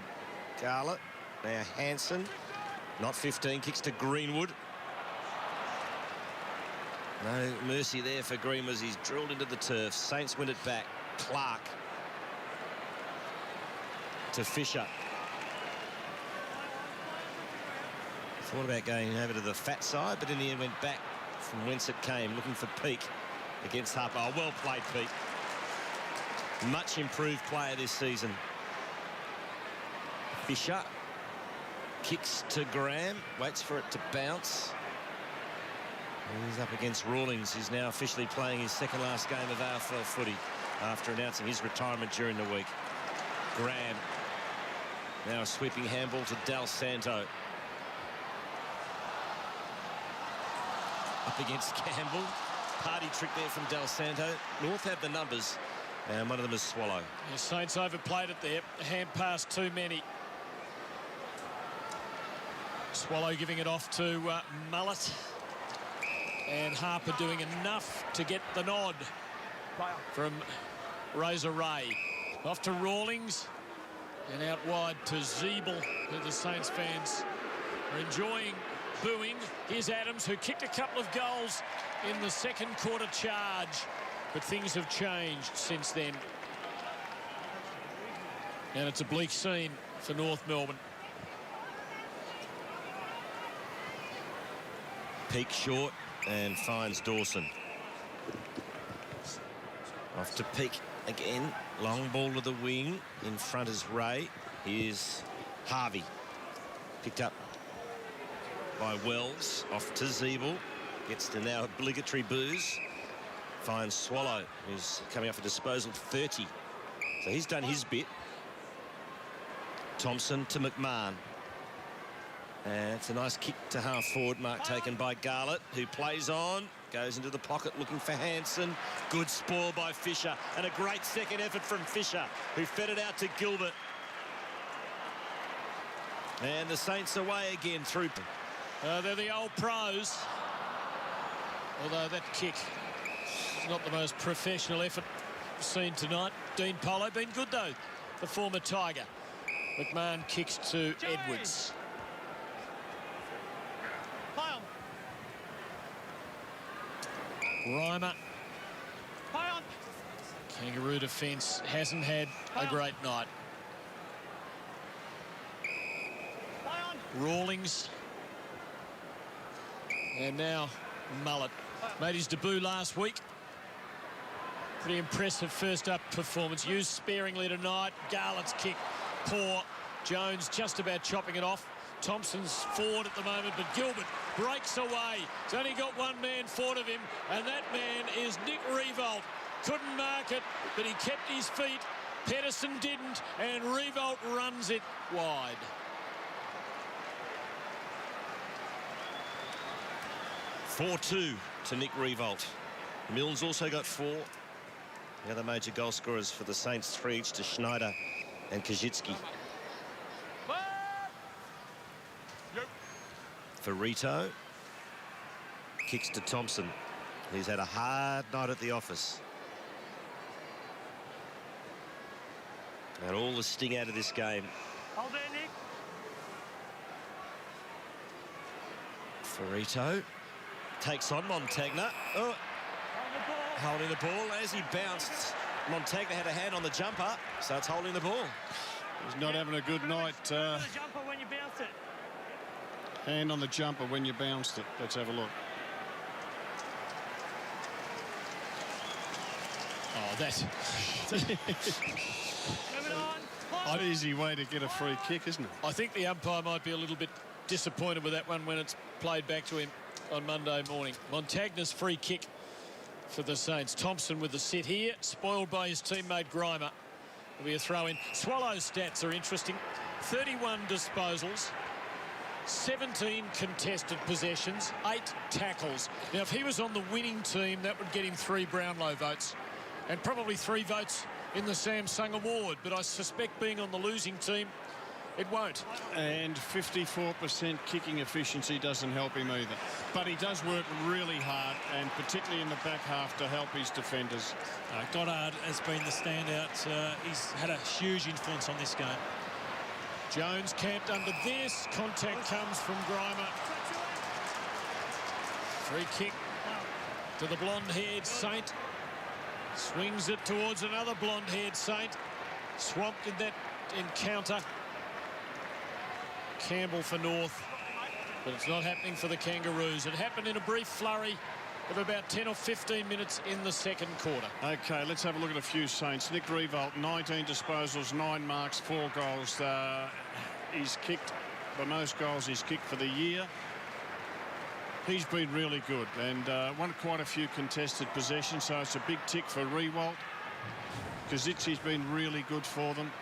Garlett. Now Hansen. Not 15. Kicks to Greenwood. No mercy there for Green as he's drilled into the turf. Saints win it back. Clark. To Fisher. Thought about going over to the fat side, but in the end went back from whence it came, looking for Peake against Harper. Oh, well played, Peake. Much improved player this season. Fisher kicks to Graham, waits for it to bounce. And he's up against Rawlings, who's now officially playing his second last game of AFL footy after announcing his retirement during the week. Graham. Now a sweeping handball to Del Santo. Up against Campbell. Party trick there from Del Santo. North have the numbers, and one of them is Swallow. The Saints overplayed it there. Hand pass too many. Swallow giving it off to Mullet. And Harper doing enough to get the nod from Razor Ray. Off to Rawlings. And out wide to Zeeble, who the Saints fans are enjoying booing. Here's Adams, who kicked a couple of goals in the second quarter charge, but things have changed since then. And it's a bleak scene for North Melbourne. Peake short and finds Dawson. Off to Peake again. Long ball to the wing. In front is Ray. Here's Harvey. Picked up by Wells. Off to Zeeble. Gets the now obligatory booze. Finds Swallow, who's coming off a disposal 30. So he's done his bit. Thompson to McMahon. And it's a nice kick to half forward. Mark taken by Garlett, who plays on. Goes into the pocket looking for Hansen. Good spoil by Fisher. And a great second effort from Fisher, who fed it out to Gilbert. And the Saints away again through. They're the old pros. Although that kick is not the most professional effort seen tonight. Dean Polo been good though, the former Tiger. McMahon kicks to Edwards. Reimer. Kangaroo defence hasn't had a great night. Rawlings. And now Mullet. Made his debut last week. Pretty impressive first up performance. Used sparingly tonight. Garlett's kick, poor. Jones just about chopping it off. Thompson's forward at the moment, but Gilbert breaks away. He's only got one man forward of him, and that man is Nick Riewoldt. Couldn't mark it, but he kept his feet. Pedersen didn't, and Riewoldt runs it wide. (4-2) to Nick Riewoldt. Mills also got 4. The other major goal scorers for the Saints, 3 each to Schneider and Kajitsky. Ferrito kicks to Thompson. He's had a hard night at the office. And all the sting out of this game. Hold there, Nick. Ferrito takes on Montagna. Oh, holding the ball as he bounced. Montagna had a hand on the jumper, so it's holding the ball. He's not having a good night. The jumper when you bounced it. Hand on the jumper when you bounced it. Let's have a look. Oh, that's Moving on. An easy way to get a free kick, isn't it? I think the umpire might be a little bit disappointed with that one when it's played back to him on Monday morning. Montagna's free kick for the Saints. Thompson with the sit here, spoiled by his teammate Grimer. It'll be a throw-in. Swallows' stats are interesting. 31 disposals, 17 contested possessions, 8 tackles. Now, if he was on the winning team, that would get him 3 Brownlow votes and probably 3 votes in the Samsung Award. But I suspect being on the losing team, it won't. And 54% kicking efficiency doesn't help him either. But he does work really hard, and particularly in the back half, to help his defenders. Goddard has been the standout. He's had a huge influence on this game. Jones camped under this. Contact comes from Grimer. Free kick to the blonde-haired Saint. Swings it towards another blonde-haired Saint. Swamped in that encounter. Campbell for North, but it's not happening for the Kangaroos. It happened in a brief flurry of about 10 or 15 minutes in the second quarter. OK, let's have a look at a few Saints. Nick Riewoldt, 19 disposals, 9 marks, 4 goals. He's kicked the most goals he's kicked for the year. He's been really good and won quite a few contested possessions, so it's a big tick for Riewoldt. Kazitzi's been really good for them.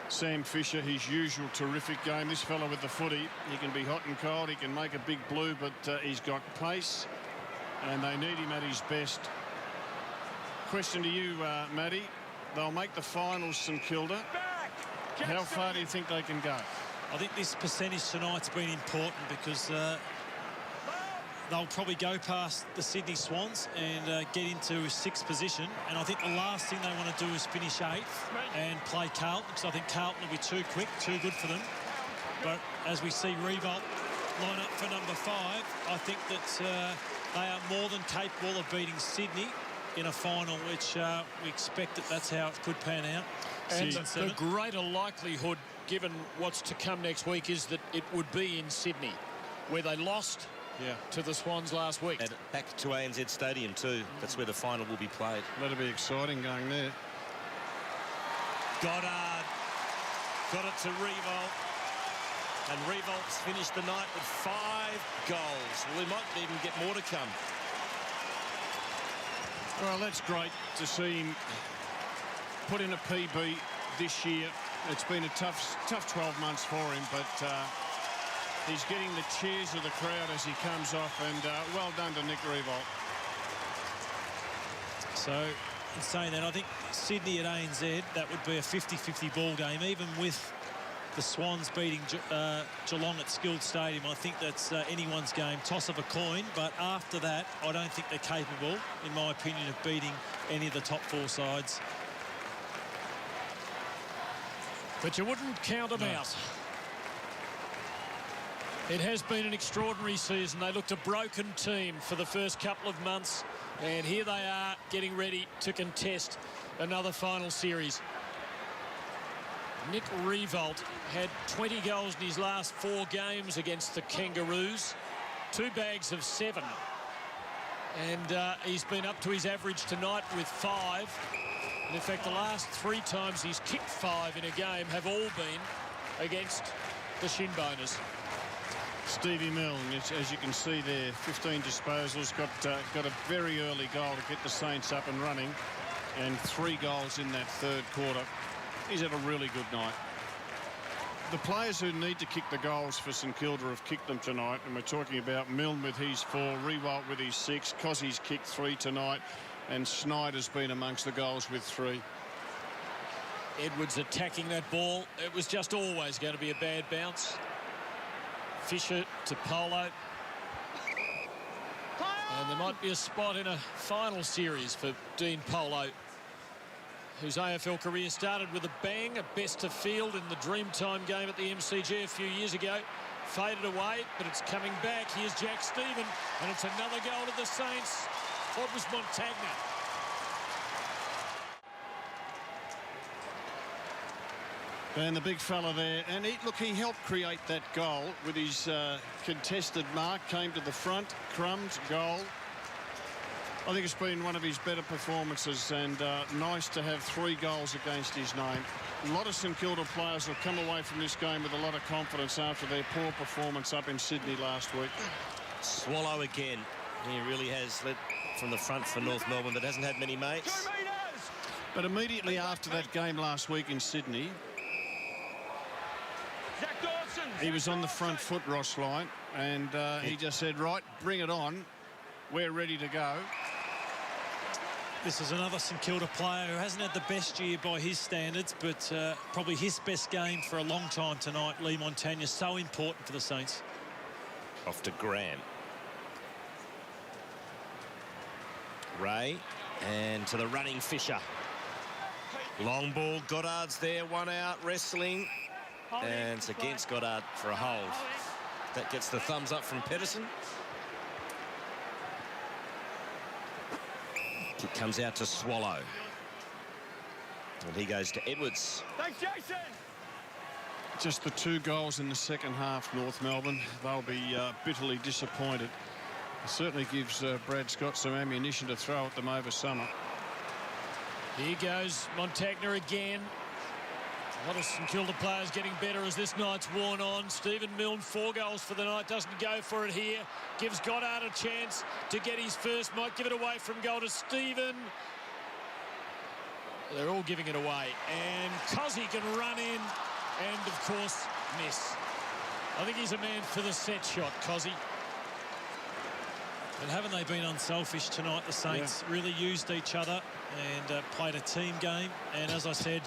Sam Fisher, his usual terrific game. This fella with the footy, he can be hot and cold, he can make a big blue, but he's got pace and they need him at his best. Question to you, Matty. They'll make the finals, St Kilda. How far do you think they can go? I think this percentage tonight's been important because they'll probably go past the Sydney Swans and get into 6th position. And I think the last thing they want to do is finish 8th and play Carlton, because I think Carlton will be too quick, too good for them. But as we see Riewoldt line up for number 5, I think that they are more than capable of beating Sydney in a final, which we expect that's how it could pan out. And the greater likelihood, given what's to come next week, is that it would be in Sydney, where they lost to the Swans last week. And back to ANZ Stadium too. That's where the final will be played. That'll be exciting going there. Goddard got it to Riewoldt. And Riewoldt's finished the night with 5 goals. Well, we might even get more to come. Well, that's great to see him put in a PB this year. It's been a tough 12 months for him, but he's getting the cheers of the crowd as he comes off, and well done to Nick Riewoldt. So, in saying that, I think Sydney at ANZ, that would be a 50-50 ball game, even with the Swans beating Geelong at Skilled Stadium. I think that's anyone's game, toss of a coin, but after that, I don't think they're capable, in my opinion, of beating any of the top 4 sides. But you wouldn't count them out. It has been an extraordinary season. They looked a broken team for the first couple of months, and here they are getting ready to contest another final series. Nick Riewoldt had 20 goals in his last 4 games against the Kangaroos, 2 bags of 7 And he's been up to his average tonight with 5. And in fact, the last 3 times he's kicked 5 in a game have all been against the shin-boners. Stevie Milne, as you can see there, 15 disposals, got a very early goal to get the Saints up and running, and 3 goals in that third quarter. He's had a really good night. The players who need to kick the goals for St Kilda have kicked them tonight, and we're talking about Milne with his 4, Riewoldt with his 6, Cossey's kicked 3 tonight, and Snyder's been amongst the goals with 3. Edwards attacking that ball. It was just always going to be a bad bounce. Fisher to Polo. And there might be a spot in a final series for Dean Polo, whose AFL career started with a bang, a best of field in the Dreamtime game at the MCG a few years ago. Faded away, but it's coming back. Here's Jack Stephen, and it's another goal to the Saints. What was Montagna? And the big fella there, and he helped create that goal with his contested mark, came to the front, crumbed, goal. I think it's been one of his better performances, and nice to have 3 goals against his name. A lot of St Kilda players will come away from this game with a lot of confidence after their poor performance up in Sydney last week. Swallow again. He really has led from the front for North Melbourne, but hasn't had many mates. But immediately after that game last week in Sydney, he was on the front foot, Ross Line, and he just said, right, bring it on. We're ready to go. This is another St Kilda player who hasn't had the best year by his standards, but probably his best game for a long time tonight. Lee Montagna, so important for the Saints. Off to Graham. Ray, and to the running Fisher. Long ball, Goddard's there, 1 out, wrestling. And it's against Goddard for a hold. That gets the thumbs up from Pedersen. Kick comes out to Swallow. And he goes to Edwards. Thanks, Jason. Just the 2 goals in the second half, North Melbourne. They'll be bitterly disappointed. It certainly gives Brad Scott some ammunition to throw at them over summer. Here goes Montagna again. A lot of St Kilda players getting better as this night's worn on. Stephen Milne, 4 goals for the night, doesn't go for it here. Gives Goddard a chance to get his first. Might give it away from goal to Stephen. They're all giving it away. And Cossey can run in and, of course, miss. I think he's a man for the set shot, Cossey. And haven't they been unselfish tonight? The Saints really used each other and played a team game. And as I said,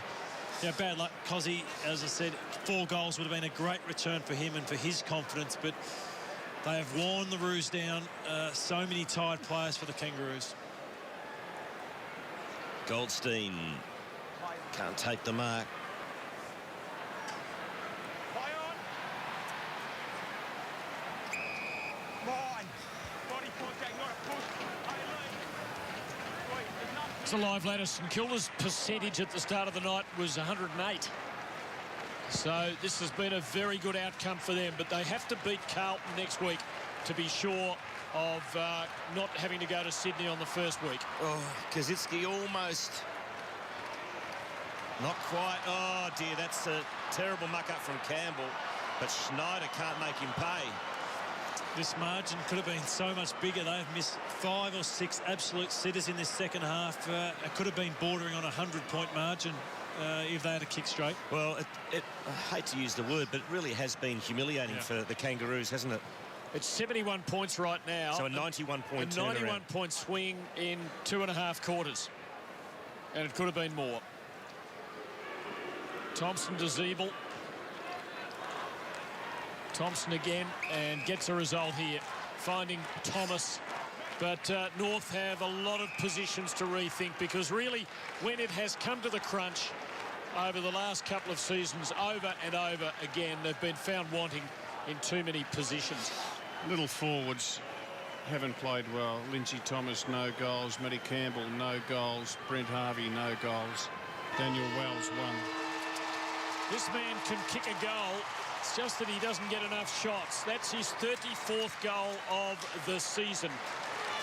bad luck, Cossey. As I said, 4 goals would have been a great return for him and for his confidence, but they have worn the Roos down. So many tired players for the Kangaroos. Goldstein can't take the mark. It's a live ladder. St Kilda's percentage at the start of the night was 108. So this has been a very good outcome for them, but they have to beat Carlton next week to be sure of not having to go to Sydney on the first week. Oh, Kaczynski almost. Not quite. Oh, dear, that's a terrible muck-up from Campbell, but Schneider can't make him pay. This margin could have been so much bigger. They've missed 5 or 6 absolute sitters in this second half. It could have been bordering on a 100-point margin if they had a kick straight. Well, I hate to use the word, but it really has been humiliating for the Kangaroos, hasn't it? It's 71 points right now. So a 91-point turnaround. A 91-point swing in 2.5 quarters. And it could have been more. Thompson to Zeeble. Thompson again, and gets a result here, finding Thomas. But North have a lot of positions to rethink, because really, when it has come to the crunch over the last couple of seasons, over and over again, they've been found wanting in too many positions. Little forwards haven't played well. Lindsay Thomas, no goals. Matty Campbell, no goals. Brent Harvey, no goals. Daniel Wells, 1. This man can kick a goal. It's just that he doesn't get enough shots. That's his 34th goal of the season.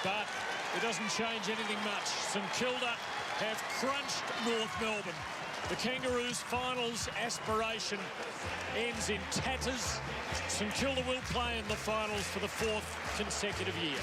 But It doesn't change anything much. St Kilda have crunched North Melbourne. The Kangaroos' finals aspiration ends in tatters. St Kilda will play in the finals for the 4th consecutive year.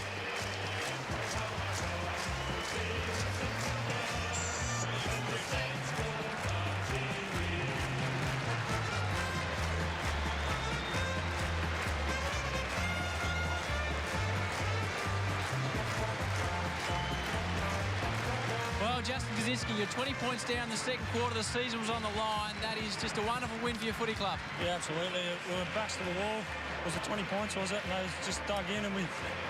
Well, Justin Kaczynski, you're 20 points down. The second quarter of the season was on the line. That is just a wonderful win for your footy club. Yeah, absolutely. We were backs to the wall. Was it 20 points, was it? And they just dug in, and we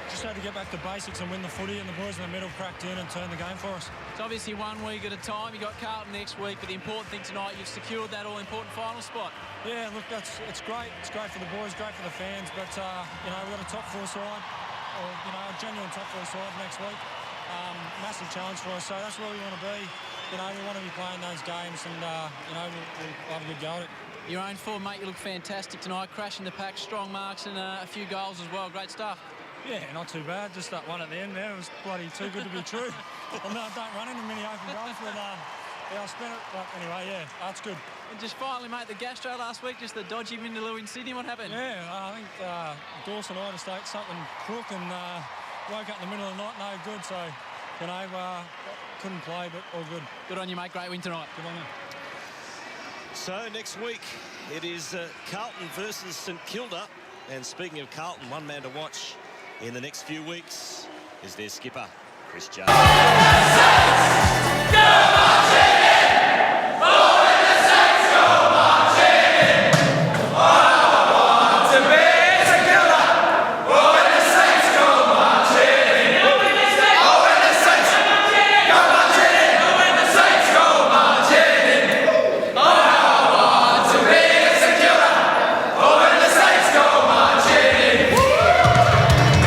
just had to get back to basics and win the footy, and the boys in the middle cracked in and turned the game for us. It's obviously 1 week at a time. You got Carlton next week, but the important thing tonight, you've secured that all-important final spot. Yeah, look, it's great. It's great for the boys, great for the fans, but, you know, we've got a top 4 side, or, you know, a genuine top 4 side next week. Massive challenge for us, so that's where we want to be. You know, we want to be playing those games, and, you know, we'll have a good go at it. Your own form, mate, you look fantastic tonight, crashing the pack, strong marks and a few goals as well. Great stuff. Yeah, not too bad. Just that one at the end there was bloody too good to be true. I don't run into many open goals, but yeah, I'll spin it. But anyway, yeah, that's good. And just finally, mate, the gastro last week, just the dodgy Mindaloo in Sydney. What happened? Yeah, I think Dawson Ida something crook and woke up in the middle of the night, no good. So, you know, couldn't play, but all good. Good on you, mate. Great win tonight. Good on you. So next week it is Carlton versus St Kilda. And speaking of Carlton, one man to watch in the next few weeks is their skipper, Chris Jones.